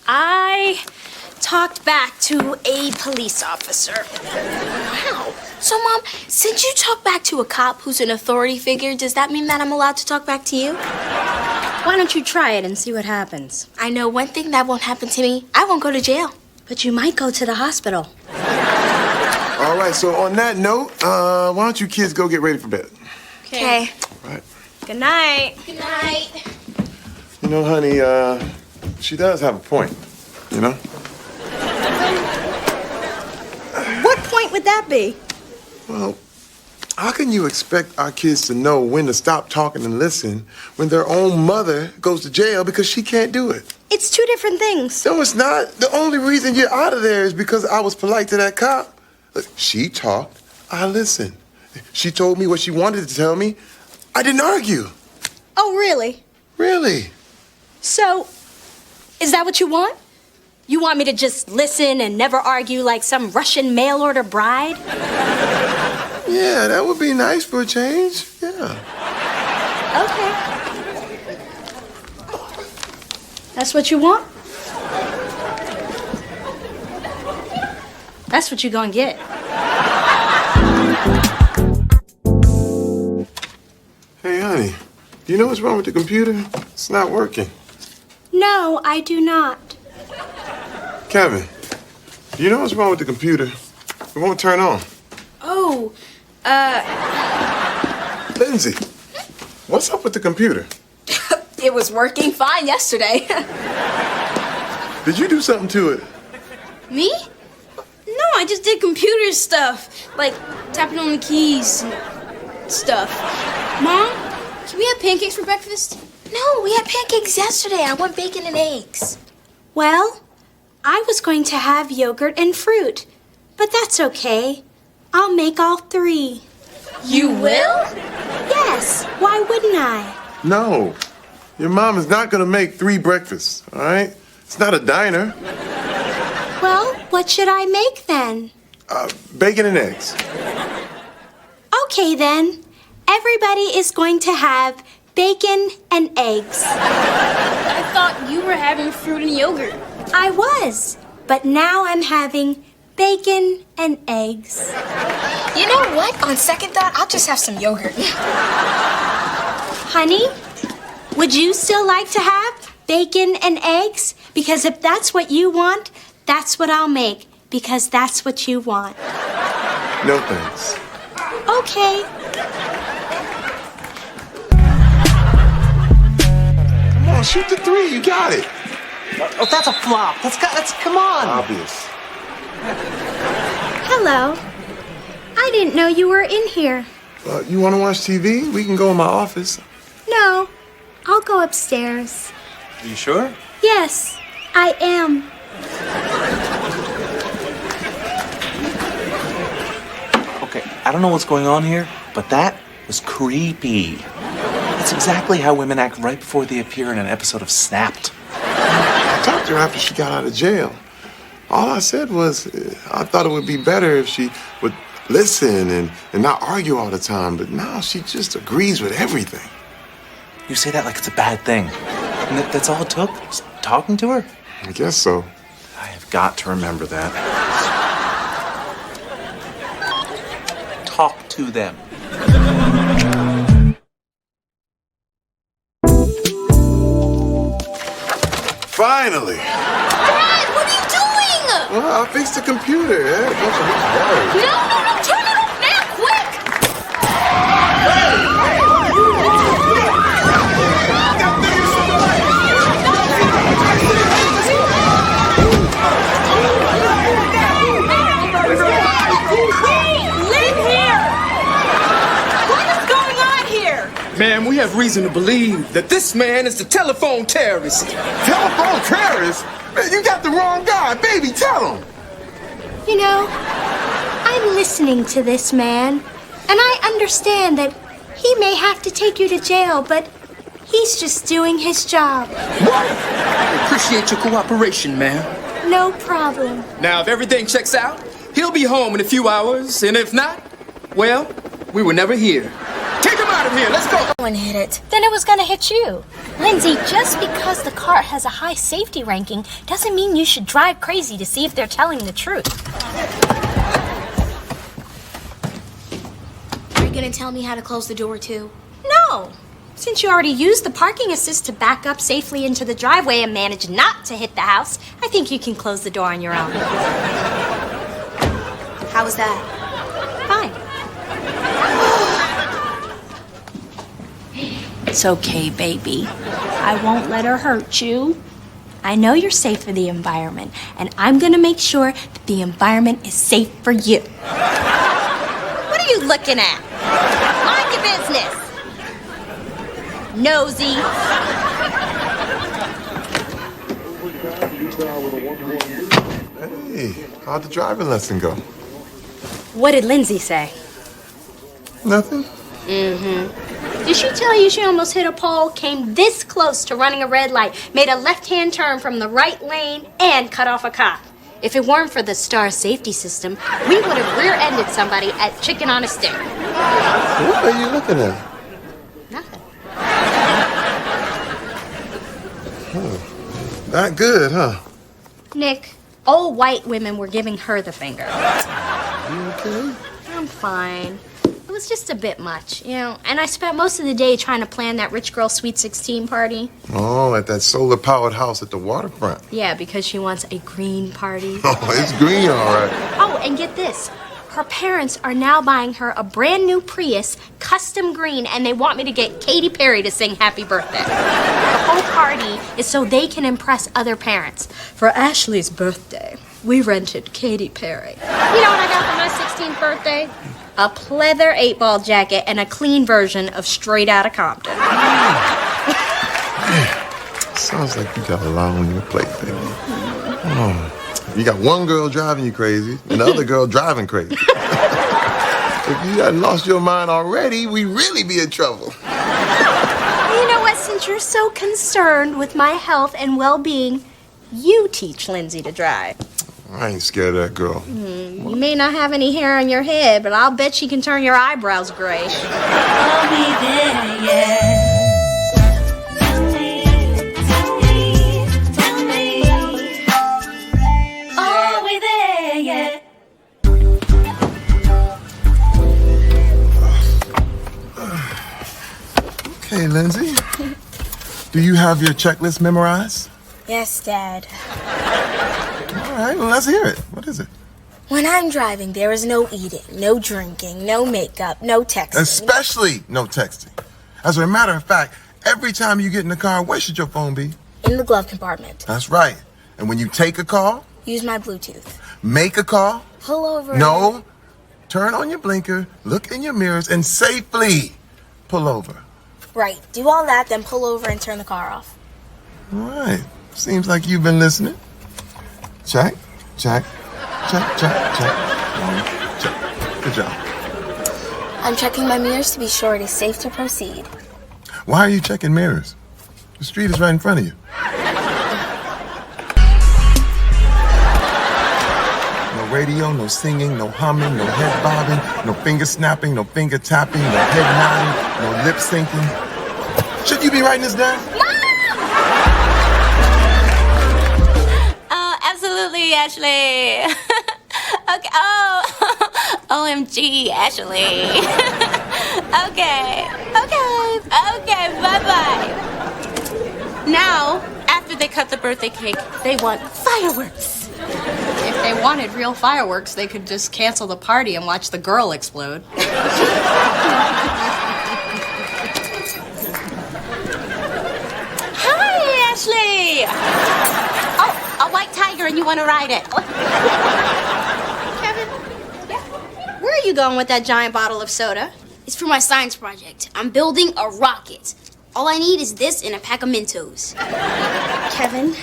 I talked back to a police officer. Wow. So, Mom, since you talk back to a cop who's an authority figure, does that mean that I'm allowed to talk back to you? Why don't you try it and see what happens? I know one thing that won't happen to me. I won't go to jail. But you might go to the hospital. All right, so on that note, why don't you kids go get ready for bed? Okay. All right. Good night. Good night. You know, honey, she does have a point, you know? What point would that be? Well, how can you expect our kids to know when to stop talking and listen when their own mother goes to jail because she can't do it? It's two different things. No, it's not. The only reason you're out of there is because I was polite to that cop. Look, she talked, I listened. She told me what she wanted to tell me, I didn't argue. Oh, really? Really? So, is that what you want? You want me to just listen and never argue like some Russian mail order bride? Yeah, that would be nice for a change. Yeah. Okay. That's what you want? That's what you're gonna get. Hey, honey, do you know what's wrong with the computer? It's not working. No, I do not. Kevin, do you know what's wrong with the computer? It won't turn on. Oh, Lindsay, what's up with the computer? It was working fine yesterday. Did you do something to it? Me? No, I just did computer stuff. Like tapping on the keys and stuff. Mom, can we have pancakes for breakfast? No, we had pancakes yesterday. I want bacon and eggs. well, I was going to have yogurt and fruit, but that's okay. I'll make all three. You will? Yes, why wouldn't I? No. Your mom is not gonna make 3 breakfasts, all right? It's not a diner. Well, what should I make then? Bacon and eggs. Okay then. Everybody is going to have bacon and eggs. I thought you were having fruit and yogurt. I was, but now I'm having bacon and eggs. You know what? On second thought, I'll just have some yogurt. Honey, would you still like to have bacon and eggs? Because if that's what you want, that's what I'll make. Because that's what you want. No thanks. Okay. Come on, shoot the 3. You got it. Oh, that's a flop. That's come on. Obvious. Hello. I didn't know you were in here. You want to watch TV? We can go in my office. No, I'll go upstairs. Are you sure? Yes, I am. Okay, I don't know what's going on here, but that was creepy. That's exactly how women act right before they appear in an episode of Snapped. I talked to her after she got out of jail. All I said was I thought it would be better if she would listen and not argue all the time, but now she just agrees with everything. You say that like it's a bad thing. And that's all it took? Just talking to her? I guess so. I have got to remember that. Talk to them. Finally! Dad, what are you doing? Well, I fixed the computer. Yeah? No, turn it off now, quick! Man, we have reason to believe that this man is the telephone terrorist. Telephone terrorist? Man, you got the wrong guy. Baby, tell him. You know, I'm listening to this man, and I understand that he may have to take you to jail, but he's just doing his job. What? I appreciate your cooperation, man. No problem. Now, if everything checks out, he'll be home in a few hours, and if not, well, we were never here. Take him out of here. Let's go. One hit it. Then it was gonna hit you. Lindsay, just because the car has a high safety ranking doesn't mean you should drive crazy to see if they're telling the truth. Are you gonna tell me how to close the door too? No. Since you already used the parking assist to back up safely into the driveway and managed not to hit the house, I think you can close the door on your own. How was that? Fine. It's okay, baby. I won't let her hurt you. I know you're safe for the environment, and I'm gonna make sure that the environment is safe for you. What are you looking at? Mind your business. Nosy. Hey, how'd the driving lesson go? What did Lindsay say? Nothing. Mm-hmm. Did she tell you she almost hit a pole, came this close to running a red light, made a left-hand turn from the right lane, and cut off a cop? If it weren't for the STAR safety system, we would have rear-ended somebody at Chicken on a Stick. What are you looking at? Nothing. Not good, huh? Nick, old white women were giving her the finger. You okay? I'm fine. It was just a bit much, you know, and I spent most of the day trying to plan that rich girl Sweet 16 party. Oh, at that solar-powered house at the waterfront. Yeah, because she wants a green party. Oh, it's green, all right. Oh, and get this. Her parents are now buying her a brand new Prius, custom green, and they want me to get Katy Perry to sing Happy Birthday. The whole party is so they can impress other parents. For Ashley's birthday, we rented Katy Perry. You know what I got for my 16th birthday? A pleather 8-ball jacket and a clean version of Straight Outta Compton. Sounds like you got a lot on your plate, baby. Oh, you got one girl driving you crazy and the other girl driving crazy. If you hadn't lost your mind already, we'd really be in trouble. You know what? Since you're so concerned with my health and well-being, you teach Lindsay to drive. I ain't scared of that girl. You may not have any hair on your head, but I'll bet she can turn your eyebrows gray. I'll be there, yeah. Are we there yet? Okay, Lindsay. Do you have your checklist memorized? Yes, Dad. All right, well, let's hear it. What is it? When I'm driving, there is no eating, no drinking, no makeup, no texting. Especially no texting. As a matter of fact, every time you get in the car, where should your phone be? In the glove compartment. That's right. And when you take a call, Use my Bluetooth. make a call, Pull over. no, turn on your blinker, look in your mirrors, and safely pull over. Right. Do all that, then pull over and turn the car off. All right. Seems like you've been listening. Check, check, check, check, check, check. Good job. I'm checking my mirrors to be sure it is safe to proceed. Why are you checking mirrors? The street is right in front of you. No radio, no singing, no humming, no head bobbing, no finger snapping, no finger tapping, no head nodding, no lip syncing. Should you be writing this down? Absolutely, Ashley. Okay. Oh, OMG, Ashley. Okay. Bye-bye. Now, after they cut the birthday cake, they want fireworks. If they wanted real fireworks, they could just cancel the party and watch the girl explode. Hi, Ashley. Oh, a white tiger, and you want to ride it? Kevin, where are you going with that giant bottle of soda? It's for my science project. I'm building a rocket. All I need is this and a pack of Mentos. Kevin,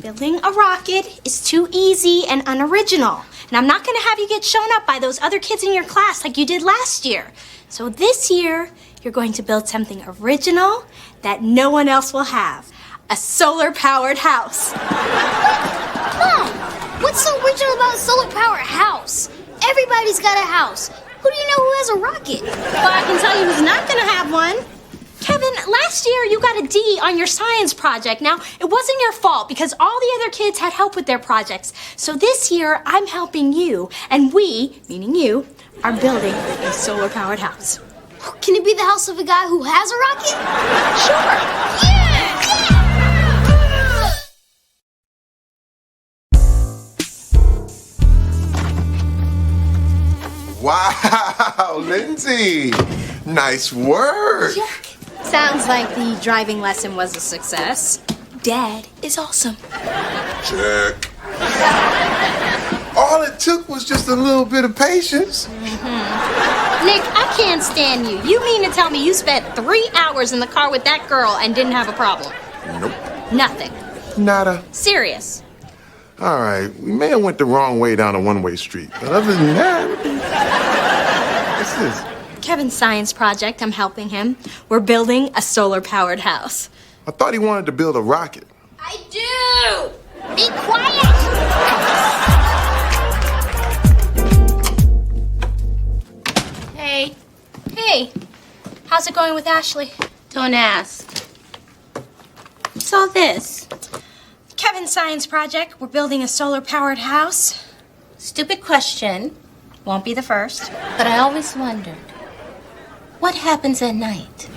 building a rocket is too easy and unoriginal. And I'm not going to have you get shown up by those other kids in your class like you did last year. So this year, you're going to build something original that no one else will have. A solar-powered house. Mom, what's so original about a solar-powered house? Everybody's got a house. Who do you know who has a rocket? Well, I can tell you who's not going to have one. Kevin, last year you got a D on your science project. Now, it wasn't your fault because all the other kids had help with their projects. So this year, I'm helping you, and we, meaning you, are building a solar-powered house. Can it be the house of a guy who has a rocket? Sure. Wow, Lindsay. Nice work. Sounds like the driving lesson was a success. Dad is awesome. Check. All it took was just a little bit of patience. Nick, I can't stand you. You mean to tell me you spent 3 hours in the car with that girl and didn't have a problem? Nope. Nothing. Nada. Serious. All right, we may have went the wrong way down a one-way street, but other than that, what's this? Kevin's science project. I'm helping him. We're building a solar-powered house. I thought he wanted to build a rocket. I do! Be quiet! Hey, Hey, how's it going with Ashley? don't ask. What's all this? Kevin's science project. We're building a solar-powered house. Stupid question, Won't be the first. but I always wondered, what happens at night?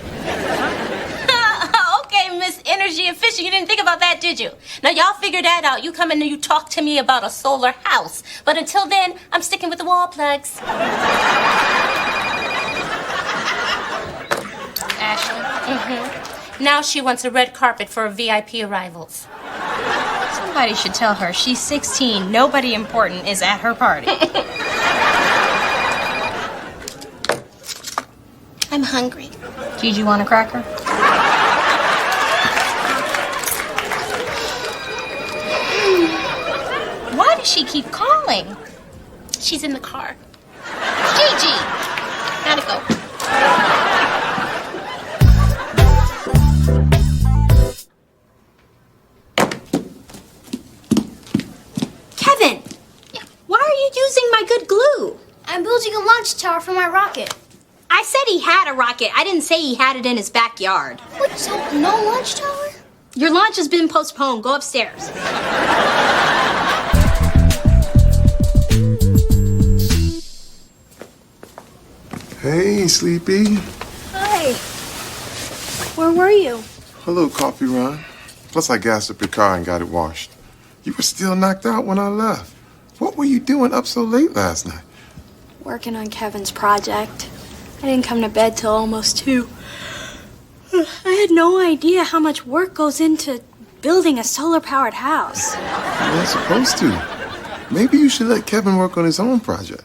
Okay, Miss Energy Efficient, you didn't think about that, did you? Now, y'all figure that out. You come in and you talk to me about a solar house. But until then, I'm sticking with the wall plugs. Ashley? Mm-hmm. Now she wants a red carpet for VIP arrivals. Somebody should tell her she's 16. Nobody important is at her party. I'm hungry. Gigi, want a cracker? Why does she keep calling? She's in the car. Gigi! Gotta go. Kevin! Why are you using my good glue? I'm building a launch tower for my rocket. I said he had a rocket. I didn't say he had it in his backyard. What, so no launch tower? Your launch has been postponed. Go upstairs. Hey, Sleepy. Hi. Where were you? A little coffee run. Plus, I gassed up your car and got it washed. You were still knocked out when I left. What were you doing up so late last night? Working on Kevin's project. I didn't come to bed till almost 2. I had no idea how much work goes into building a solar-powered house. You weren't supposed to. Maybe you should let Kevin work on his own project.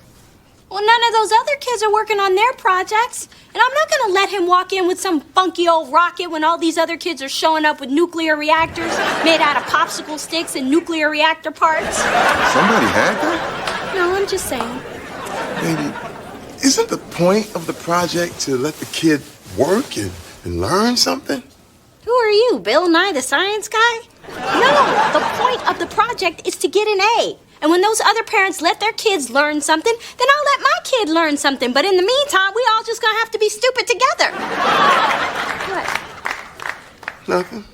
Well, none of those other kids are working on their projects. And I'm not going to let him walk in with some funky old rocket when all these other kids are showing up with nuclear reactors made out of popsicle sticks and nuclear reactor parts. Somebody had that? No, I'm just saying. Baby, isn't the point of the project to let the kid work and learn something? Who are you, Bill Nye the Science Guy? No, the point of the project is to get an A. And when those other parents let their kids learn something, then I'll let my kid learn something. But in the meantime, we all just gonna have to be stupid together. What? Nothing.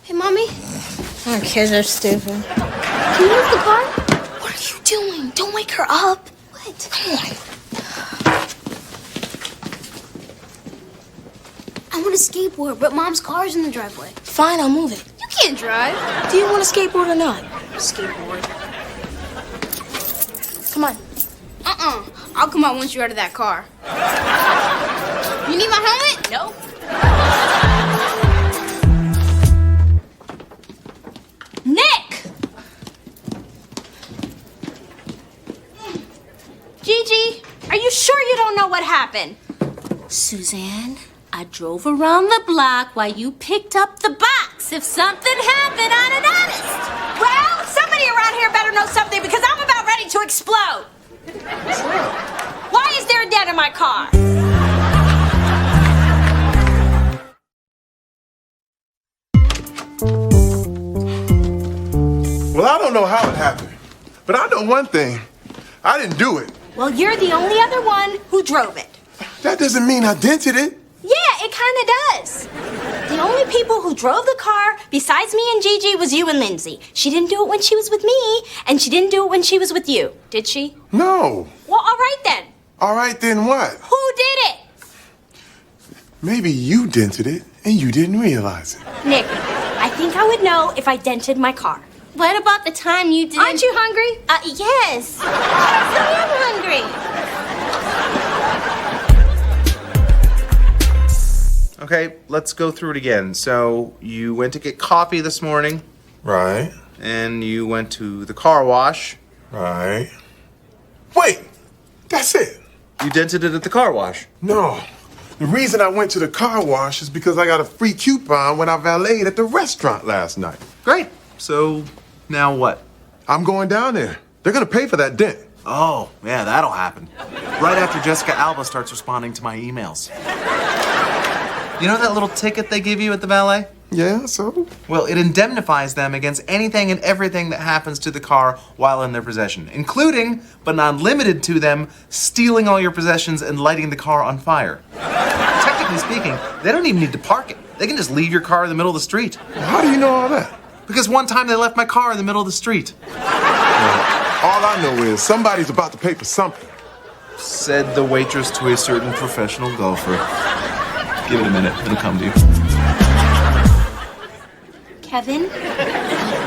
Hey, Mommy? Our kids are stupid. Can you move the car? What are you doing? Don't wake her up. What? Come on. I want a skateboard, but Mom's car's in the driveway. Fine, I'll move it. You can't drive. Do you want a skateboard or not? Skateboard. Come on. I'll come out once you're out of that car. You need my helmet? No. Nick! Gigi, are you sure you don't know what happened? Suzanne, I drove around the block while you picked up the box. If something happened, I'd have noticed. Well, somebody around here better know something because I'm about ready to explode. Why is there a dent in my car? Well, I don't know how it happened, but I know one thing. I didn't do it. Well, you're the only other one who drove it. That doesn't mean I dented it. Yeah, it kind of does. The only people who drove the car besides me and Gigi was you and Lindsay. She didn't do it when she was with me, and she didn't do it when she was with you, did she? No. Well, all right then. All right, then what? Who did it? Maybe you dented it and you didn't realize it. Nick, I think I would know if I dented my car. What about the time you did? Aren't you hungry? Yes. I am hungry. Okay, let's go through it again. So you went to get coffee this morning. Right. And you went to the car wash. Right. Wait, that's it. You dented it at the car wash. No. The reason I went to the car wash is because I got a free coupon when I valeted at the restaurant last night. Great. So, now what? I'm going down there. They're gonna pay for that dent. Oh, yeah, that'll happen. Right after Jessica Alba starts responding to my emails. You know that little ticket they give you at the valet? Yeah, so? Well, it indemnifies them against anything and everything that happens to the car while in their possession, including, but not limited to them, stealing all your possessions and lighting the car on fire. Technically speaking, they don't even need to park it. They can just leave your car in the middle of the street. How do you know all that? Because one time they left my car in the middle of the street. All I know is somebody's about to pay for something. Said the waitress to a certain professional golfer. Give it a minute, it'll come to you. Kevin, be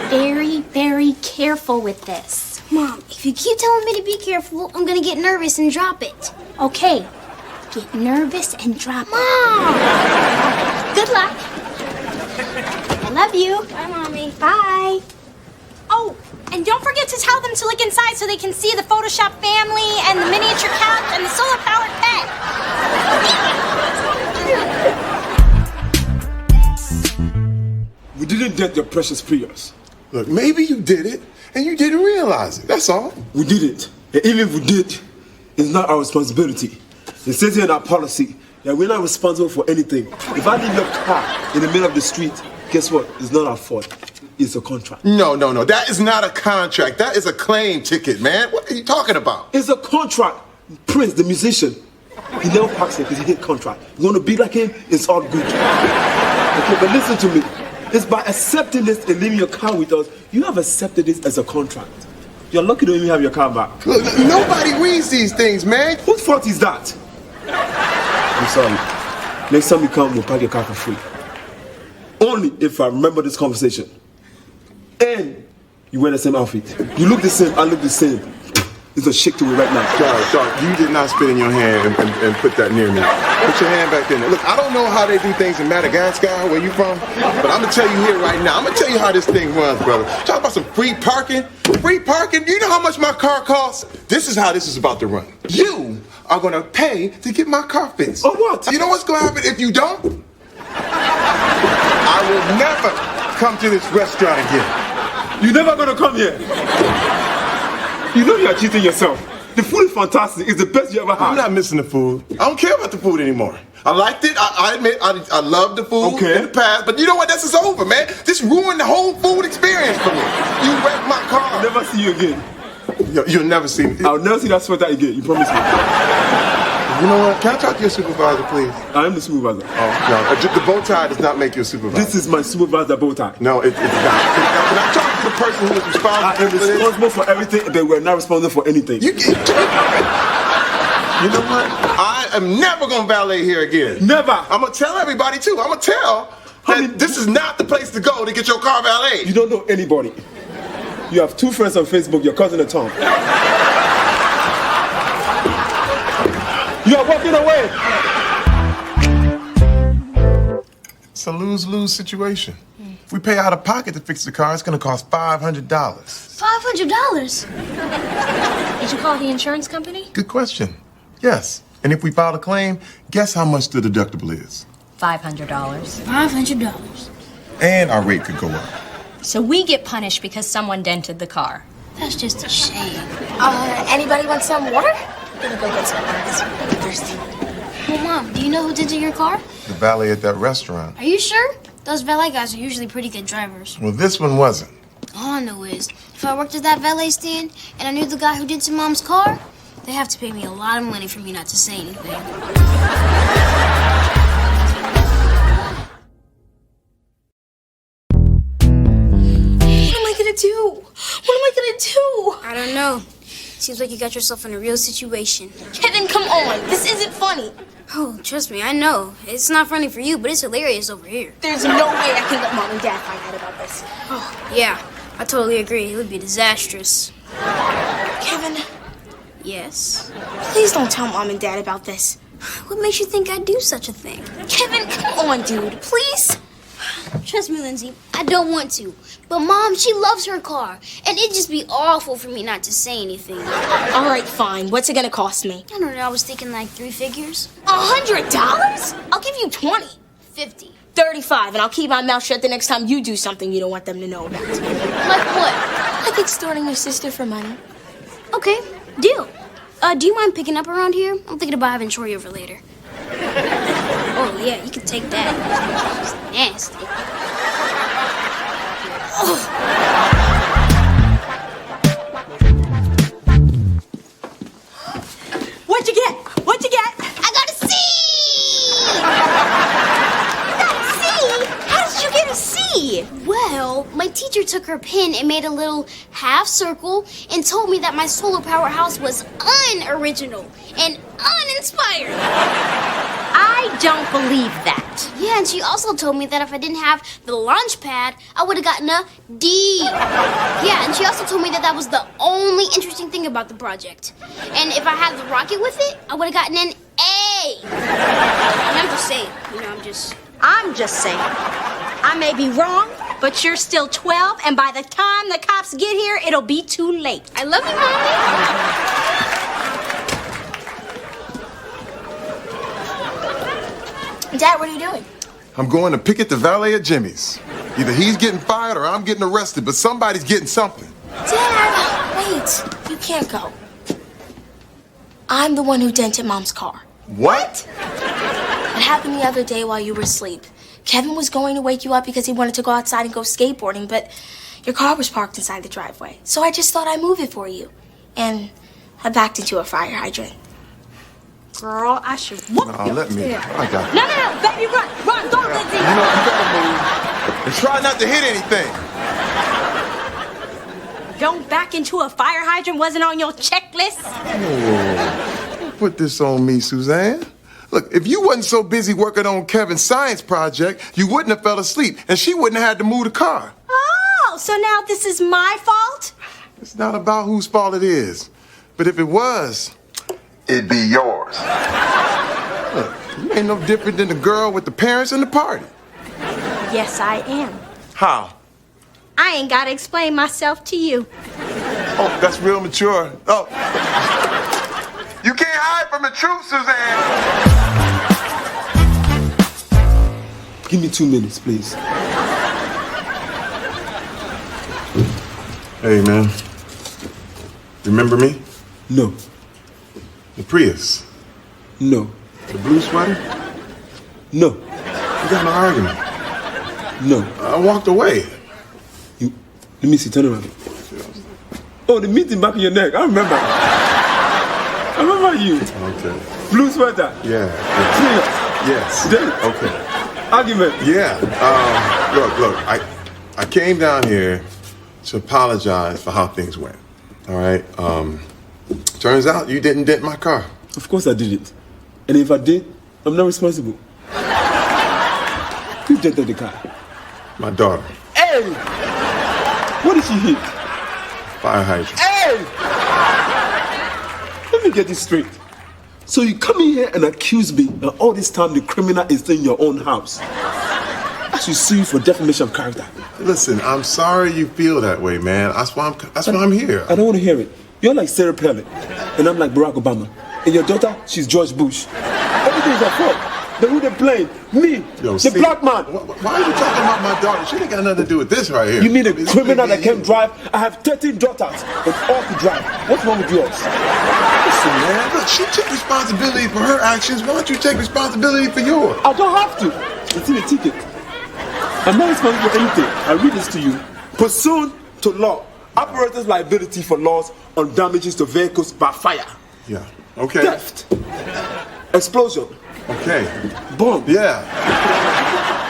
very, very careful with this. Mom, if you keep telling me to be careful, I'm gonna get nervous and drop it. Okay, get nervous and drop Mom! it. Good luck. I love you. Bye, Mommy. Bye. Oh, and don't forget to tell them to look inside so they can see the Photoshop family and the miniature couch and the solar-powered bed. We didn't get your precious Prius. Look, maybe you did it and you didn't realize it. That's all. We did it. And even if we did, it's not our responsibility. It says here in our policy that we're not responsible for anything. If I leave your car in the middle of the street, guess what? It's not our fault. It's a contract. No. That is not a contract. That is a claim ticket, man. What are you talking about? It's a contract. Prince, the musician, he never parks it because he hit contract. You want to be like him? It's all good. Okay, but listen to me. It's by accepting this and leaving your car with us, you have accepted this as a contract. You're lucky to even have your car back. Look, nobody reads these things, man. Whose fault is that? I'm sorry. Next time you come, we'll park your car for free. Only if I remember this conversation. And you wear the same outfit. You look the same, I look the same. It's a shake to me right now. Dog, you did not spit in your hand and put that near me. Put your hand back in there. Look, I don't know how they do things in Madagascar, where you from, but I'm gonna tell you here right now. I'm gonna tell you how this thing runs, brother. Talk about some free parking. Free parking? You know how much my car costs? This is how this is about to run. You are gonna pay to get my car fixed. Oh, what? You know what's gonna happen if you don't? I will never come to this restaurant again. You're never gonna come here. You know you're cheating yourself. The food is fantastic. It's the best you ever had. I'm not missing the food. I don't care about the food anymore. I liked it. I admit I loved the food in the past. But you know what? This is over, man. This ruined the whole food experience for me. You wrecked my car. I'll never see you again. You'll never see me. I'll never see that sweater again. You promise me. You know what? Can I talk to your supervisor, please? I am the supervisor. Oh, no. The bow tie does not make you a supervisor. This is my supervisor bow tie. No, it's not. Can I talk to the person who is responsible I am responsible for everything, but we're not responsible for anything. You know what? I am never going to valet here again. Never. I'm going to tell everybody, too. I'm going to tell that this is not the place to go to get your car valeted. You don't know anybody. You have 2 friends on Facebook, your cousin and Tom. You are walking away. It's a lose-lose situation. If we pay out of pocket to fix the car, it's going to cost $500. $500? Did you call the insurance company? Good question. Yes. And if we file a claim, guess how much the deductible is? $500. $500. And our rate could go up. So we get punished because someone dented the car. That's just a shame. Anybody want some water? I'm gonna go get some water. I'm thirsty. Well, Mom, do you know who dented your car? The valet at that restaurant. Are you sure? Those valet guys are usually pretty good drivers. Well, this one wasn't. All I know is, if I worked at that valet stand and I knew the guy who dented Mom's car, they have to pay me a lot of money for me not to say anything. What am I gonna do? What am I gonna do? I don't know. Seems like you got yourself in a real situation. Kevin, come on. This isn't funny. Oh, trust me, I know. It's not funny for you, but it's hilarious over here. There's no way I can let Mom and Dad find out about this. Oh, yeah, I totally agree. It would be disastrous. Kevin, Yes? please don't tell Mom and Dad about this. What makes you think I'd do such a thing? Kevin, come on, dude. Please. Trust me, Lindsay, I don't want to. But Mom, she loves her car. And it'd just be awful for me not to say anything. All right, fine. What's it gonna cost me? I don't know, I was thinking like 3 figures. $100? I'll give you 20. 50. 35, and I'll keep my mouth shut the next time you do something you don't want them to know about. Like what? Like extorting your sister for money. Okay, deal. Do you mind picking up around here? I'm thinking about having Troy over later. Oh, yeah, you can take that. She's nasty. What'd you get? What'd you get? I got a C! How did you get a C? Well, my teacher took her pen and made a little half circle and told me that my solar powerhouse was unoriginal and uninspired. I don't believe that. Yeah, and she also told me that if I didn't have the launch pad, I would have gotten a D. Yeah, and she also told me that that was the only interesting thing about the project. And if I had the rocket with it, I would have gotten an A. And I'm just saying, I'm just saying. I may be wrong, but you're still 12, and by the time the cops get here, it'll be too late. I love you, Mommy. Dad, what are you doing? I'm going to picket the valet at Jimmy's. Either he's getting fired or I'm getting arrested, but somebody's getting something. Dad, wait. You can't go. I'm the one who dented Mom's car. What? It happened the other day while you were asleep. Kevin was going to wake you up because he wanted to go outside and go skateboarding, but your car was parked inside the driveway. So I just thought I'd move it for you. And I backed into a fire hydrant. Girl, I should whoop No, you. let me. Yeah. I got it. No, baby, run, go, Lindsay. You know, you gotta move. And try not to hit anything. Don't back into a fire hydrant wasn't on your checklist. Oh, don't put this on me, Suzanne. Look, if you wasn't so busy working on Kevin's science project, you wouldn't have fell asleep, and she wouldn't have had to move the car. Oh, so now this is my fault? It's not about whose fault it is. But if it was, it'd be yours. Look, you ain't no different than the girl with the parents and the party. Yes, I am. How? I ain't gotta explain myself to you. Oh, that's real mature. Oh. You can't hide from the truth, Suzanne. Give me 2 minutes, please. Hey, man. Remember me? No. The Prius? No. The blue sweater? No. We got in an argument. No. I walked away. Let me see, turn around. Oh, the meeting back in your neck. I remember. I remember you. Okay. Blue sweater. Yeah. Serious. Yes. Then, Okay. argument. Yeah. Look. I came down here to apologize for how things went. All right. Turns out you didn't dent my car. Of course I did it. And if I did, I'm not responsible. Who dented the car? My daughter. Hey! What did she hit? Fire hydrant. Hey! Let me get this straight. So you come in here and accuse me, and all this time the criminal is in your own house. I should sue you for defamation of character. Listen, I'm sorry you feel that way, man. That's why I'm here. I don't want to hear it. You're like Sarah Palin, and I'm like Barack Obama. And your daughter, she's George Bush. Everything is her fault. Then who they blame? Me, the black man. Why are you talking about my daughter? She ain't got nothing to do with this right here. You mean a criminal that can't drive? I have 13 daughters that all can drive. What's wrong with yours? Listen, man. Look, she took responsibility for her actions. Why don't you take responsibility for yours? I don't have to. It's in the ticket. I'm not responsible for anything. I read this to you. Pursuant to law, apparatus liability for loss on damages to vehicles by fire. Yeah. Okay. Theft. Explosion. Okay. Bomb. Yeah.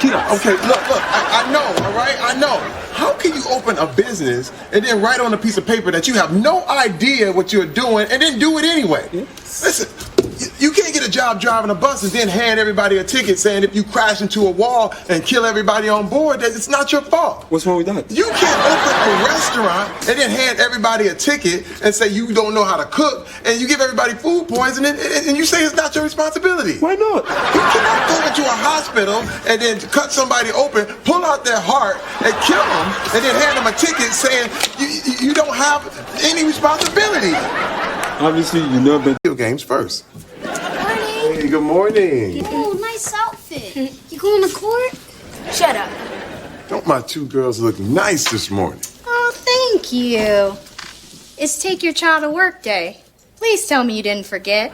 Killers. Okay, look, I know, all right? I know. How can you open a business and then write on a piece of paper that you have no idea what you're doing and then do it anyway? Listen, you can't get a job driving a bus and then hand everybody a ticket saying if you crash into a wall and kill everybody on board, that it's not your fault. What's wrong with that? You can't open a restaurant and then hand everybody a ticket and say you don't know how to cook and you give everybody food poisoning and you say it's not your responsibility. Why not? You cannot go into a hospital and then cut somebody open, pull out their heart and kill them and then hand them a ticket saying you don't have any responsibility. Obviously, you know better. Video games first. Morning. Hey, good morning. Oh, nice outfit. You going to court? Shut up. Don't my two girls look nice this morning? Oh, thank you. It's Take Your Child to Work Day. Please tell me you didn't forget.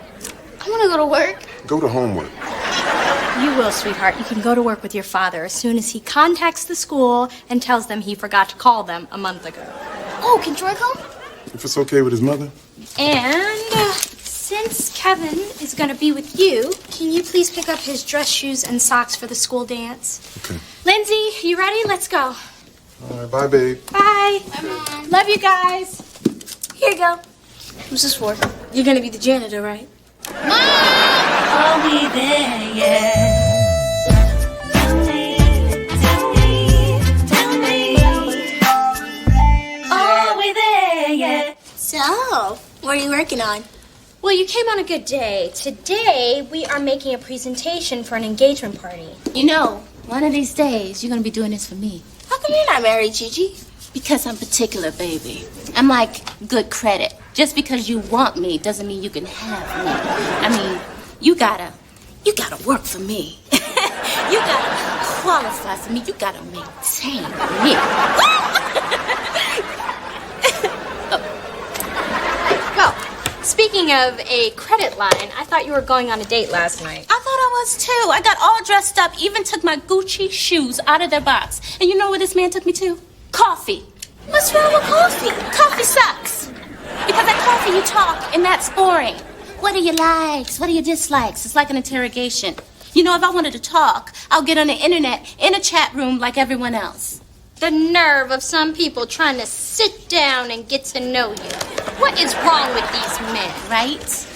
I want to go to work. Go to homework. You will, sweetheart. You can go to work with your father as soon as he contacts the school and tells them he forgot to call them a month ago. Oh, can Troy come? If it's okay with his mother. And since Kevin is going to be with you, can you please pick up his dress shoes and socks for the school dance? Okay. Lindsay, you ready? Let's go. All right, bye, babe. Bye. Bye, Mom. Love you guys. Here you go. Who's this for? You're going to be the janitor, right? Are we there yet? Are we there yet? So, what are you working on? Well, you came on a good day. Today, we are making a presentation for an engagement party. You know, one of these days, you're gonna be doing this for me. How come you're not married, Gigi? Because I'm particular, baby. I'm like good credit. Just because you want me doesn't mean you can have me. I mean, you gotta work for me. You gotta qualify for me. You gotta maintain me. Well, speaking of a credit line, I thought you were going on a date last night. I thought I was too. I got all dressed up, even took my Gucci shoes out of their box. And you know where this man took me to? Coffee. What's wrong with coffee? Coffee sucks. Because at coffee you talk, and that's boring. What are your likes? What are your dislikes? It's like an interrogation. You know, if I wanted to talk, I'll get on the internet in a chat room like everyone else. The nerve of some people trying to sit down and get to know you. What is wrong with these men, right?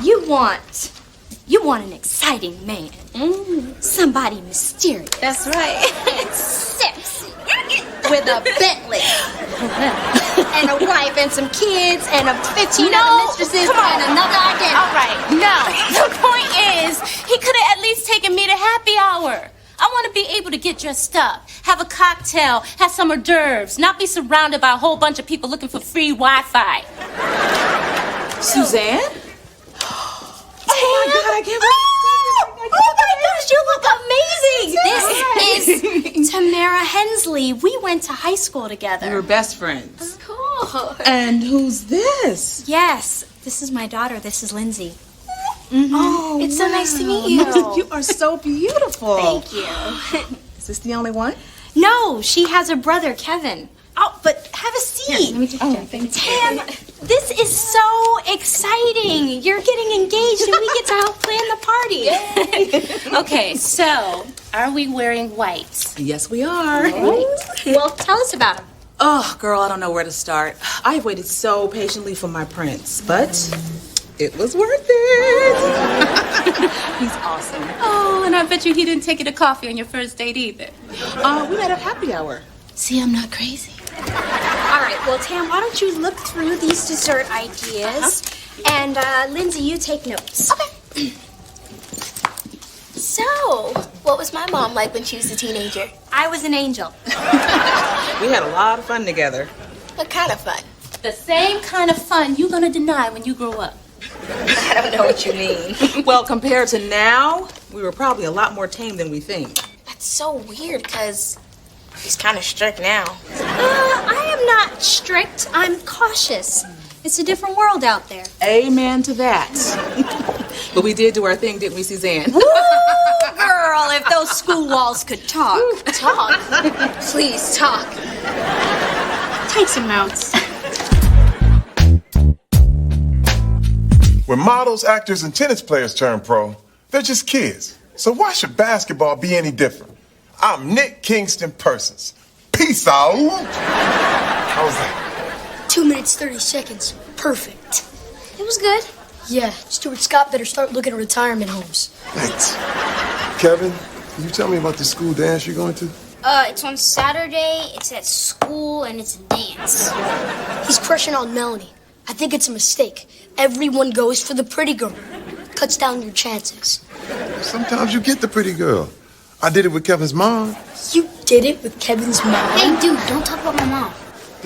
You want an exciting man. Somebody mysterious. That's right. Sexy. With a Bentley. And a wife and some kids and 15 other mistresses and another identity. All right, no. The point is, he could have at least taken me to happy hour. I want to be able to get dressed up, have a cocktail, have some hors d'oeuvres, not be surrounded by a whole bunch of people looking for free Wi-Fi. Suzanne? Oh my God, I can't believe Oh my gosh, you look amazing! This is Tamara Hensley. We went to high school together. We were best friends. Cool. And who's this? Yes, this is my daughter. This is Lindsay. Oh, It's so nice to meet you. You are so beautiful. Thank you. Is this the only one? No, she has a brother, Kevin. Oh, but have a seat. Let me take thank Tam, this is so exciting. You're getting engaged and we get to help plan the party. Okay, so are we wearing white? Yes, we are. Right. Well, tell us about him. Oh, girl, I don't know where to start. I've waited so patiently for my prince, but it was worth it. He's awesome. Oh, and I bet you he didn't take you to coffee on your first date either. We met at happy hour. See, I'm not crazy. All right, well, Tam, why don't you look through these dessert ideas? And, Lindsay, you take notes. Okay. So, what was my mom like when she was a teenager? I was an angel. We had a lot of fun together. What kind of fun? The same kind of fun you're gonna deny when you grow up. I don't know what you mean. Well, compared to now, we were probably a lot more tame than we think. That's so weird, because he's kind of strict now. I am not strict. I'm cautious. It's a different world out there. Amen to that. But we did do our thing, didn't we, Suzanne? Woo, girl, if those school walls could talk. Talk? Please, talk. Take some notes. When models, actors, and tennis players turn pro, they're just kids. So why should basketball be any different? I'm Nick Kingston Persons. Peace out. How was that? 2 minutes, 30 seconds. Perfect. It was good. Yeah, Stuart Scott better start looking at retirement homes. Thanks. Kevin, can you tell me about the school dance you're going to? It's on Saturday, it's at school, and it's a dance. He's crushing on Melanie. I think it's a mistake. Everyone goes for the pretty girl. Cuts down your chances. Sometimes you get the pretty girl. I did it with Kevin's mom. You did it with Kevin's mom? Hey, dude, don't talk about my mom.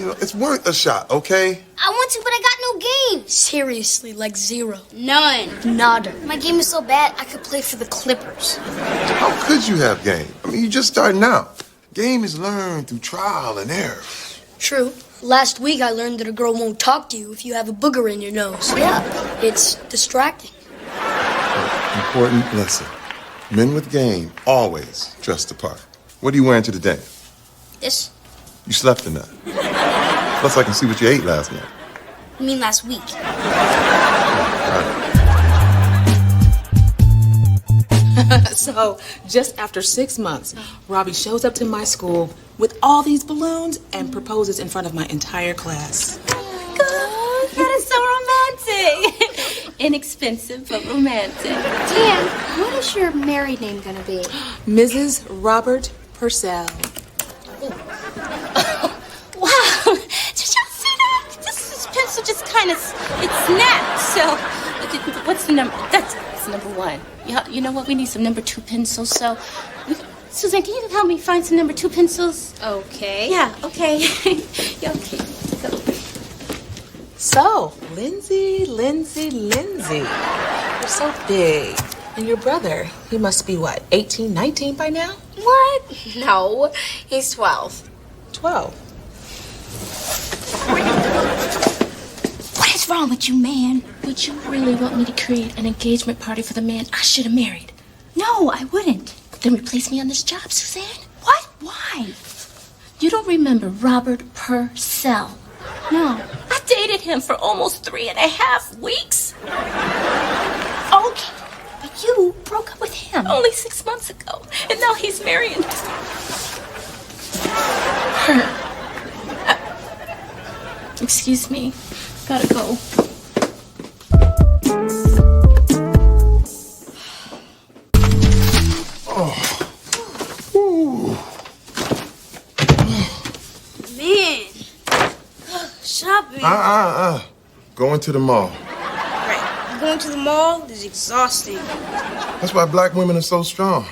You know, it's worth a shot, okay? I want to, but I got no games. Seriously, like zero. None. Nada. My game is so bad, I could play for the Clippers. How could you have game? I mean, you're just starting out. Game is learned through trial and error. True. Last week I learned that a girl won't talk to you if you have a booger in your nose. Yeah. It's distracting. Important lesson. Men with game always dress the part. What are you wearing to the dance? This? You slept in that. Plus, I can see what you ate last night. You mean last week? So, just after 6 months, Robbie shows up to my school with all these balloons and proposes in front of my entire class. God, that is so romantic. Inexpensive, but romantic. Dan, what is your married name gonna be? Mrs. Robert Purcell. Wow, did y'all see that? This pencil just kind of, it snapped. So, what's the number? That's number 1. You know what? We need some number 2 pencils. So, Suzanne, can you help me find some number 2 pencils? Okay. Yeah, okay. Yeah, okay. So. So, Lindsay. You're so big. And your brother, he must be what, 18, 19 by now? What? No, he's 12. 12. What is wrong with you, man? Would you really want me to create an engagement party for the man I should have married? No, I wouldn't. Then replace me on this job, Suzanne. What? Why? You don't remember Robert Purcell? No. I dated him for almost 3.5 weeks. Okay, but you broke up with him. Only 6 months ago. And now he's marrying her. Excuse me. Gotta go. Man. Shopping. Going to the mall. Right. Going to the mall is exhausting. That's why black women are so strong.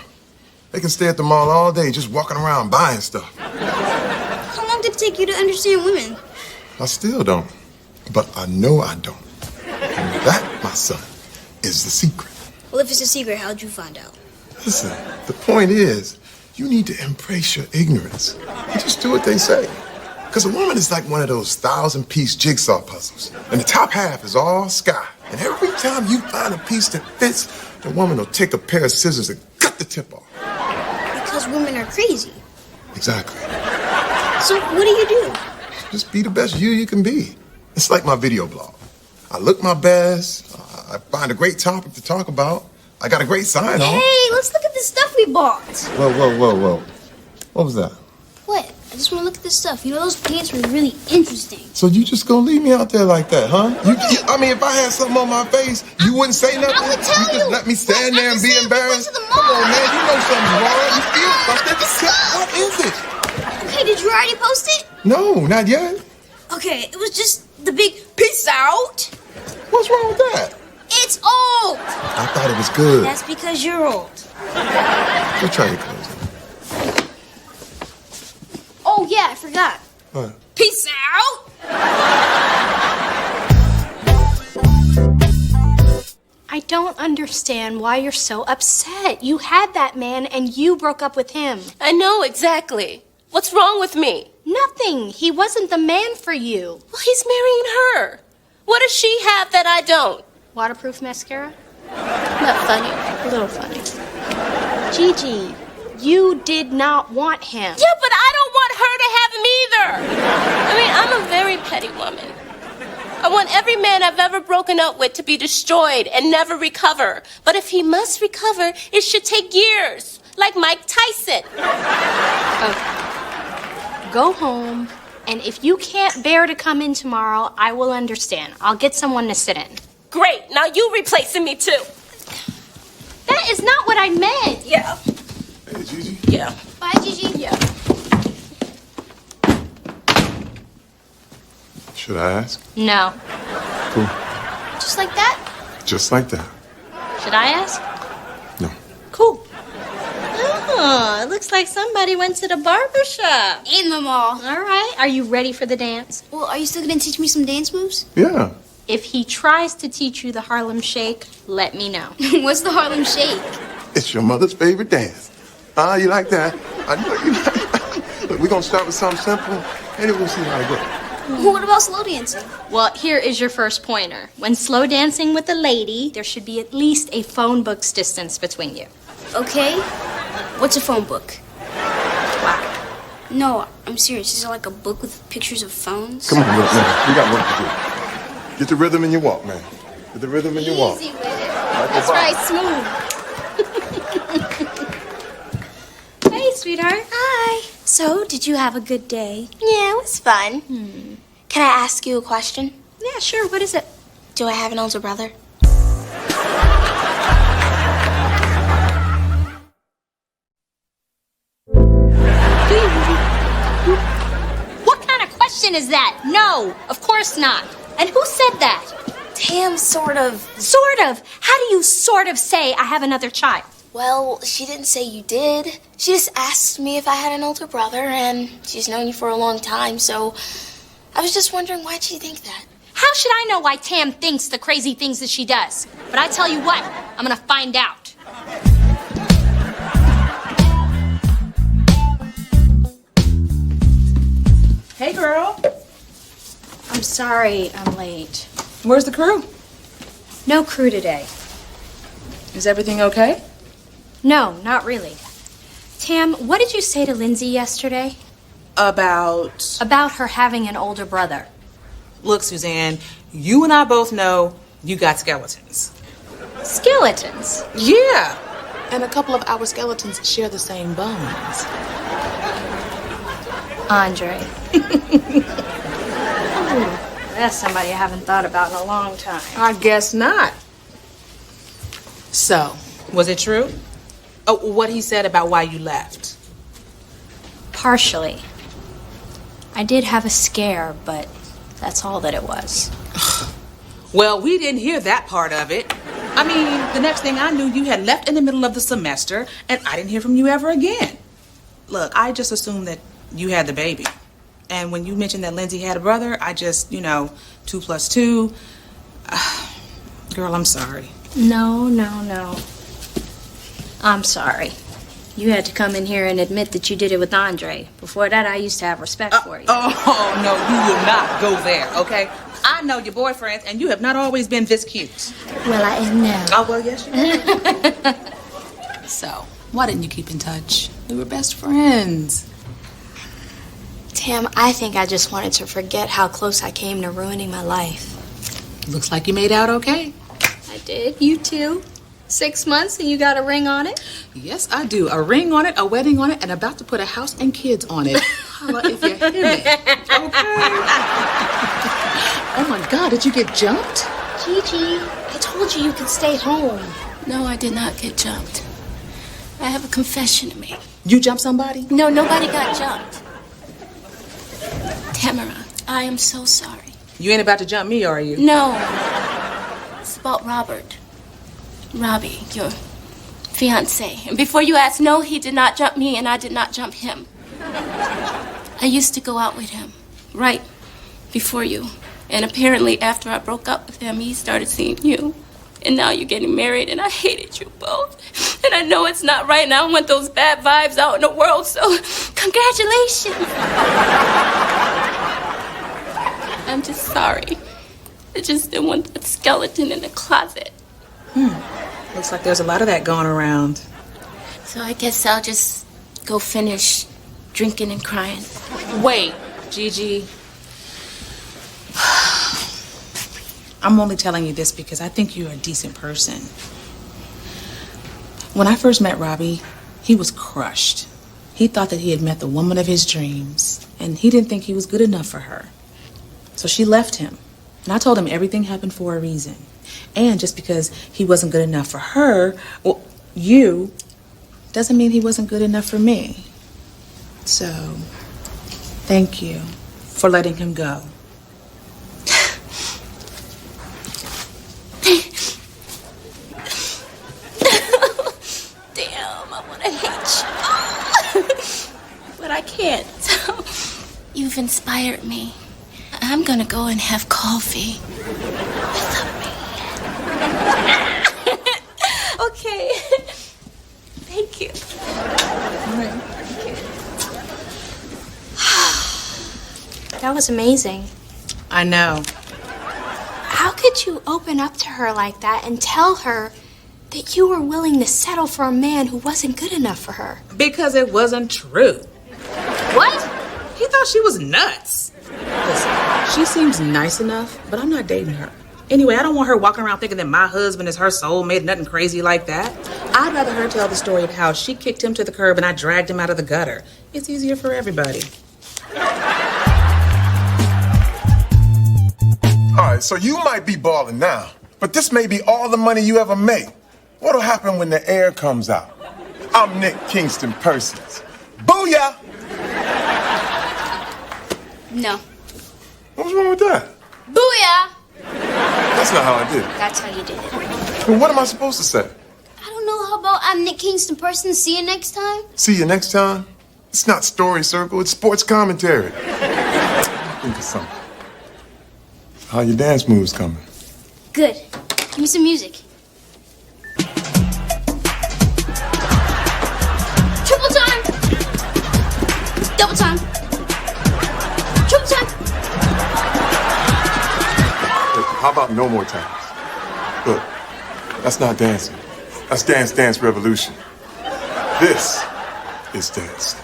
They can stay at the mall all day just walking around buying stuff. How long did it take you to understand women? I still don't. But I know I don't. And that, my son, is the secret. Well, if it's a secret, how'd you find out? Listen, the point is, you need to embrace your ignorance. You just do what they say. Because a woman is like one of those 1,000-piece jigsaw puzzles. And the top half is all sky. And every time you find a piece that fits, the woman will take a pair of scissors and cut the tip off. Because women are crazy. Exactly. So what do you do? Just be the best you can be. It's like my video blog. I look my best. I find a great topic to talk about. I got a great sign on. Hey, let's look at the stuff we bought. Whoa. What was that? What? I just want to look at this stuff. You know, those paints are really interesting. So you just gonna leave me out there like that, huh? I mean, if I had something on my face, you wouldn't say nothing? I would tell you. Just let me stand there and be embarrassed? We went to the Come mall. on, man. You know something's wrong. You feel something. What is it? Okay, did you already post it? No, not yet. Okay, it was just the big peace out. What's wrong with that? It's old. I thought it was good. That's because you're old. Go try your clothes on. Oh, yeah, I forgot. What? Peace out. I don't understand why you're so upset. You had that man and you broke up with him. I know exactly. What's wrong with me? Nothing. He wasn't the man for you. Well, he's marrying her. What does she have that I don't? Waterproof mascara? Not funny. A little funny. Gigi, you did not want him. Yeah, but I don't want her to have him either. I mean, I'm a very petty woman. I want every man I've ever broken up with to be destroyed and never recover. But if he must recover, it should take years, like Mike Tyson. Okay. Go home, and if you can't bear to come in tomorrow, I will understand. I'll get someone to sit in. Great. Now you replacing me too. That is not what I meant. Yeah. Hey, Gigi. Yeah. Bye, Gigi. Yeah. Should I ask? No. Cool. Just like that? Just like that. Should I ask? No. Cool. Oh, Oh, it looks like somebody went to the barber shop. In the mall. All right. Are you ready for the dance? Well, are you still gonna teach me some dance moves? Yeah. If he tries to teach you the Harlem Shake, let me know. What's the Harlem Shake? It's your mother's favorite dance. Ah, you like that? I know you like that. Look, we're gonna start with something simple, and then we'll see how it goes. What about slow dancing? Well, here is your first pointer. When slow dancing with a lady, there should be at least a phone book's distance between you. Okay. What's a phone book? Wow. No, I'm serious. Is it like a book with pictures of phones? Come on, look, man. We got work to do. Get the rhythm in your walk, man. Get the rhythm in your walk. Easy with it. That's right, smooth. Hey, sweetheart. Hi. So, did you have a good day? Yeah, it was fun. Can I ask you a question? Yeah, sure. What is it? Do I have an older brother? What kind of question is that? No, of course not. And who said that? Tam, sort of. Sort of? How do you sort of say I have another child? Well, she didn't say you did. She just asked me if I had an older brother, and she's known you for a long time, so I was just wondering, why'd she think that? How should I know why Tam thinks the crazy things that she does? But I tell you what, I'm gonna find out. Hey, girl. I'm sorry I'm late. Where's the crew? No crew today. Is everything okay? No, not really. Tam, what did you say to Lindsay yesterday? About her having an older brother. Look, Suzanne, you and I both know you got skeletons. Skeletons? Yeah. And a couple of our skeletons share the same bones. Andre. That's somebody I haven't thought about in a long time. I guess not. So, was it true? Oh, what he said about why you left? Partially. I did have a scare, but that's all that it was. Well, we didn't hear that part of it. I mean, the next thing I knew, you had left in the middle of the semester, and I didn't hear from you ever again. Look, I just assumed that you had the baby. And when you mentioned that Lindsay had a brother, I just, 2 + 2. Girl, I'm sorry. No. I'm sorry. You had to come in here and admit that you did it with Andre. Before that, I used to have respect for you. Oh, no, you will not go there, okay? I know your boyfriends, and you have not always been this cute. Well, I am now. Oh, well, yes, you are. So, why didn't you keep in touch? We were best friends. Tam, I think I just wanted to forget how close I came to ruining my life. Looks like you made out okay. I did. You too. 6 months and you got a ring on it? Yes, I do. A ring on it, a wedding on it, and about to put a house and kids on it. Holla if you hear me. Okay. Oh my God, did you get jumped? Gigi, I told you you could stay home. No, I did not get jumped. I have a confession to make. You jumped somebody? No, nobody got jumped. Tamara, I am so sorry. You ain't about to jump me, are you? No. It's about Robert. Robbie, your fiance. And before you ask, no, he did not jump me and I did not jump him. I used to go out with him, right before you. And apparently after I broke up with him, he started seeing you. And now you're getting married and I hated you both. And I know it's not right and I don't want those bad vibes out in the world, so congratulations. I'm just sorry. I just didn't want that skeleton in the closet. Looks like there's a lot of that going around. So I guess I'll just go finish drinking and crying. Wait, Gigi. I'm only telling you this because I think you're a decent person. When I first met Robbie, he was crushed. He thought that he had met the woman of his dreams, and he didn't think he was good enough for her. So she left him. And I told him everything happened for a reason. And just because he wasn't good enough for her, well, you, doesn't mean he wasn't good enough for me. So, thank you for letting him go. Damn, I want to hate you. can't. So, you've inspired me. I'm gonna go and have coffee with a man. Okay. Thank you. That was amazing. I know. How could you open up to her like that and tell her that you were willing to settle for a man who wasn't good enough for her? Because it wasn't true. What? He thought she was nuts. Listen, she seems nice enough, but I'm not dating her. Anyway, I don't want her walking around thinking that my husband is her soulmate, nothing crazy like that. I'd rather her tell the story of how she kicked him to the curb and I dragged him out of the gutter. It's easier for everybody. All right, so you might be balling now, but this may be all the money you ever make. What'll happen when the air comes out? I'm Nick Kingston Persons. Booyah! No. What's wrong with that? Booyah! That's not how I did it. That's how you did it. Well, what am I supposed to say? I don't know. How about I'm Nick Kingston Person? See you next time. See you next time? It's not Story Circle, it's sports commentary. Think of something. How your dance moves coming? Good. Give me some music. Triple time. Double time. Triple time. Hey, how about no more times? Look, that's not dancing. That's Dance Dance Revolution. This is dance.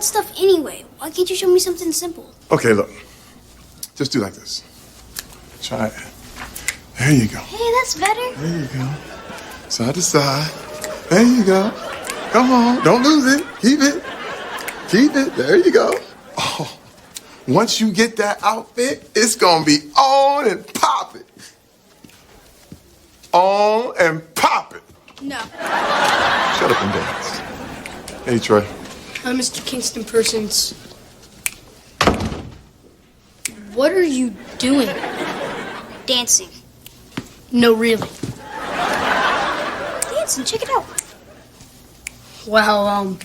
Stuff anyway. Why can't you show me something simple? Okay, look. Just do like this. Try it. There you go. Hey, that's better. There you go. Side to side. There you go. Come on. Don't lose it. Keep it. Keep it. There you go. Oh, once you get that outfit, it's going to be on and pop it. On and pop it. No. Shut up and dance. Hey, Trey. I'm Mr. Kingston Persons. What are you doing? Dancing. No, really. Dancing, check it out. Wow,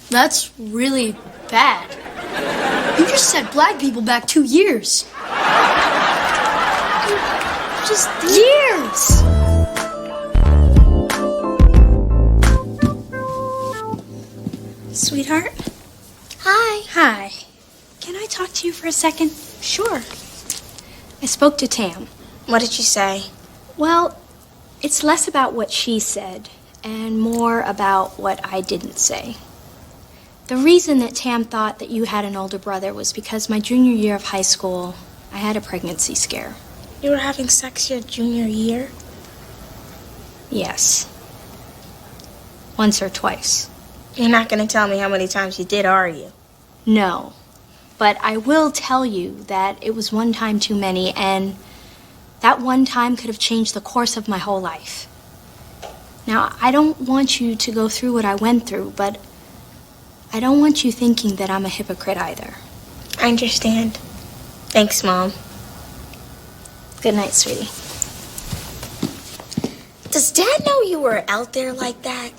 that's really bad. You just set black people back 2 years. Just years! Sweetheart? Hi. Hi. Can I talk to you for a second? Sure. I spoke to Tam. What did you say? Well, it's less about what she said and more about what I didn't say. The reason that Tam thought that you had an older brother was because my junior year of high school, I had a pregnancy scare. You were having sex your junior year? Yes. Once or twice. You're not going to tell me how many times you did, are you? No. But I will tell you that it was one time too many, and that one time could have changed the course of my whole life. Now, I don't want you to go through what I went through, but I don't want you thinking that I'm a hypocrite either. I understand. Thanks, Mom. Good night, sweetie. Does Dad know you were out there like that?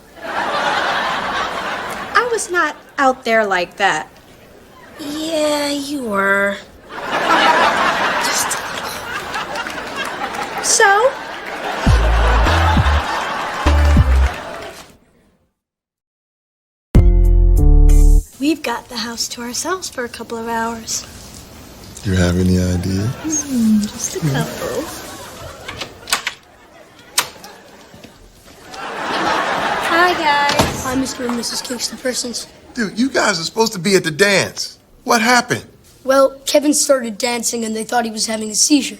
I was not out there like that. Yeah, you were. Just a little. So? We've got the house to ourselves for a couple of hours. You have any ideas? Just a couple. Hi, guys. Hi, Mr. and Mrs. Kingston Persons. Dude, you guys are supposed to be at the dance. What happened? Well, Kevin started dancing and they thought he was having a seizure.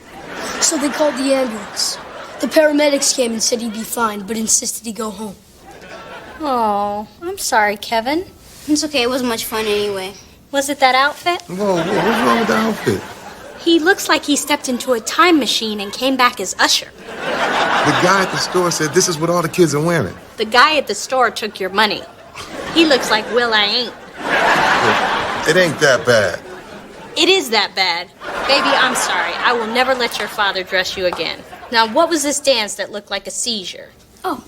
So they called the ambulance. The paramedics came and said he'd be fine, but insisted he go home. Oh, I'm sorry, Kevin. It's okay, it wasn't much fun anyway. Was it that outfit? Whoa, what's wrong with the outfit? He looks like he stepped into a time machine and came back as Usher. The guy at the store said this is what all the kids are wearing. The guy at the store took your money. He looks like Will I Ain't. It ain't that bad. It is that bad. Baby, I'm sorry. I will never let your father dress you again. Now, what was this dance that looked like a seizure? Oh.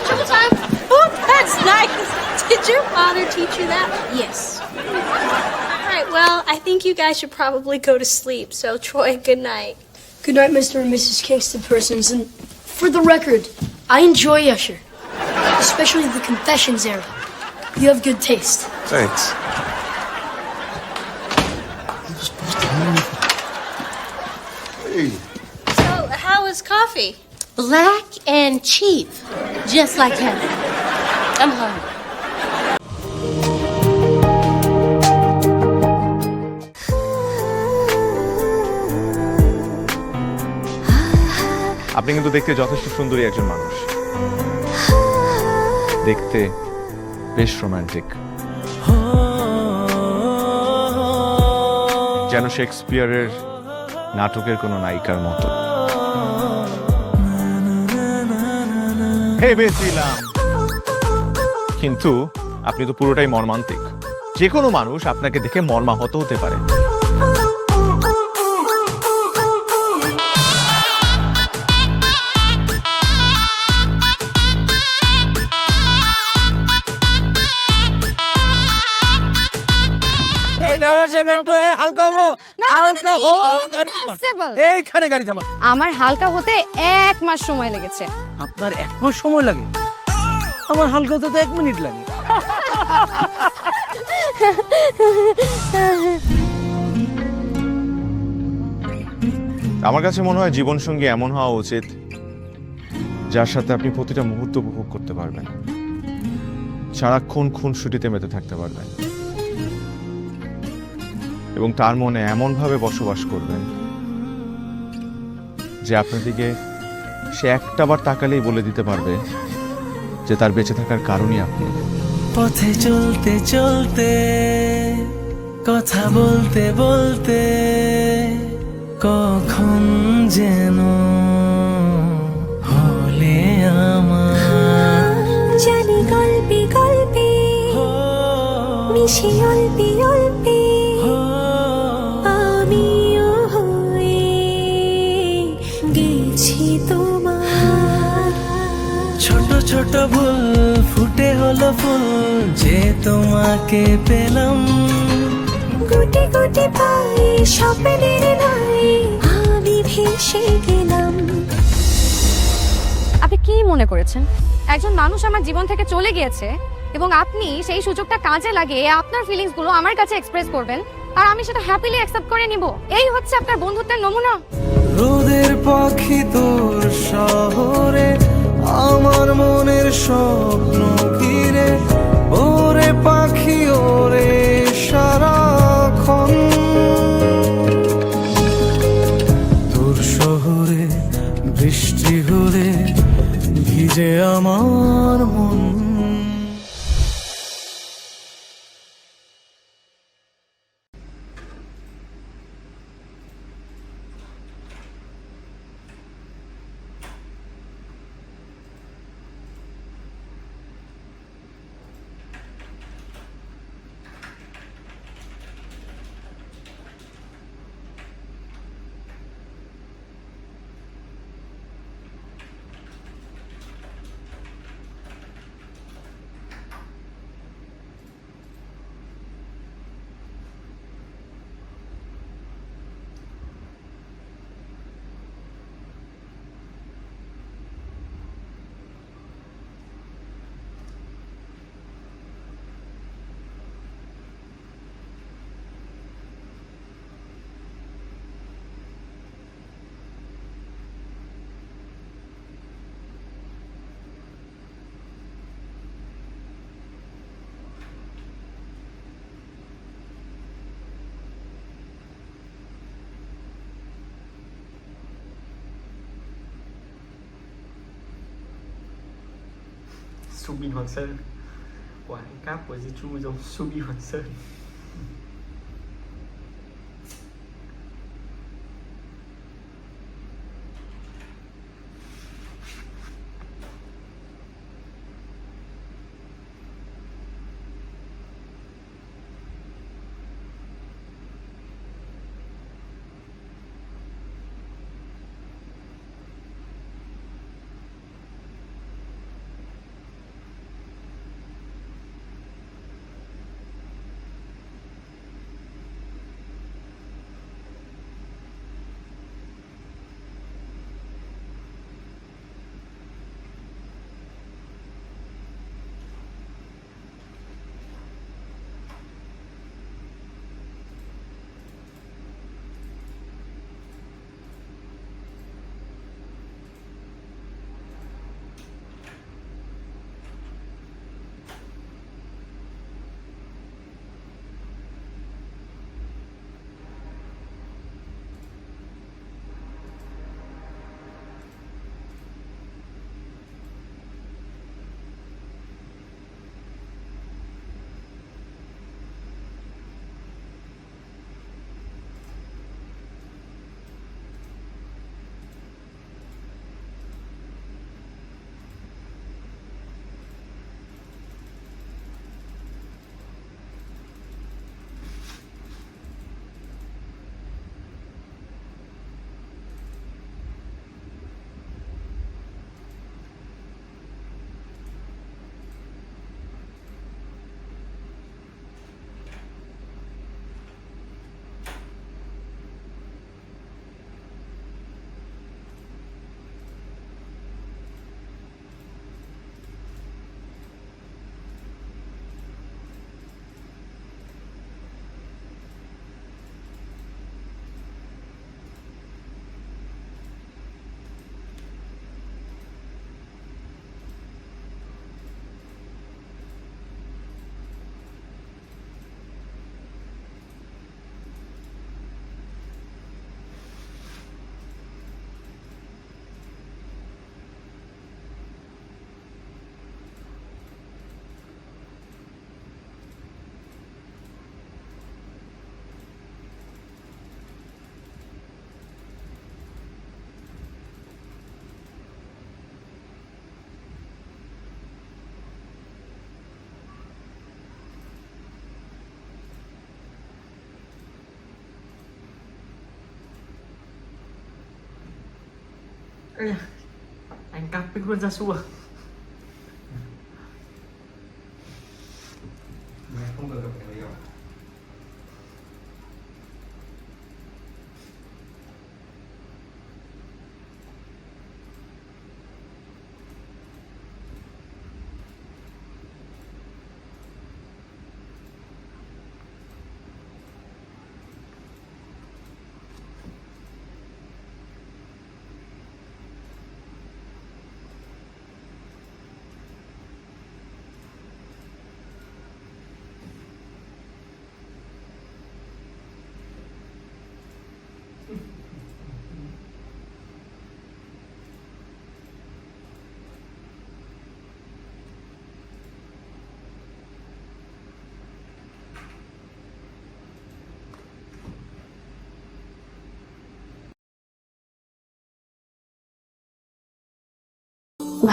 Triple time. Oh, that's nice. Did your father teach you that? Yes. All right, well, I think you guys should probably go to sleep. So, Troy, good night. Good night, Mr. and Mrs. Kingston Persons. And for the record, I enjoy Usher, especially the Confessions era. You have good taste. Thanks. Hey. So, how was coffee? Black and cheap, just like heaven. I'm hungry. আপনি কিন্তু দেখতে যথেষ্ট সুন্দরী একজন মানুষ, দেখতে বেশ romantic, যেন শেক্সপিয়ারের নাটকের কোনো নায়িকার মতো। ভেবেছিলাম, কিন্তু আপনি তো পুরোটাই মর্মান্তিক। যে কোনো মানুষ আপনাকে দেখে মর্মাহত হতে পারে। এইখানে গাড়ি থামা। আমার হালকা হতে 1 মাস সময় লেগেছে। আপনার 1 মাস সময় লাগে? আমার হালকা হতে তো 1 মিনিট লাগে। আমার কাছে মনে হয় জীবনসঙ্গী এমন হওয়া উচিত যার সাথে আপনি প্রতিটা মুহূর্ত উপভোগ করতে পারবেন, সারাক্ষণ খুনসুটিতে মেতে থাকতে পারবেন এবং তার মনে এমনভাবে বসবাস করবেন যে আপনার দিকে সে একটাবার তাকালেই বলে দিতে পারবে যে তার বেঁচে থাকার কারণই আপনি। পথে চলতে চলতে, কথা বলতে বলতে, কখন যেন হলে আমার। জানি গল্পে গল্পে মিশে অল্পে অল্পে আমিও হয়ে গেছি তোমার। ছোট ছোট ভুল ফুটে হলো ফুল যে তোমাকে পেলাম। গুটি গুটি পায়ে স্বপ্নের নাই আমি ভেসে গেলাম। আপনি কি মনে করেছেন একজন মানুষ আমার জীবন থেকে চলে গিয়েছে এবং আপনি সেই সুযোগটা কাজে লাগিয়ে আপনার ফিলিংস গুলো আমার কাছে এক্সপ্রেস করবেন আর আমি সেটা হ্যাপিলি অ্যাকসেপ্ট করে নিব? এই হচ্ছে আপনার বন্ধুত্বের নমুনা? রোদের পাখি তোর শহরে, আমার মনের স্বপ্ন ঘিরে। ওরে পাখি ওরে সারাক্ষণ, তোর শহরে বৃষ্টি হলে ভিজে আমার মন। Subi Hoàng Sơn. Quán cáp của Jichu giống Subi Hoàng Sơn. Anh cắt Bích luôn ra xua. Mẹ không được gặp cái đấy.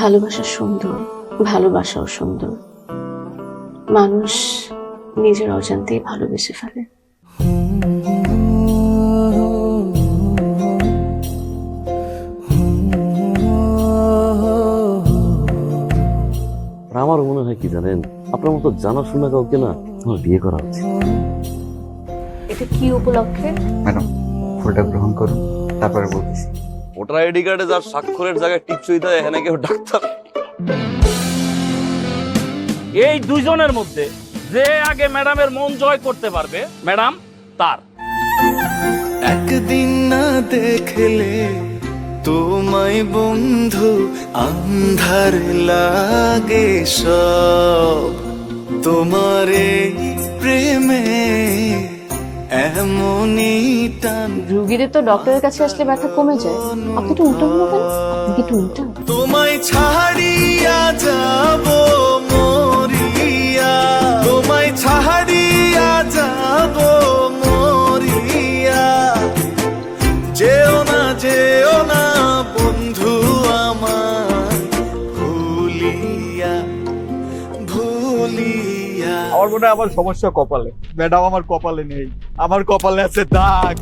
ভালোবাসা সুন্দর, ভালোবাসাও সুন্দর। মানুষ নিজের অজান্তেই ভালোবেসে ফেলে। আমার মনে হয় কি জানেন, আপনার মতো জানাশোনা কাউকে না আমার বিয়ে করা উচিত। এটা কি উপলক্ষে? ম্যাডাম, ফুলটা গ্রহণ করুন, তারপরে বলতেছি। ভোটার আইডি কার্ডে যার স্বাক্ষরের জায়গায় টিপসই দেয়, এখানে কেউ ডাক্তার। এই দুইজনের মধ্যে যে আগে ম্যাডামের মন জয় করতে পারবে, ম্যাডাম তার। একদিন না দেখলে তোমায় বন্ধু আন্ধার লাগে সব, তোমার এই প্রেমে এমনই টান। রুগীদের তো ডক্টরের কাছে আসলে ব্যথা কমে যায়, আপনি তো উল্টো হলো কেন? আপনি কি একটু উল্টা? তোমায় ছাড়িয়া যাব মরিয়া, তোমায় ছাড়িয়া যাব মরিয়া, যেও না বন্ধু আমার, ভুলিয়া ভুলিয়া। আমার মনে হয় আমার সমস্যা কপালে। ম্যাডাম, আমার কপালে নেই, আমার কপালে আছে দাগ।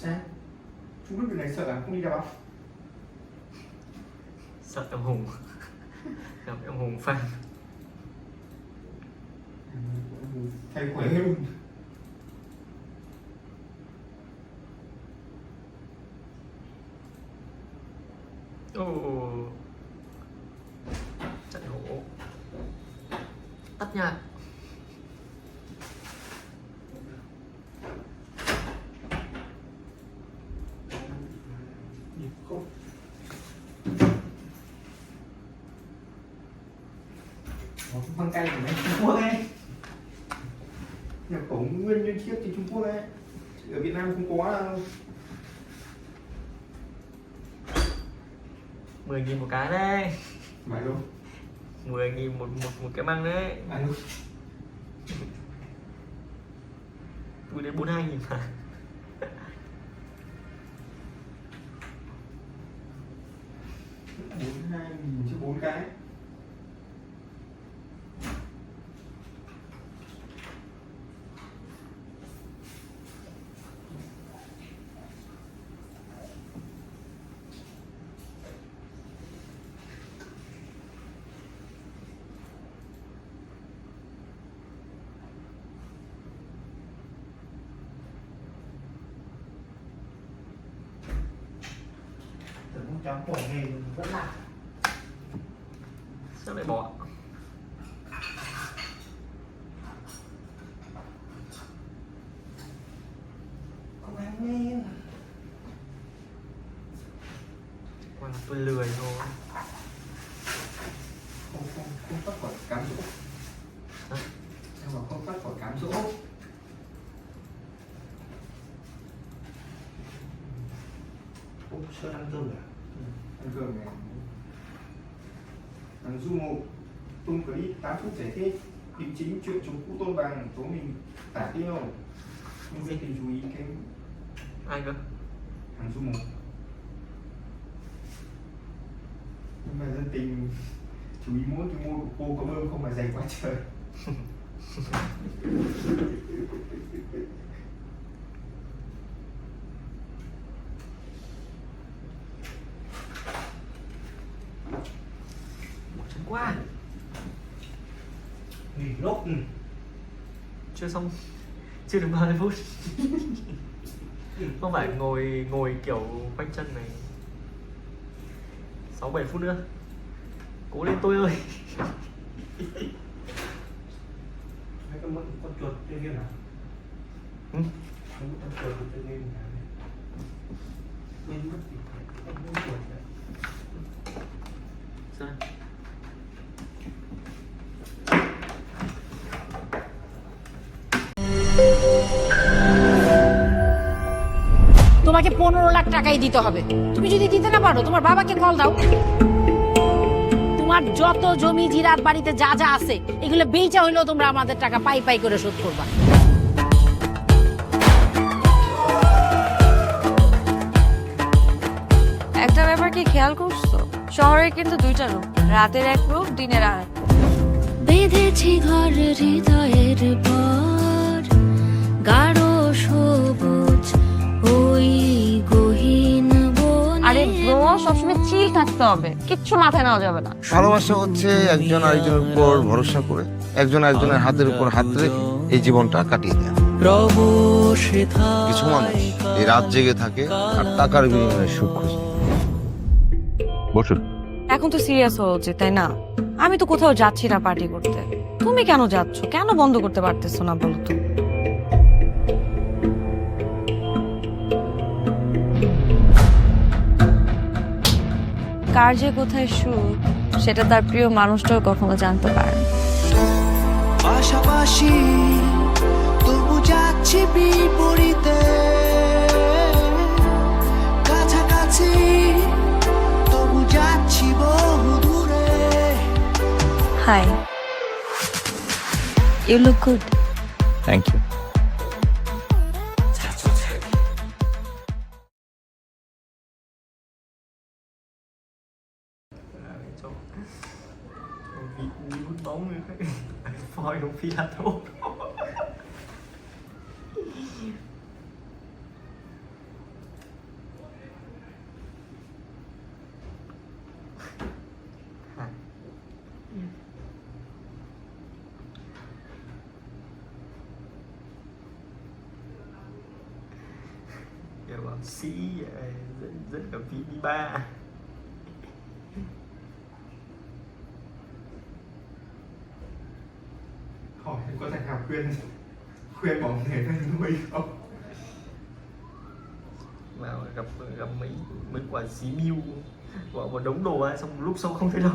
Sao? Chú biết việc này sợ là không đi đâu. Sợ em Hùng. Gặp em Hùng fan. Thay khỏe luôn. Ồ. Trận hổ. Tắt nha. Một cái băng cay của mấy Trung Quốc ấy. Nhập khẩu nguyên chiếc từ Trung Quốc ấy. Ở Việt Nam không có đâu. 10.000 một cái đấy. Mày luôn. 10.000 một cái măng đấy. Mày luôn. Tôi đến 42.000 mà. Chứ 4 cái. Tưởng cháu bỏ nghề vẫn làm. Sao lại bỏ? Không ăn nghe. Quả là tôi lười thôi. Không phát khỏi cám dỗ. Em bảo không phát khỏi cám dỗ. Ủa, sao ăn cơm à? Ăn cơm này. Thằng Du Ngộ tung clip 8 phút giải thích đính chính chuyện chúng cũ Tôn Bằng tố mình tả tiêu. Nhưng dân tình chú ý cái Ai cơ? thằng Du Ngộ. Nhưng mà dân tình chú ý mỗi cái môn của cô có bơm không mà dày quá trời. Chán quá. Nghỉ lốc. Chưa xong. Chưa được 30 phút. Không phải ngồi kiểu quanh chân này. 6-7 phút nữa. Cố lên tôi ơi. Mấy con chuột trên kia nào? Ừ? Mấy con chuột trên kia nào? Quên mất gì? Con chuột đấy. Sao? তোমাকে 15 লাখ টাকাই দিতে হবে। তুমি যদি দিতে না পারো তোমার বাবাকে কল দাও। তোমার যত জমি জিরাত বাড়িতে যা যা আছে এগুলো বেচা হইলেও তোমরা আমাদের টাকা পাই পাই করে শোধ করবা। একটা ব্যাপার কি খেয়াল করছো? শহরে কিন্তু দুইটা রূপ, রাতের এক রূপ, দিনের আর এক রূপ। বেঁধেছি ঘর হৃদয়ের পর গাঢ় সবুজ ওই গহীন বনে। আরে ব্রো, সবসময় চিল থাকতে হবে, কিচ্ছু মাথায় নেওয়া যাবে না। ভালোবাসা হচ্ছে একজন আরেকজনের উপর ভরসা করে একজন আরেকজনের হাতের উপর হাত রেখে এই জীবনটা কাটিয়ে দেয়। কিছু মানুষ এই রাত জেগে থাকে আর টাকার বিনিময়ে সুখ খোঁজে। বসুন। এখন তো সিরিয়াস হওয়া উচিত, তাই না? আমি তো কোথাও যাচ্ছি না পার্টি করতে। তুমি কেন যাচ্ছ? কেন বন্ধ করতে পারতেছো না বলো তো? কার যে কোথায় সুখ সেটা তার প্রিয় মানুষটাও কখনো জানতে পারে না। পাশাপাশি তবু যাচ্ছি বিপরীতে, কাছাকাছি তবু যাচ্ছি বহু দূরে। Hi. You look good. Thank you. Bị hút bóng nữa. Phoi không phi là tốt. thạc sĩ dẫn cả phí đi ba. Hỏi có thằng nào khuyên bỏ nghề ra nuôi không? Vào gặp mấy quả xí biu, bỏ một đống đồ á, xong một lúc sau không thấy đâu.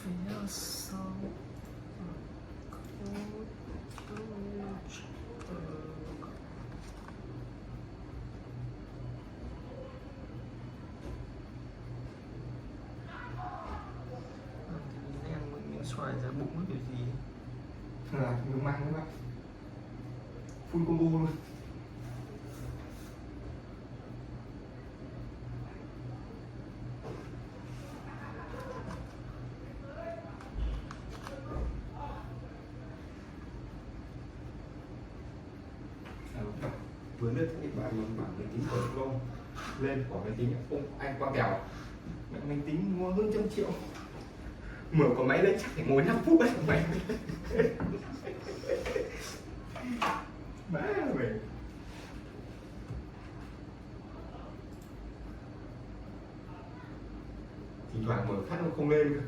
Phía sau miếng xoài ra bụng cái kiểu gì là miếng măng các bạn, full combo luôn. Vừa lướt cái bạn máy tính của không lên của máy tính anh qua kèo máy tính mua hơn 100 triệu, mở có máy lên chắc phải ngồi 5 phút đấy máy. Má mày thỉnh thoảng mở phát nó không lên,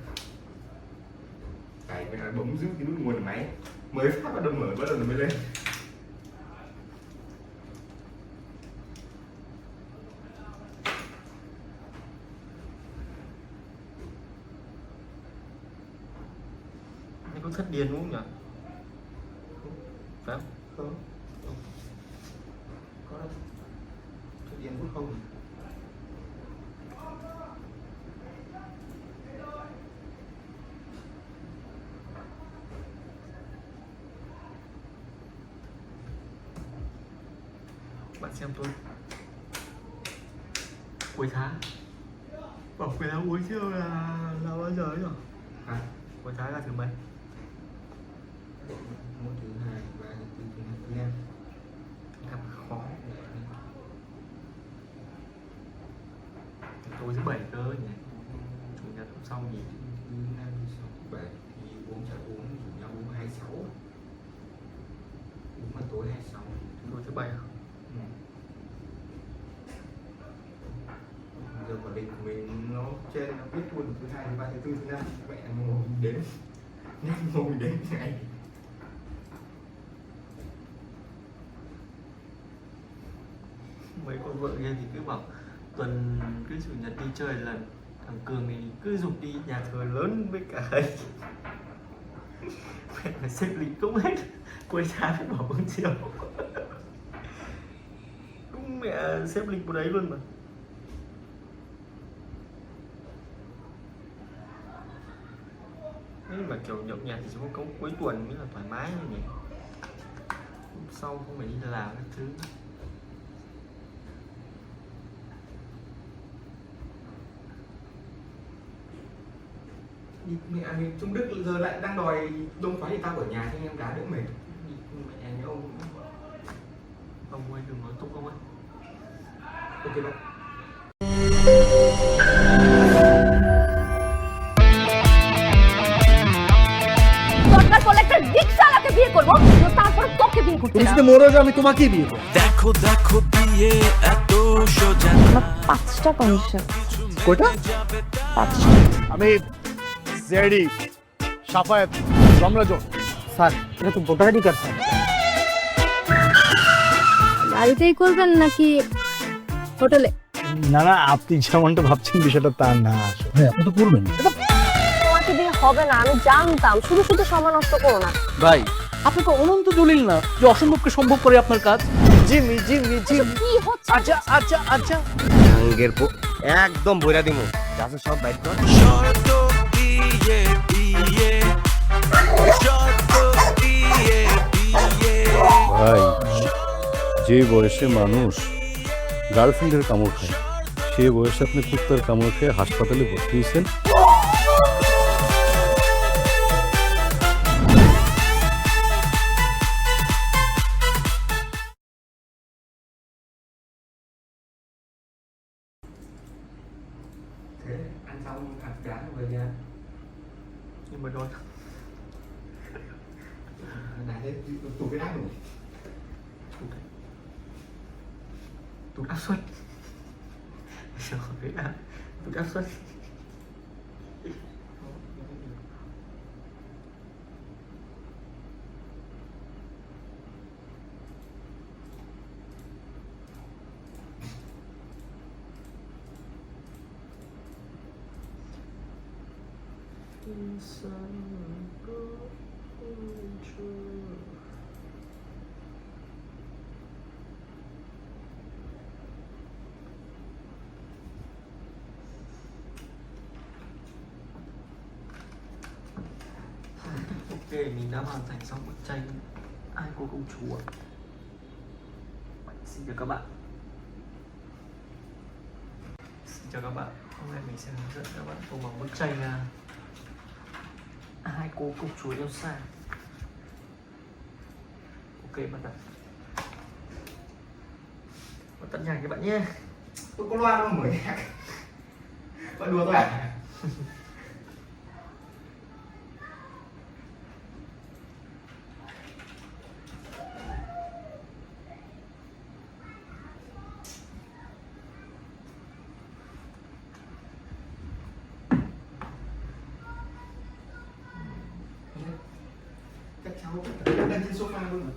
phải bấm giữ cái nút nguồn máy mới phát bắt đầu mở bắt đầu nó mới lên. Có thất điền đúng không nhỉ? Phải không? Không. Có đâu. Thất điền cũng không. Bạn xem tôi cuối tháng bảo cuối tháng cuối chiều là bao giờ ấy rồi? À, cuối tháng là thứ mấy? Một thứ hai, ba, thứ tư, thứ năm. Gặp khó. Tối thứ bảy cơ nhỉ? Chủ nhật hôm sau nhỉ? Thứ năm, thứ sáu, thứ bảy thì uống chả uống, rủ nhau uống 26. Uống mà tối 26. Tối thứ bảy à? Ừ. Giờ quả định của mình nó trên nó biết luôn thứ hai, thứ ba, thứ tư, thứ năm. Vậy là ngồi đến nên ngồi đến ngày mấy con vợ kia thì cứ bảo tuần cứ chủ nhật đi chơi lần, thằng Cường thì cứ giục đi nhà thờ lớn với cả ấy. Mẹ phải xếp lịch cũng hết, cuối tháng phải bỏ con chiều. Đúng mẹ xếp lịch của đấy luôn mà. Nhưng mà kiểu nhậu nhẹt thì chỉ có cuối tuần mới là thoải mái như nhỉ. Hôm sau không phải đi làm các thứ. Mẹ mình trong Đức giờ lại đang đòi đông khóa thì tao ở nhà cho anh em đá đỡ mệt. Mẹ nhớ ông ơi đừng nói tung ông ơi. Ok bạn. দরকার পড়লে একটা রিক্সাওয়ালাকে বিয়ে করবো, তারপর তোকে বিয়ে করতে তুমি যদি মরে যাও আমি তোমাকেই বিয়ে করবো। দেখো দেখো বিয়ে এত সোজা। 5টা কন্ডিশন। কয়টা? আমি জেডি সাফায়েত রমরাজন। স্যার এটা তো ভোটার আইডি কার্ড স্যার। বাড়িতেই করবেন নাকি হোটেলে? না না, আপনি যেমনটা ভাবছেন বিষয়টা তা না। হ্যাঁ, আপনি তো করবেন। তোমাকে দিয়ে হবে না, আমি জানতাম। শুধু শুধু সময় নষ্ট করো না। ভাই আপনি তো অনন্ত দলিল না যে অসম্ভবকে সম্ভব করে আপনার কাজ। জিমি জিমি জিমি কি হচ্ছে? আচ্ছা আচ্ছা আচ্ছা, আঙ্গের একদম বইরা দিমু যাচ্ছে সব বাইক কর। ভাই, যে বয়সে মানুষ গার্লফ্রেন্ডের কামড় খায়, সে বয়সে আপনি কুত্তার কামড় খেয়ে হাসপাতালে ভর্তি হয়েছেন। Thế ăn xong ăn cá về nhà. Nhưng mà đôi này đấy, tụt cái đá đủ. Tụt áp suất. Sao cái đá tụt áp suất. Ok, mình đã hoàn thành xong bức tranh Ai cô công chúa. Xin chào các bạn. Xin chào các bạn. Hôm nay mình sẽ hướng dẫn các bạn tô bằng bức tranh Hai cô công chúa Elsa. Ok, bắt đầu. Bắt tận nhạc các bạn nhé. Tôi có loa đâu mà mở nhạc. Bạn đùa tôi à? Các cháu lên trên sofa luôn rồi.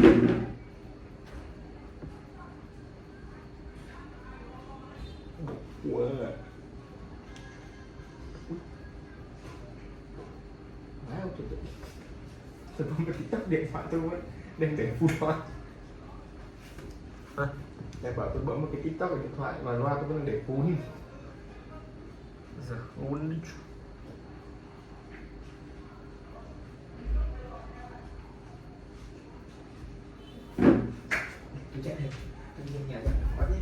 Ủa má ơi, tôi không có tắt điện thoại tôi mới đang để phun hoa. Mẹ bảo tôi bấm một cái TikTok ở điện thoại mà loa tôi vẫn để phun. Giờ phun đi. Tôi chạy đây, tôi đi nhà ra khỏi nhé.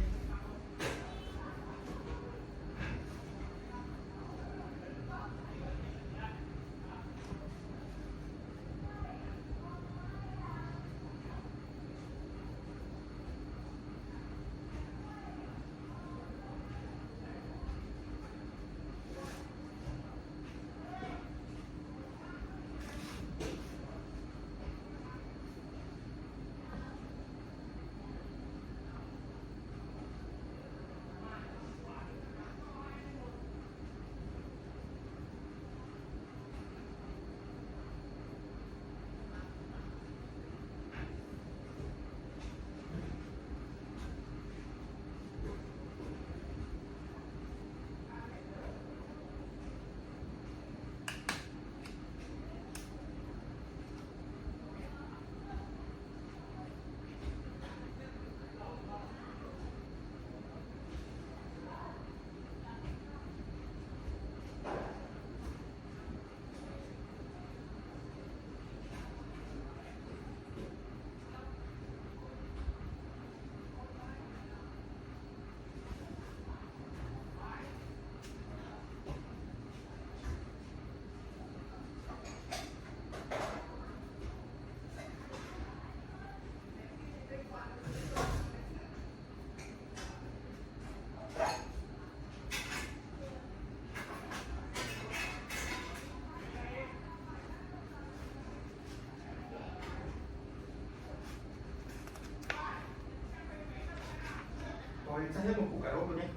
Rồi chắc hết một củ cà rốt luôn nhé.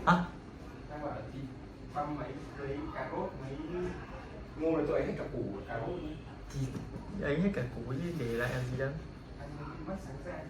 Hả? Đang bảo là chị băm mấy lấy cà rốt mấy ngô là tôi ấy hết cả củ cà rốt luôn. Chị ấy hết cả củ chứ để lại làm gì đâu. Anh mất sáng ra.